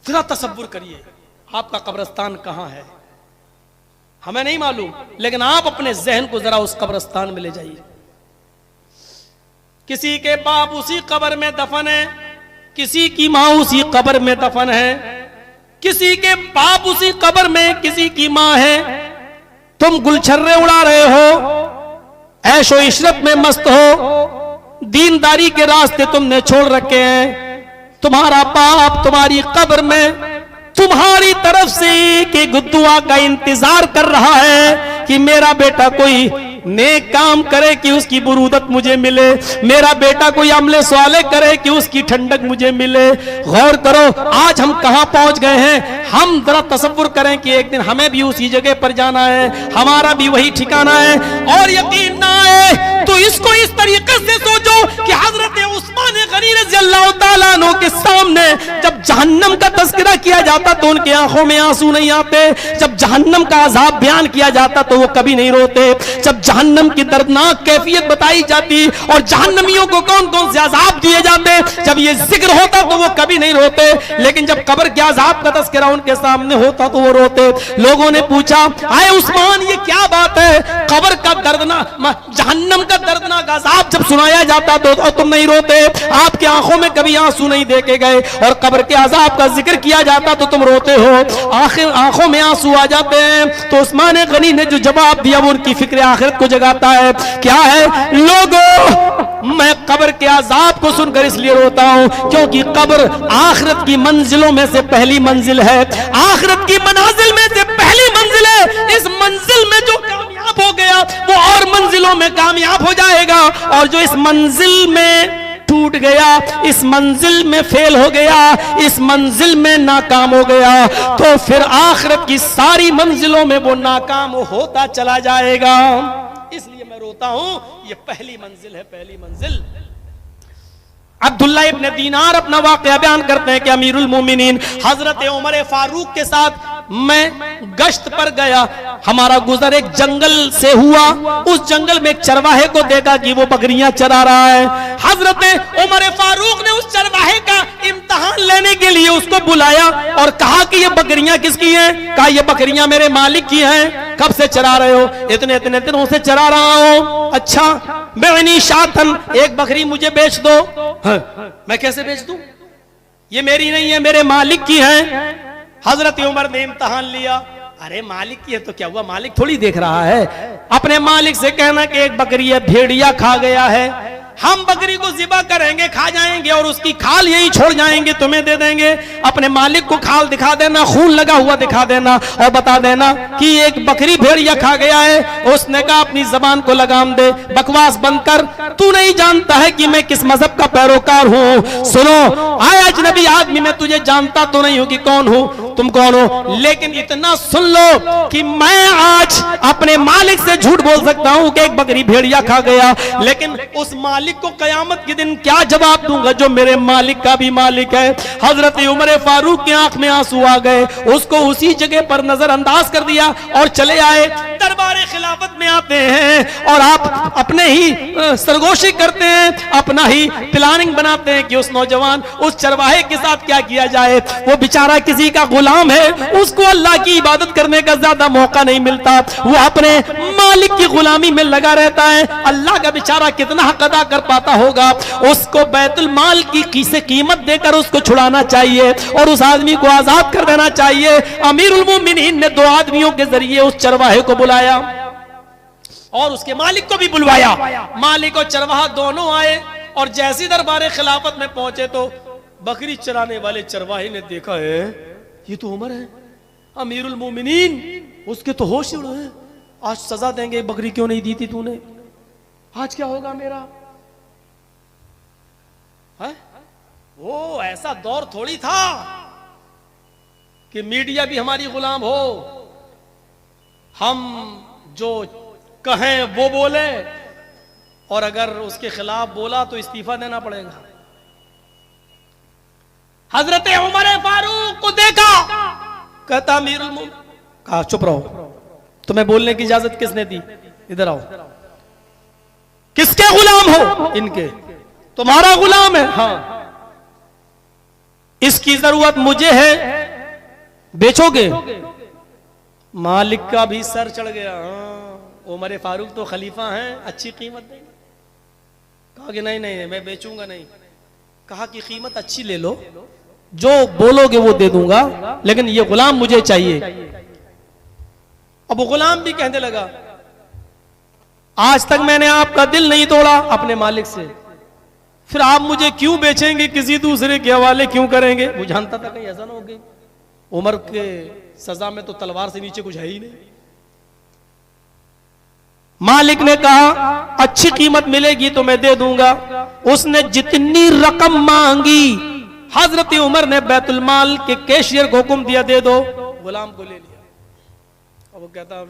जरा तसव्वुर करिए आपका कब्रिस्तान कहां है, हमें नहीं मालूम, लेकिन आप अपने जहन को जरा उस कब्रिस्तान में ले जाइए। किसी के बाप उसी कब्र में दफन है, किसी की माँ उसी कब्र में दफन है, किसी के बाप उसी कब्र में किसी की माँ है। तुम गुलछर्रे उड़ा रहे हो, ऐशो इशरत में मस्त हो, दीनदारी के रास्ते तुमने छोड़ रखे हैं। तुम्हारा बाप तुम्हारी कब्र में तुम्हारी तरफ से एक दुआ का इंतजार कर रहा है कि मेरा बेटा कोई नेक काम करे कि उसकी बुरूदत मुझे मिले, मेरा बेटा कोई अमले स्वाले करे कि उसकी ठंडक मुझे मिले। गौर करो आज हम कहां पहुंच गए हैं। हम जरा तसव्वुर करें कि एक दिन हमें भी उसी जगह पर जाना है, हमारा भी वही ठिकाना है। और यकीन ना आए तो इसको इस तरीके से सोचो कि हजरत उस्मान गनी रज़ियल्लाहु ताला अन्हु के सामने जब जहन्नम का तज़किरा किया जाता तो उनकी आंखों में आंसू नहीं आते, जब जहन्नम का अज़ाब बयान किया जाता तो वो कभी नहीं रोते, जब जहन्नम की दर्दनाक कैफियत बताई जाती और जहन्नमियों को कौन कौन से अज़ाब दिए जाते, जब ये जिक्र होता तो वो कभी नहीं रोते, लेकिन जब कब्र के अज़ाब का तज़किरा उनके सामने होता तो वो रोते। लोगों ने पूछा आए उस्मान ये क्या बात है, कब्र का दर्दनाक जहन्नम का दर्दनाक अज़ाब जब सुनाया जाता तो तुम नहीं रोते, आपकी आंखों में कभी आंसू नहीं देखे गए, और कब्र के अज़ाब का जिक्र किया जाता तो तुम रोते हो, आखिर आंखों में आंसू आ जाते हैं। तो उस्मान गनी ने जो जवाब दिया वो उनकी फिक्र आखिरत को जगाता है। क्या है, लोगों मैं कब्र के अज़ाब को सुनकर इसलिए रोता हूं क्योंकि कब्र आखिरत की मंजिलों में से पहली मंजिल है, आखिरत की मनाजिल में से पहली मंजिल है। इस मंजिल में मंजिलों में कामयाब हो जाएगा, और जो इस मंजिल में टूट गया, इस मंजिल में फेल हो गया, इस मंजिल में नाकाम हो गया, तो फिर आखिरत की सारी मंजिलों में वो नाकाम होता चला जाएगा। इसलिए मैं रोता हूं, ये पहली मंजिल है, पहली मंजिल। अब्दुल्ला इब्न दीनार अपना वाक़या बयान करते हैं कि अमीरुल मोमिनीन हजरत उमर फारूक के साथ मैं गश्त पर गया, हमारा गुजर एक जंगल से हुआ, उस जंगल में एक चरवाहे को देखा कि वो बकरियां चरा रहा है। हजरत उमर फारूक ने उस चरवाहे का इम्तिहान लेने के लिए उसको बुलाया और कहा कि ये बकरियां किसकी हैं? कहा ये बकरियां मेरे मालिक की हैं। कब से चरा रहे हो? इतने इतने दिनों से चरा रहा हूं। अच्छा, बेनी शातन, एक बकरी मुझे बेच दो। हाँ, मैं कैसे बेच दूं? ये मेरी नहीं है, मेरे मालिक की है। हजरत उमर ने इम्तिहान लिया, अरे मालिक की है तो क्या हुआ, मालिक थोड़ी देख रहा है। अपने मालिक से कहना कि एक बकरी है, भेड़िया खा गया है, हम बकरी को ज़िबा करेंगे, खा जाएंगे और उसकी खाल यही छोड़ जाएंगे, तुम्हें दे देंगे। अपने मालिक को खाल दिखा देना, खून लगा हुआ दिखा देना और बता देना कि एक बकरी भेड़िया खा गया है। उसने कहा अपनी जबान को लगाम दे, बकवास बंद कर, तू नहीं जानता है कि मैं किस मजहब का पैरोकार हूँ। सुनो, आया अजनबी आदमी, मैं तुझे जानता तो नहीं हूँ कि कौन हूँ, तुम कौन हो, लेकिन इतना सुन लो कि मैं आज अपने मालिक से झूठ बोल सकता हूँ कि एक बकरी भेड़िया खा गया, लेकिन उस मालिक को कयामत के दिन क्या जवाब दूंगा जो मेरे मालिक का भी मालिक है। हजरत उमर फारूक की आंख में आंसू आ गए, उसको उसी जगह पर नजरअंदाज कर दिया और चले आए। दरबारे खिलाफत में आते हैं और आप अपने ही सरगोशी करते हैं, अपना ही प्लानिंग बनाते हैं कि उस नौजवान, उस चरवाहे के साथ क्या किया जाए। वो बेचारा किसी का गुलाम है, उसको अल्लाह की इबादत करने का ज्यादा मौका नहीं मिलता, वो अपने मालिक की गुलामी में लगा रहता है। अल्लाह का बेचारा कितना हक अदा कर पाता होगा, उसको बैतुल माल की से कीमत देकर उसको छुड़ाना चाहिए और उस आदमी को आजाद कर देना चाहिए। अमीरुल मोमिनीन ने दो आदमियों के जरिए उस चरवाहे को बुलाया और उसके मालिक को भी बुलवाया। मालिक और चरवाहा दोनों आए और जैसी दरबारे खिलाफत में पहुंचे तो बकरी चराने वाले चरवाहे ने देखा है ये तो उमर है, अमीरुल मोमिनीन, उसके तो होश उड़ हैं, आज सजा देंगे, बकरी क्यों नहीं दी थी तूने, आज क्या होगा मेरा है? वो ऐसा दौर थोड़ी था कि मीडिया भी हमारी गुलाम हो, हम जो कहें वो बोले और अगर उसके खिलाफ बोला तो इस्तीफा देना पड़ेगा। हजरत उमर फारूक को देखा, कहता अमीरुल मोमिनीन, कहा चुप रहो, तुम्हें बोलने की इजाजत किसने दी, इधर आओ। किसके गुलाम हो? इनके। तुम्हारा गुलाम है? हाँ। इसकी जरूरत मुझे है, बेचोगे? मालिक का भी सर चढ़ गया। हाँ, उमर फारूक तो खलीफा हैं, अच्छी कीमत देंगे। कहा कि नहीं नहीं मैं बेचूंगा नहीं। कहा कि कीमत अच्छी ले लो, जो बोलोगे वो दे दूंगा, लेकिन ये गुलाम मुझे चाहिए। अब वो गुलाम भी कहने लगा, आज तक मैंने आपका दिल नहीं तोड़ा अपने मालिक से, फिर आप मुझे क्यों बेचेंगे, किसी दूसरे के हवाले क्यों करेंगे? वो जानता था कहीं ऐसा ना हो गई, उमर के सजा में तो तलवार से नीचे कुछ है ही नहीं। मालिक ने कहा अच्छी कीमत मिलेगी तो मैं दे दूंगा। उसने जितनी रकम मांगी, हजरत उमर ने बैतुल माल के कैशियर को हुक्म दिया दे दो, गुलाम को ले लिया। अब वो कहता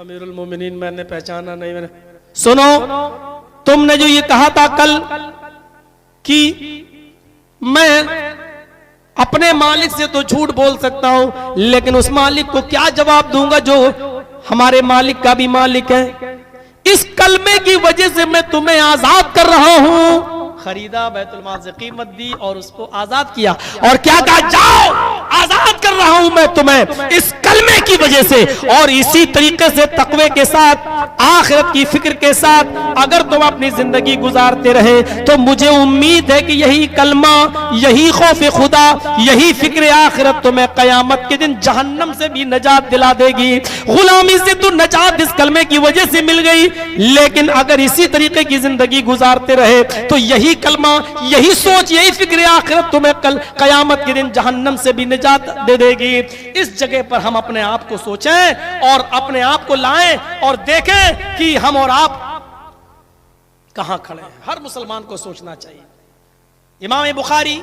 अमीरुल मोमिनीन मैंने पहचाना नहीं, मैंने सुनो, तुमने जो ये कहा था कल कि मैं अपने मालिक से तो झूठ बोल सकता हूं, लेकिन उस मालिक को क्या जवाब दूंगा जो हमारे मालिक का भी मालिक है। इस कलमे की वजह से मैं तुम्हें आजाद कर रहा हूं। खरीदा, बैतुल माल से कीमत दी और उसको आजाद किया और क्या कहा, जाओ आजाद कर रहा हूं मैं तुम्हें इस कलमे की वजह से। और इसी तरीके से तकवे के साथ, आखिरत की फिक्र के साथ अगर तुम अपनी जिंदगी गुजारते रहे तो मुझे उम्मीद है कि यही कलमा, यही खौफ खुदा, यही फिक्र आखिरत तुम्हें कयामत के दिन जहन्नम से भी नजात दिला देगी। गुलामी से तो नजात इस कलमे की वजह से मिल गई, लेकिन अगर इसी तरीके की जिंदगी गुजारते रहे तो यही कलमा, यही सोच, यही फिक्र आखिरत तुम्हें कल कयामत के दिन जहन्नम से भी निजात दे देगी। इस जगह पर हम अपने आप को सोचें और अपने आप को लाएं और देखें कि हम और आप कहां खड़े हैं, हर मुसलमान को सोचना चाहिए। इमाम बुखारी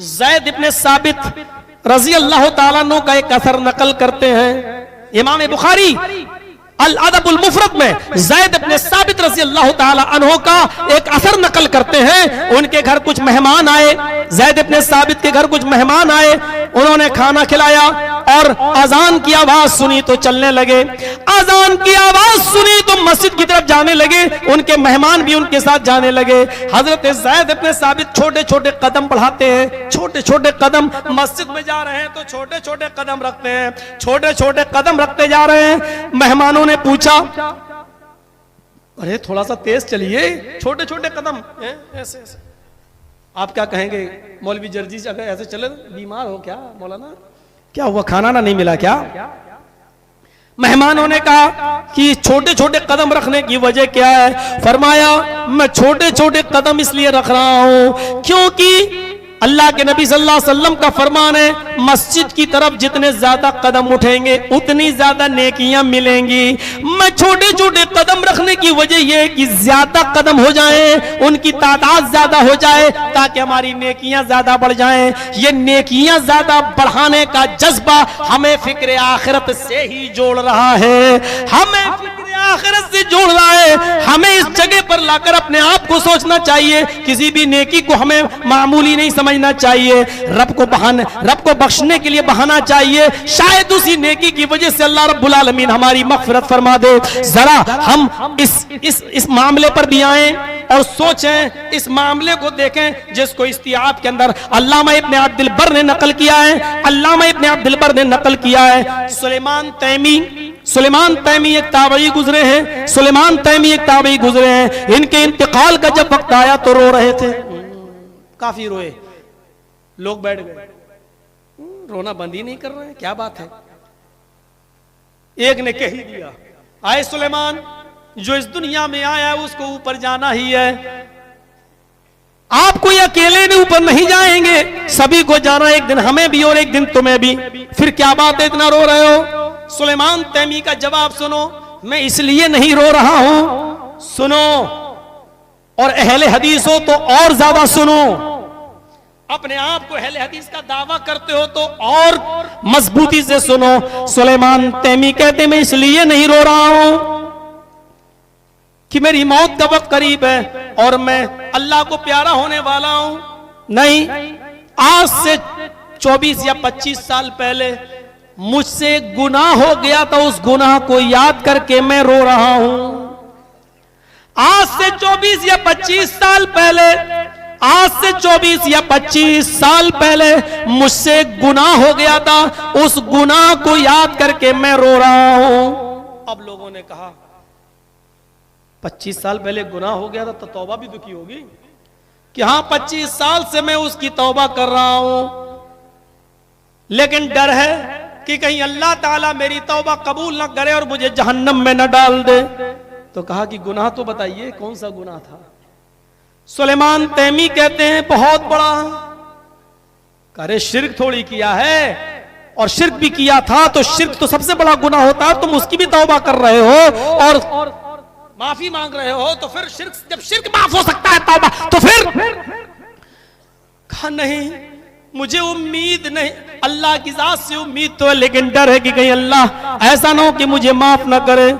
ज़ैद इब्ने साबित रज़ी अल्लाह ताला अन्हु का एक असर नकल करते हैं। इमाम बुखारी अल अदबुल मुफरद में ज़ैद इब्ने साबित रज़ी अल्लाह ताला अन्हु का एक असर नकल करते हैं। उनके घर कुछ मेहमान आए, ज़ैद इब्ने साबित के घर कुछ मेहमान आए, उन्होंने खाना खिलाया और अजान की आवाज सुनी तो चलने लगे। अजान की आवाज सुनी तो मस्जिद की तरफ जाने लगे, उनके मेहमान भी उनके साथ जाने लगे। हजरत ज़ैद इब्ने साबित छोटे छोटे कदम बढ़ाते हैं, छोटे छोटे कदम, मस्जिद में जा रहे हैं तो छोटे छोटे कदम रखते हैं, छोटे छोटे कदम रखते जा रहे हैं। मेहमानों ने पूछा, अरे थोड़ा सा तेज चलिए, छोटे छोटे कदम ऐसे ऐसे। आप क्या कहेंगे, मौलवी जर्जी अगर ऐसे चले बीमार हो क्या मौलाना, क्या हुआ, खाना ना नहीं मिला क्या? मेहमानों ने कहा कि छोटे छोटे कदम रखने की वजह क्या है? फरमाया, मैं छोटे छोटे कदम इसलिए रख रहा हूं क्योंकि अल्लाह के नबी सल्लल्लाहु अलैहि वसल्लम का फरमान है, मस्जिद की तरफ जितने ज्यादा कदम उठेंगे उतनी ज्यादा नेकियां मिलेंगी। मैं छोटे छोटे कदम रखने की वजह यह है कि ज्यादा कदम हो जाएं, उनकी तादाद ज्यादा हो जाए ताकि हमारी नेकियां ज्यादा बढ़ जाएं। ये नेकियां ज्यादा बढ़ाने का जज्बा हमें फिक्र आखिरत से ही जोड़ रहा है, हमें फिक्र आखिरत से जोड़ रहा है। हमें इस जगह पर लाकर अपने आप को सोचना चाहिए, किसी भी नेकी को हमें मामूली नहीं समझना चाहिए, रब को बख्शने के लिए बहाना चाहिए। शायद उसी नेकी की वजह से अल्लाह रब्बुल आलमीन हमारी मग़फ़िरत फरमा दे। जरा हम इस मामले पर भी आए और सोचें, इस मामले को देखें जिसको इस्तिआब के अंदर अल्लामा इब्ने अब्दुल बर ने नकल किया है। अल्लामा इब्ने अब्दुल बर ने नकल किया है, सुलेमान तैमी एक ताबई गुजरे हैं, सुलेमान तैमी एक ताबई गुजरे हैं। इनके इंतकाल का जब वक्त आया तो रो रहे थे, काफी रोए, लोग बैठ गए, रोना बंद ही नहीं कर रहे हैं, क्या बात है? एक ने कह ही दिया, आए सुलेमान, जो इस दुनिया में आया है उसको ऊपर जाना ही है, आप कोई अकेले ने ऊपर नहीं जाएंगे, सभी को जाना, एक दिन हमें भी और एक दिन तुम्हें भी, फिर क्या बात है इतना रो रहे हो? सुलेमान तैमी का जवाब सुनो, मैं इसलिए नहीं रो रहा हूं, सुनो, और अहले हदीस हो तो और ज्यादा सुनो, अपने आप को अहले हदीस का दावा करते हो तो और मजबूती से सुनो। सुलेमान तैमी कहते मैं इसलिए नहीं रो रहा हूं कि मेरी मौत का वक्त करीब है और मैं अल्लाह को प्यारा होने वाला हूं, नहीं, आज से 24 या 25 साल पहले मुझसे गुनाह हो गया था, उस गुनाह को याद करके मैं रो रहा हूं। आज से 24 या 25 साल पहले, आज से 24 या 25 साल पहले मुझसे गुनाह हो गया था, उस गुनाह को याद करके मैं रो रहा हूं। अब लोगों ने कहा 25 साल पहले गुनाह हो गया था तो तौबा भी तो की होगी, कि हां 25 साल से मैं उसकी तौबा कर रहा हूं, लेकिन डर है कि कहीं अल्लाह ताला मेरी तौबा कबूल ना करे और मुझे जहन्नम में न डाल दे। तो कहा कि गुनाह तो बताइए कौन सा गुनाह था? सुलेमान तैमी कहते हैं बहुत बड़ा। अरे शिर्क थोड़ी किया है, और शिर्क भी किया था तो शिर्क तो सबसे बड़ा गुनाह होता है, तुम उसकी भी तौबा कर रहे हो और माफी मांग रहे हो, तो फिर शिर्क, जब शिर्क माफ हो सकता है तौबा तो फिर? कहा नहीं, मुझे उम्मीद नहीं, अल्लाह की जात से उम्मीद तो है, लेकिन डर है कि कहीं अल्लाह ऐसा ना हो कि मुझे माफ ना करे।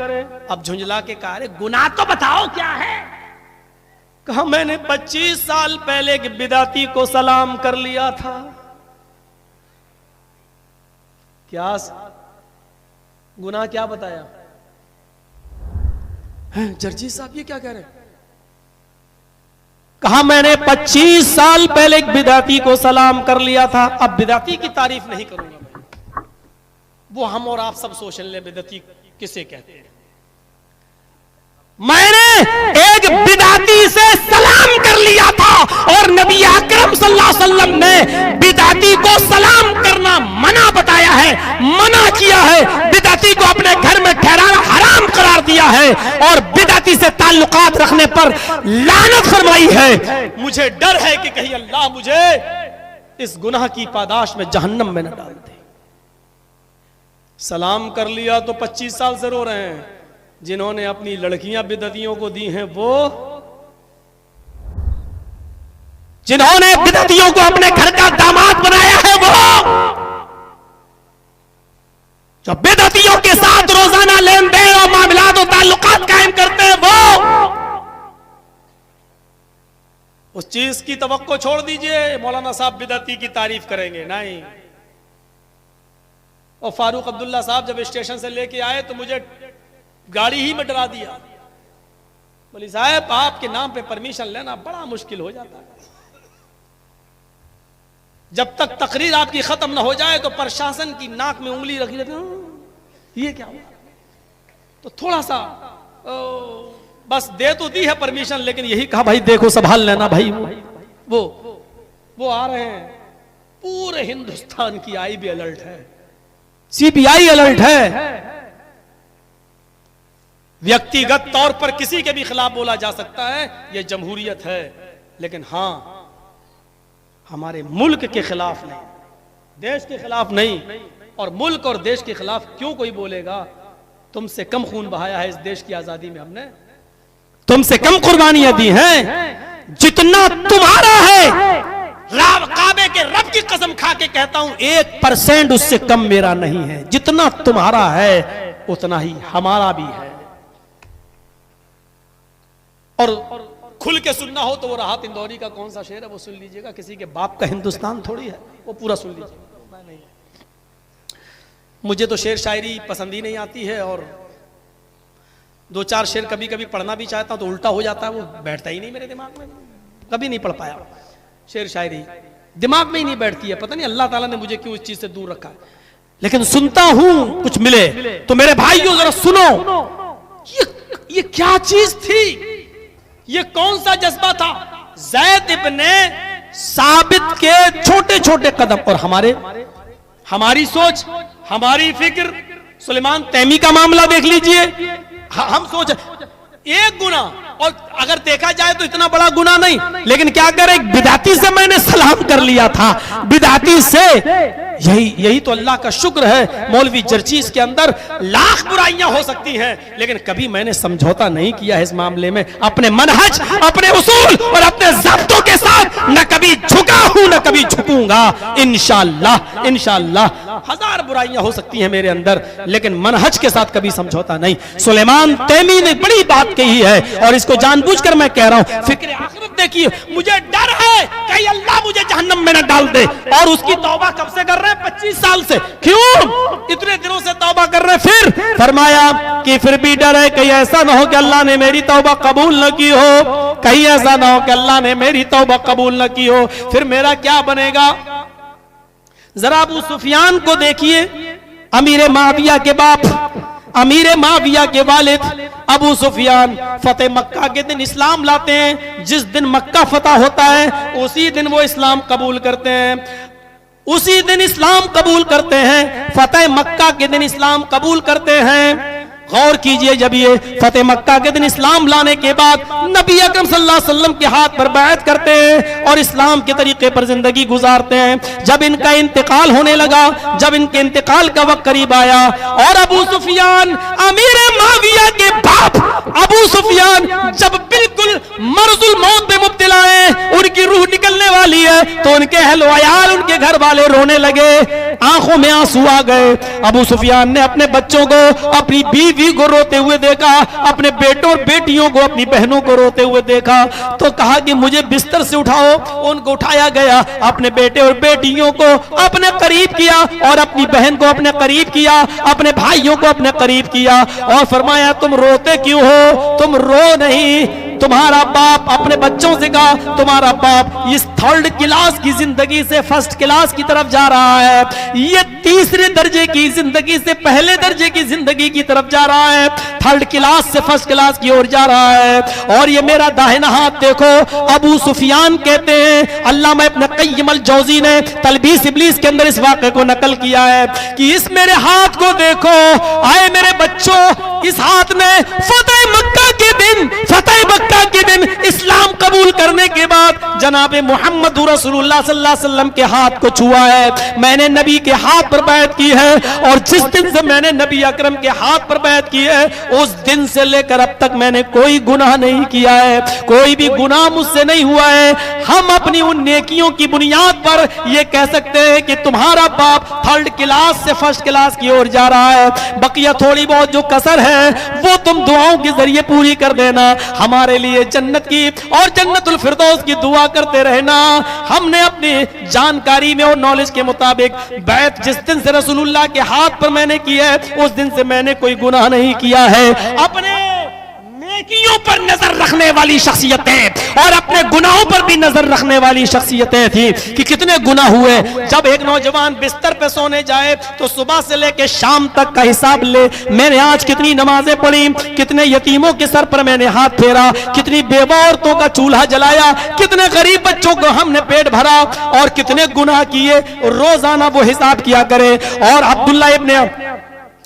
अब झुंझला के कहा, अरे गुनाह तो बताओ क्या है? कहा मैंने 25 साल पहले एक बिदाती को सलाम कर लिया था। क्या गुनाह क्या बताया? जर्जी साहब ये क्या कह रहे हैं? कहा मैंने 25 साल पहले एक बिदाती को सलाम कर लिया था। अब बिदाती की तारीफ नहीं करूंगा मैं, वो हम और आप सब सोच ले बिदाती किसे कहते हैं। मैंने एक बिदाती से सलाम कर लिया था और नबी अकरम सल्लल्लाहु अलैहि वसल्लम ने बिदाती को सलाम करना मना बताया है, मना किया है, बिदाती को अपने घर में ठहराना हराम करार दिया है और बिदाती से ताल्लुकात रखने पर लानत फरमाई है। मुझे डर है कि कहीं अल्लाह मुझे इस गुनाह की पादाश में जहन्नम में न डाल दे। सलाम कर लिया तो 25 साल से रो रहे हैं, जिन्होंने अपनी लड़कियां बिदतियों को दी हैं वो जिन्होंने बिदअतियों को अपने घर का दामाद बनाया है, वो जो बिदअतियों के साथ रोजाना लेन देन और मामलात और ताल्लुकात कायम करते हैं, वो उस चीज की तवक्को छोड़ दीजिए मौलाना साहब बिदअती की तारीफ करेंगे, नहीं। और फारूक अब्दुल्ला साहब जब स्टेशन से लेके आए तो मुझे गाड़ी ही में डरा दिया। बोली साहब आपके नाम पे परमिशन लेना बड़ा मुश्किल हो जाता है, जब तक तकरीर आपकी खत्म ना हो जाए तो प्रशासन की नाक में उंगली रखी रहती, ये क्या हुआ? तो थोड़ा सा बस दे तो दी है परमिशन, लेकिन यही कहा भाई देखो संभाल लेना भाई, वो आ रहे हैं। पूरे हिंदुस्तान की आईबी अलर्ट है, सीबीआई अलर्ट है। व्यक्तिगत तौर पर किसी के भी खिलाफ बोला जा सकता है, यह जमहूरियत है, लेकिन हां हमारे मुल्क के खिलाफ नहीं, देश के खिलाफ नहीं। और मुल्क और देश के खिलाफ क्यों कोई बोलेगा? तुमसे कम खून बहाया है इस देश की आजादी में हमने, तुमसे कम कुर्बानियां दी हैं। जितना तुम्हारा है, काबे के रब की कसम खा के कहता हूं 1% उससे कम मेरा नहीं है। जितना तुम्हारा है उतना ही हमारा भी है। और खुल के सुनना हो तो वो राहत इंदौरी का कौन सा शेर है वो सुन लीजिएगा, किसी के बाप का हिंदुस्तान थोड़ी है, वो पूरा सुन लीजिएगा। मैं नहीं, मुझे तो शेर शायरी पसंद ही नहीं आती है, और 2-4 शेर कभी कभी पढ़ना भी चाहता हूं तो उल्टा हो जाता है, वो बैठता ही नहीं मेरे दिमाग में, कभी नहीं पढ़ पाया। शेर शायरी दिमाग में ही नहीं बैठती है, पता नहीं अल्लाह ताला ने मुझे क्यों इस चीज से दूर रखा है। लेकिन सुनता हूं कुछ मिले तो मेरे भाइयों जरा सुनो, ये क्या चीज थी, ये कौन सा जज्बा था? ज़ैद इब्ने साबित के छोटे छोटे कदम, और हमारी सोच, हमारी फिक्र। सुलेमान तैमी का मामला देख लीजिए, हम सोच एक गुना, और अगर देखा जाए तो इतना बड़ा गुना नहीं, लेकिन क्या करे, एक बिदाती से मैंने सलाम कर लिया था, बिदाती से। यही तो अल्लाह का शुक्र है। मौलवी जर्चीज के अंदर लाख बुराइयां हो सकती हैं, लेकिन कभी मैंने समझौता नहीं किया है इस मामले में। अपने मनहज, अपने उसूल और अपने ज़ब्तों के साथ न कभी झुका हूं न कभी झुकूंगा। इंशाअल्लाह इंशाअल्लाह 1000 बुराइयां हो सकती हैं मेरे अंदर, लेकिन मनहज के साथ कभी समझौता नहीं। सुलेमान तैमी ने बड़ी बात कही है, और इसको जानबूझकर मैं कह रहा हूं। फिक्र आखिरत देखिए, मुझे डर है कहीं अल्लाह मुझे जहन्नम में न डाल दे। और उसकी तौबा कब से कर रहे हैं? 25 साल से। क्यों इतने दिनों से तौबा कर रहे? फिर फरमाया कि फिर भी डर है कहीं ऐसा ना हो कि अल्लाह ने मेरी तौबा कबूल न की हो, कहीं ऐसा ना हो कि अल्लाह ने मेरी तौबा कबूल न की हो, फिर मेरा क्या बनेगा? जरा अबू सुफियान को देखिए, अमीर माविया के बाप, अमीर माविया के वालिद अबू सुफियान फतेह मक्का के दिन इस्लाम लाते हैं। जिस दिन मक्का फतह होता है उसी दिन वो इस्लाम कबूल करते हैं, उसी दिन इस्लाम कबूल करते हैं, फतेह मक्का के दिन इस्लाम कबूल करते हैं। गौर कीजिए, जब ये फतेह मक्का के दिन इस्लाम लाने के बाद नबी अकरम सल्लल्लाहु अलैहि वसल्लम के हाथ पर बैत करते हैं और इस्लाम के तरीके पर जिंदगी गुजारते हैं। जब इनका इंतकाल होने लगा, जब इनके इंतकाल का वक्त करीब आया, और अबू सुफियान अमीर माविया के बाप अबू सुफियान जब बिल्कुल मर्जुल मौत में मुब्तला है, उनकी रूह निकलने वाली है, तो उनके अहल वयाल, उनके घर वाले रोने लगे, आंखों में आंसू आ गए। अबू सुफियान ने अपने बच्चों को, अपनी बीवी को रोते हुए देखा, अपने बेटों और बेटियों को, अपनी बहनों को रोते हुए देखा, तो कहा कि मुझे बिस्तर से उठाओ। उनको उठाया गया, अपने बेटे और बेटियों को अपने करीब किया, और अपनी बहन को अपने करीब किया, अपने भाइयों को अपने करीब किया, और फरमाया तुम रोते क्यों हो? तुम रो नहीं, तुम्हारा बाप, अपने बच्चों से कहा, तुम्हारा बाप इस 3rd क्लास की जिंदगी से 1st क्लास की तरफ जा रहा है, ये 3रे दर्जे की जिंदगी से पहले दर्जे की जिंदगी की तरफ जा रहा है, 3rd क्लास से 1st क्लास की ओर जा रहा है। और ये मेरा दाहिना हाथ देखो। अबू सुफियान कहते हैं, अल्लामा इब्न क़य्यिम अल-जौज़ी ने तलबीस इब्लीस के अंदर इस वाक़े को नकल किया है कि इस मेरे हाथ को देखो, आए मेरे बच्चों, इस हाथ ने फतेह मक्का के दिन, फतेह मक्का के दिन इस्लाम कबूल करने के बाद जनाब मोहम्मद रसूलुल्लाह सल्लल्लाहु अलैहि वसल्लम के हाथ को छुआ है। मैंने नबी के हाथ पर बैत की है, और जिस दिन से मैंने नबी अकरम के हाथ पर बैत की है, उस दिन से लेकर अब तक मैंने कोई गुनाह नहीं किया है, कोई भी गुनाह मुझसे नहीं हुआ है। हम अपनी उन नेकियों की बुनियाद पर ये कह सकते हैं कि तुम्हारा बाप 3rd क्लास से 1st क्लास की ओर जा रहा है, बकिया थोड़ी बहुत जो कसर है वो तुम दुआओं के जरिए पूरी कर देना, हमारे लिए जन्नत की और जन्नतुल फिरदौस की दुआ करते रहना। हमने अपनी जानकारी में और नॉलेज के मुताबिक बैत जिस दिन से रसूलुल्लाह के हाथ पर मैंने की है उस दिन से मैंने कोई गुनाह नहीं किया है। अपने नेकियों पर नजर रखने वाली शख्सियतें और अपने गुनाहों पर भी नजर रखने वाली शख्सियतें थी कि कितने गुनाह हुए। जब एक नौजवान बिस्तर पे सोने जाए तो सुबह से लेकर शाम तक का हिसाब ले, मैंने आज कितनी नमाजें पढ़ी, कितने यतीमों के सर पर मैंने हाथ फेरा, कितनी बेवा औरतों का चूल्हा जलाया, कितने गरीब बच्चों को हमने पेट भरा और कितने गुनाह किए, रोजाना वो हिसाब किया करे। और अब्दुल्ला इब्ने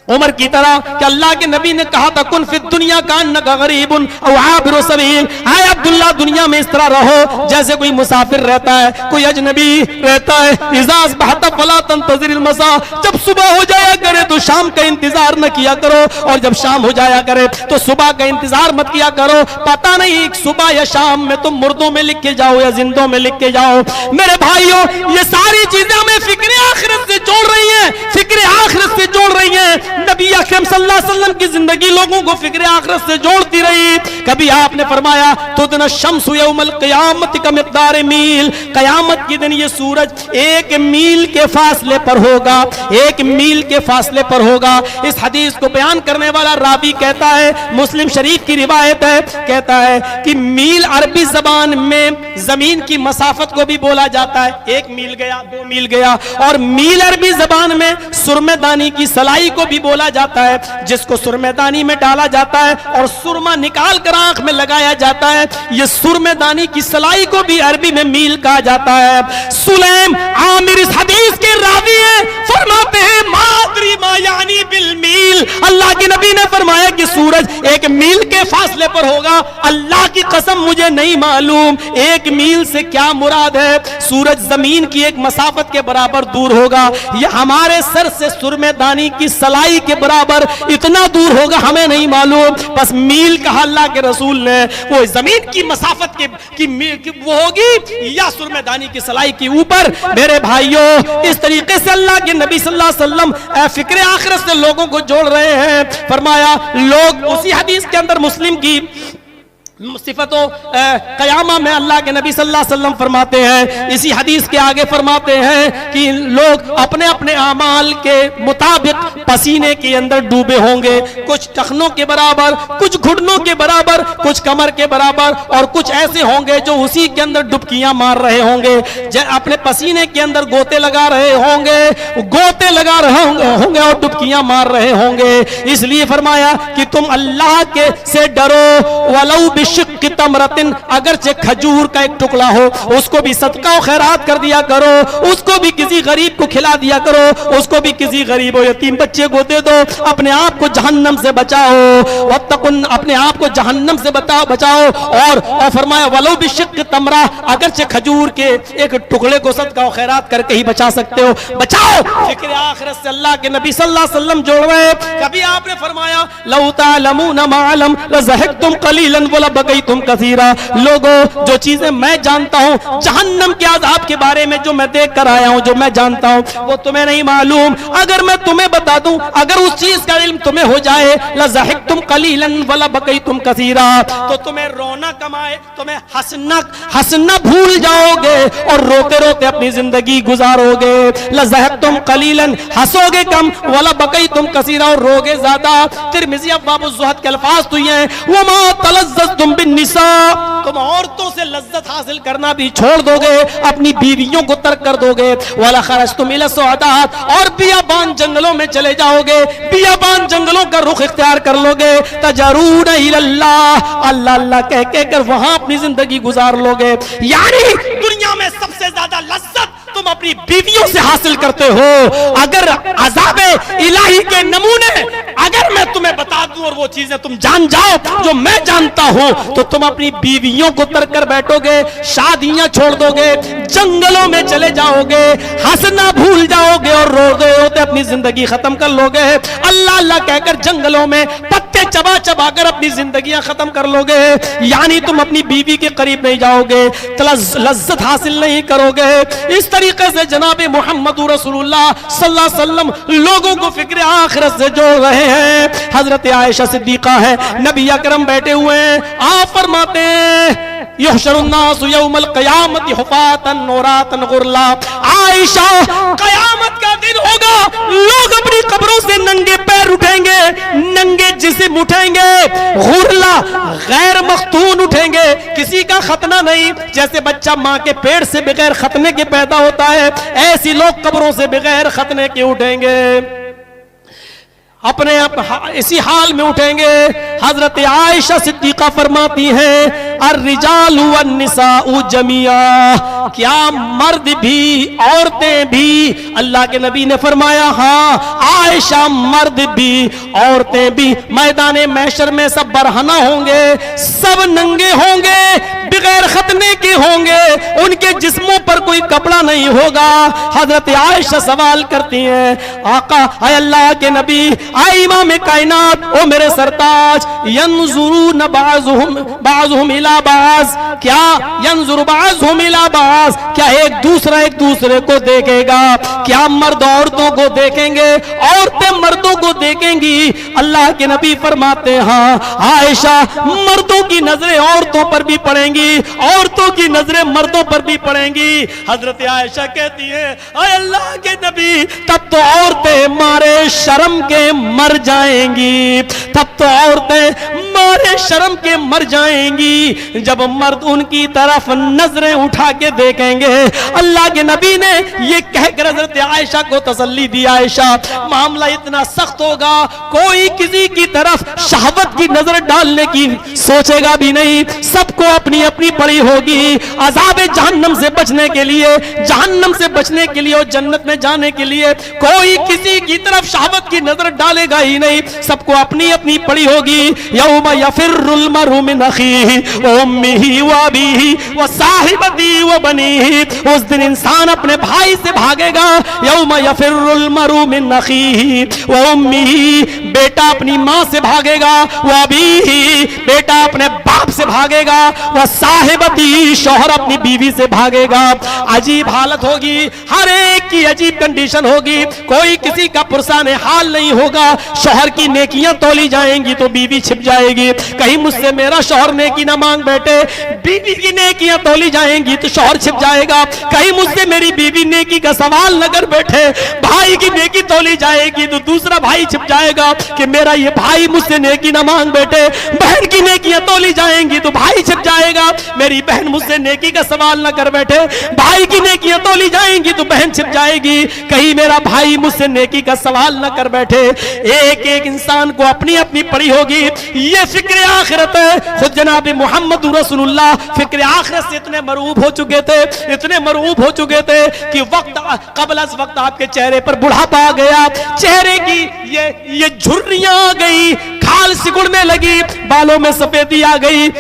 उमर की तरह कि अल्लाह के नबी ने कहा था कुन फिद दुनिया कान्नका गरीबुन औ आबिरु सबील, आए अब्दुल्ला दुनिया में इस तरह रहो जैसे कोई मुसाफिर रहता है, कोई अजनबी रहता है। इज़ा अस्बहता फला तंतज़िरिल मसा, जब सुबह हो जाया करे तो शाम का इंतजार न किया करो, और जब शाम हो जाया करे तो सुबह का इंतजार मत किया करो। पता नहीं सुबह या शाम में तुम मुर्दों में लिख के जाओ या जिंदों में लिख के जाओ। मेरे भाइयों, ये सारी चीजें हमें फिक्र आखिरत से जोड़ रही हैं, फिक्र आखिरत से जोड़ रही हैं। नबी अकरम सल्लल्लाहु अलैहि वसल्लम की जिंदगी लोगों को फिक्र आखिरत से जोड़ती रही। कभी आपने फरमाया तुदना शम्सु यौमल क़यामत का मिक़दार मील, कयामत के दिन ये सूरज 1 मील के फासले पर होगा, 1 मील के फासले पर होगा। इस हदीस को बयान करने वाला रावी कहता है, मुस्लिम शरीफ की रिवायत है, कहता है कि मील अरबी जबान में जमीन की मसाफत को भी बोला जाता है, 1 मील गया, 2 मील गया। और मील अरबी जबान में सुरमेदानी की सलाई को भी बोला जाता है, जिसको सुरमेदानी में डाला जाता है और सुरमा निकाल कर आंख में लगाया जाता है। ये सुरमेदानी की सलाई को भी अरबी में मील कहा जाता है। सुलैम आमिर इस हदीस के रावी हैं, फरमाते हैं मादरी मा यानी बिल मील, अल्लाह के नबी ने फरमाया कि सूरज 1 मील के फासले पर होगा। अल्लाह की कसम मुझे नहीं मालूम 1 मील से क्या मुराद है। सूरज जमीन की एक मसाफत के बराबर दूर होगा, यह हमारे सर से सुरमेदानी की सलाई के बराबर इतना दूर होगा, हमें नहीं मालूम। बस मील कहा अल्लाह के रसूल ने, वो जमीन की मसाफत की वो होगी या सुरमेदानी की सलाई के ऊपर। मेरे भाइयों, इस तरीके से अल्लाह के नबी सल्लल्लाहु अलैहि वसल्लम फिक्र आखिरत से लोगों को जोड़ रहे हैं। फरमाया लोग उसी हदीस के अंदर मुस्लिम की सिफतो क़यामा में अल्लाह के नबी सल्लल्लाहु अलैहि वसल्लम फरमाते हैं, इसी हदीस के आगे फरमाते हैं कि लोग अपने अपने आमाल के मुताबिक पसीने के अंदर डूबे होंगे, कुछ टखनों के बराबर, कुछ घुटनों के बराबर, कुछ कमर के बराबर, और कुछ ऐसे होंगे जो उसी के अंदर डुबकियां मार रहे होंगे, अपने पसीने के अंदर गोते लगा रहे होंगे, गोते लगा रहे होंगे और डुबकियां मार रहे होंगे। इसलिए फरमाया कि तुम अल्लाह के से डरो, वलौ की तमरतिन, अगरचे खजूर का एक टुकड़ा हो उसको भी सदका और खैरात कर दिया करो, उसको भी किसी गरीब को खिला दिया करो, उसको भी किसी गरीब और यतीम बच्चे को दे दो। अपने आप को जहन्नम से बचाओ, वत्तकुन, अपने आप को जहन्नम से बचाओ। और फरमाया वलो बिशिक तमरा, अगरचे खजूर के एक टुकड़े को सदका और खैरात करके ही बचा सकते हो, बचाओ। फिक्र आखिरत से अल्लाह के नबी सल्लल्लाहु अलैहि वसल्लम जोड़ रहे। कभी आपने फरमाया लौ तालमून मालम लज़हकतुम कलीलन वला बगई तुम कसीरा, लोगों जो चीजें मैं जानता हूं जहन्नम के अज़ाब के बारे में, जो मैं देख कर आया हूं, जो मैं जानता हूं वो तुम्हें नहीं मालूम। अगर मैं तुम्हें बता दूं, अगर उस चीज का इल्म तुम्हें हो जाए, लज़हकतुम कलीलन वला बगई तुम कसीरा, तो तुम्हें रोना कमाए, तुम्हें हंसना भूल जाओगे और रोते रोते अपनी जिंदगी गुजारोगे। लज़हकतुम कलीलन, हंसोगे कम, वला बगई तुम कसीरा, और रोगे ज्यादा। तिरमिज़ी अब्वाबुज़ ज़ुहद के अल्फाज तो ये हैं, वमा तलज़्ज़ज़ बिन निसा, तुम औरतों से लज्जत हासिल करना भी छोड़ दोगे, अपनी बीवियों को तर्क कर दोगे। वाला खरजतुम इला सुअदात, और बियाबान जंगलों में चले जाओगे, बियाबान जंगलों का रुख इख्तियार कर लोगे। तजरून इलल्लाह, अल्लाह अल्लाह कह कर वहां अपनी जिंदगी गुजार लोगे। यानी दुनिया में सबसे ज्यादा लज्जत तुम अपनी बीवियों से हासिल करते हो। अगर अज़ाबे इलाही के नमूने अगर मैं तुम्हें बता दूं और वो चीजें तुम जान जाओ जो मैं जानता हूं, तो तुम अपनी बीवियों को तर्क कर बैठोगे, शादियां छोड़ दोगे, जंगलों में चले जाओगे, हंसना भूल जाओगे और रोते रोते अपनी जिंदगी खत्म कर लोगे। अल्लाह अल्लाह कहकर जंगलों में पत्ते पत्ते चबा चबा कर अपनी जिंदगियां खत्म कर लोगे, यानी तुम अपनी बीवी के करीब नहीं जाओगे, लज्जत हासिल नहीं करोगे। इस तरीके से जनाब मोहम्मद रसूलुल्लाह सल्लल्लाहु अलैहि वसल्लम लोगों को फिक्र आखिरत से जोड़ रहे हैं। हजरत आयशा सिद्दीका है, नबी अकरम बैठे हुए हैं, आप फरमाते हैं युहशरुन्नास यौमल क़यामति हुफ़ातन औरातन गुरला। आयशा, कयामत का दिन होगा, लोग अपनी कब्रों से नंगे पैर उठेंगे, नंगे जिस्म उठेंगे, गुरला गैर मख्तून उठेंगे, किसी का खतना नहीं। जैसे बच्चा माँ के पेट से बगैर खतने के पैदा होता है, ऐसी लोग कब्रों से बगैर खतने के उठेंगे, अपने आप इसी हाल में उठेंगे। हजरत आयशा सिद्दीका फरमाती हैं अर्रिजालु वन्निसाउ जमिया, क्या मर्द भी औरतें भी? अल्लाह के नबी ने फरमाया हाँ आयशा, मर्द भी औरतें भी मैदान महशर में सब बरहना होंगे, सब नंगे होंगे, बगैर खतने के होंगे, उनके जिस्मों पर कोई कपड़ा नहीं होगा। हजरत आयशा सवाल करती हैं आका अल्लाह के नबी, आए इमाम कायनात, ओ मेरे सरताज, यंजुरून बाज़ुहुम इला बाज़, क्या यंजुर बाज़ुहुम इला बाज़, क्या एक दूसरे को देखेगा? क्या मर्द औरतों को देखेंगे, औरतें मर्दों को देखेंगी? अल्लाह के नबी फरमाते हैं हाँ आयशा, मर्दों की नजरें औरतों पर भी पड़ेंगी, औरतों की नजरें मर्दों पर भी पड़ेंगी। हजरत आयशा कहती है अल्लाह के नबी, तब तो औरतें मारे शर्म के मर जाएंगी, तब तो औरतें मारे शर्म के मर जाएंगी जब मर्द उनकी तरफ नजरें उठा के देखेंगे। अल्लाह के नबी ने ये कहकर हजरत आयशा को तसल्ली दी, आयशा मामला इतना सख्त होगा, कोई किसी की तरफ शहवत की नजर डालने की सोचेगा भी नहीं, सबको अपनी अपनी पड़ी होगी। अज़ाब जहन्नम से बचने के लिए, जहन्नम से बचने के लिए और जन्नत में जाने के लिए कोई किसी की तरफ शहवत की नजर डालेगा ही नहीं, सबको अपनी अपनी पड़ी होगी। यौम यफिर्रुल मरउ मिन अखीही व उम्मिही व अबीही व साहिबती व बनीही, उस दिन इंसान अपने भाई से भागेगा। यौम यफिर्रुल मरउ मिन अखीही व उम्मिही, बेटा अपनी माँ से भागेगा, व अबीही, बेटा अपने बाप से भागेगा, व साहिबती, शौहर अपनी बीवी से भागेगा। अजीब हालत होगी, हर एक की अजीब कंडीशन होगी, कोई किसी का पुरसाने हाल नहीं होगा। शौहर की नेकियां तोली जाएंगी तो बीवी छिप जाएगी, कहीं मुझसे मेरा शौहर नेकी ना मांग बैठे, बीवी की नेकियां तोली जाएंगी तो शौहर छिप जाएगा, कहीं मुझसे मेरी बीवी नेकी का सवाल न कर बैठे, भाई की नेकी तोली जाएगी तो दूसरा भाई छिप जाएगा कि मेरा ये भाई मुझसे नेकी ना मांग बैठे, बहन की नेकियां तोली जाएंगी तो भाई छिप जाएगा, मेरी बहन मुझसे नेकी का सवाल न कर बैठे, भाई की नेकियां तोली जाएंगी तो बहन छिप जाएगी, कहीं मेरा भाई मुझसे नेकी का सवाल न कर बैठे। एक एक इंसान को अपनी अपनी पड़ी होगी। ये फिक्र आखिरत है। खुद जनाब मोहम्मद रसूलुल्लाह फिक्र आखिरत से इतने मरूब हो चुके थे, इतने मरूब हो चुके थे कि वक्त कबल अज वक्त आपके चेहरे पर बुढ़ापा आ गया, चेहरे की ये झुर्रियां आ गई, खाल सिकुड़ने लगी, बालों में सफेदी आ गई।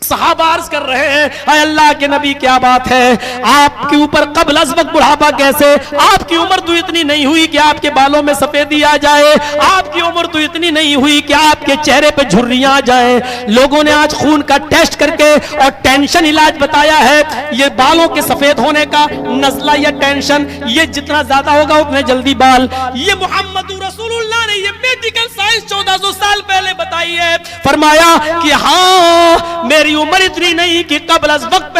सहाबा अर्ज कर रहे हैं अल्लाह के नबी क्या बात है, आपके ऊपर कबल अज़ वक्त बुढ़ापा कैसे? आपकी उम्र तो इतनी नहीं हुई कि आपके बालों में सफेदी आ जाए, आपकी उम्र तो इतनी नहीं हुई कि आपके चेहरे पे झुर्रियां आ जाए। लोगों ने आज खून का टेस्ट करके और टेंशन इलाज बताया है, ये बालों के सफेद होने का नज़ला या टेंशन, ये जितना ज्यादा होगा उतने जल्दी बाल। ये मोहम्मद रसूलुल्लाह ने ये मेडिकल साइंस 1400 साल पहले बताई है। फरमाया कि हाँ मेरी उम्र इतनी नहीं कि कबल अज़ वक्त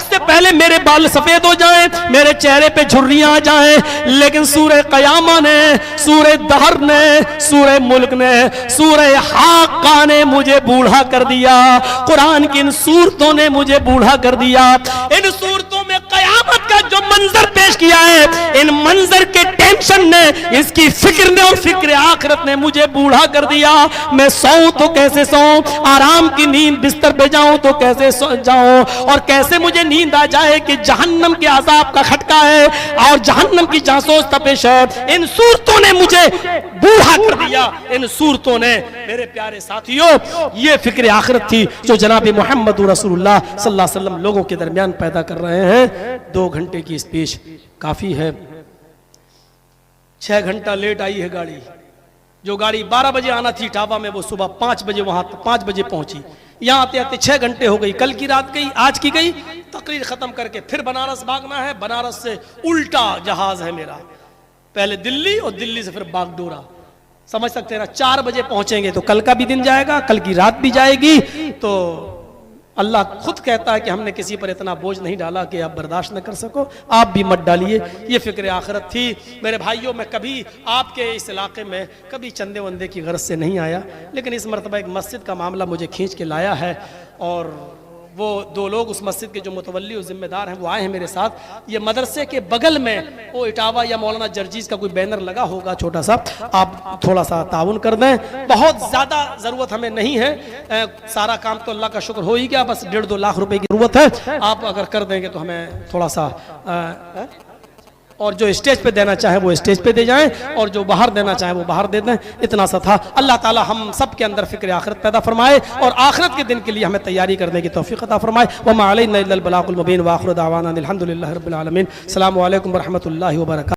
से पहले मेरे बाल सफेद हो जाएं, मेरे चेहरे पे झुर्रियां आ जाएं, लेकिन सूरह क़यामा ने, सूरह दहर ने, सूरह मुल्क ने, सूरह हाक़ा ने मुझे बूढ़ा कर दिया। कुरान की इन सूरतों ने मुझे बूढ़ा कर दिया। इन सूरतों में क़यामत का जो मंजर पेश किया है, इन मंजर के टेंशन ने, इसकी फिक्र ने और फिक्र आखिरत ने मुझे बूढ़ा कर दिया। मैं सोऊं तो कैसे सोऊं, आराम की नींद बिस्तर पे जाऊं तो कैसे सो जाऊं, और कैसे मुझे नींद आ जाए कि जहन्नम के अजाब का खटका है और जहन्नम की जासूस तपिश है। इन सूरतों ने मुझे बूढ़ा कर दिया। इन सूरतों ने, मेरे प्यारे साथियों, ये फिक्र आखिरत थी जो जनाब मोहम्मद रसूलुल्लाह सल्लल्लाहु अलैहि वसल्लम लोगों के दरमियान पैदा कर रहे हैं। 2 घंटे की स्पीच काफी है, 6 घंटा लेट आई है गाड़ी, जो गाड़ी 12 बजे आना थी इटावा में, वो सुबह 5 बजे वहां 5 बजे पहुंची। यहाँ आते आते 6 घंटे हो गई। कल की रात गई, आज की गई, तकरीर खत्म करके फिर बनारस भागना है। बनारस से उल्टा जहाज है मेरा, पहले दिल्ली और दिल्ली से फिर बागडोरा। समझ सकते हैं ना, 4 बजे पहुंचेंगे तो कल का भी दिन जाएगा, कल की रात भी जाएगी। तो अल्लाह खुद कहता है कि हमने किसी पर इतना बोझ नहीं डाला कि आप बर्दाश्त न कर सको, आप भी मत डालिए। ये फिक्र आखिरत थी मेरे भाइयों। मैं कभी आपके इस इलाके में कभी चंदे वंदे की गर्ज से नहीं आया, लेकिन इस मरतबा एक मस्जिद का मामला मुझे खींच के लाया है, और वो 2 लोग उस मस्जिद के जो मुतवल्ली और जिम्मेदार हैं वो आए हैं मेरे साथ। ये मदरसे के बगल में वो इटावा या मौलाना जर्जीज का कोई बैनर लगा होगा छोटा सा, आप थोड़ा सा ताउन कर दें। बहुत ज़्यादा ज़रूरत हमें नहीं है, सारा काम तो अल्लाह का शुक्र हो ही गया, बस 1.5-2 लाख रुपए की ज़रूरत है। आप अगर कर देंगे तो हमें थोड़ा सा और जो स्टेज पे देना चाहे वो स्टेज पे दे जाएं, और जो बाहर देना चाहे वो बाहर दे दें। इतना सा था। अल्लाह ताला हम सब के अंदर फिक्र आखिरत पैदा फरमाए और आखिरत के दिन के लिए हमें तैयारी करने की तौफीक अता फरमाए। वमा अलैना इल्लल बलागुल मुबीन व आखिरु दावाना अल्हम्दुलिल्लाहि रब्बिल आलमीन। अस्सलामु अलैकुम व रहमतुल्लाहि व बरकातहू।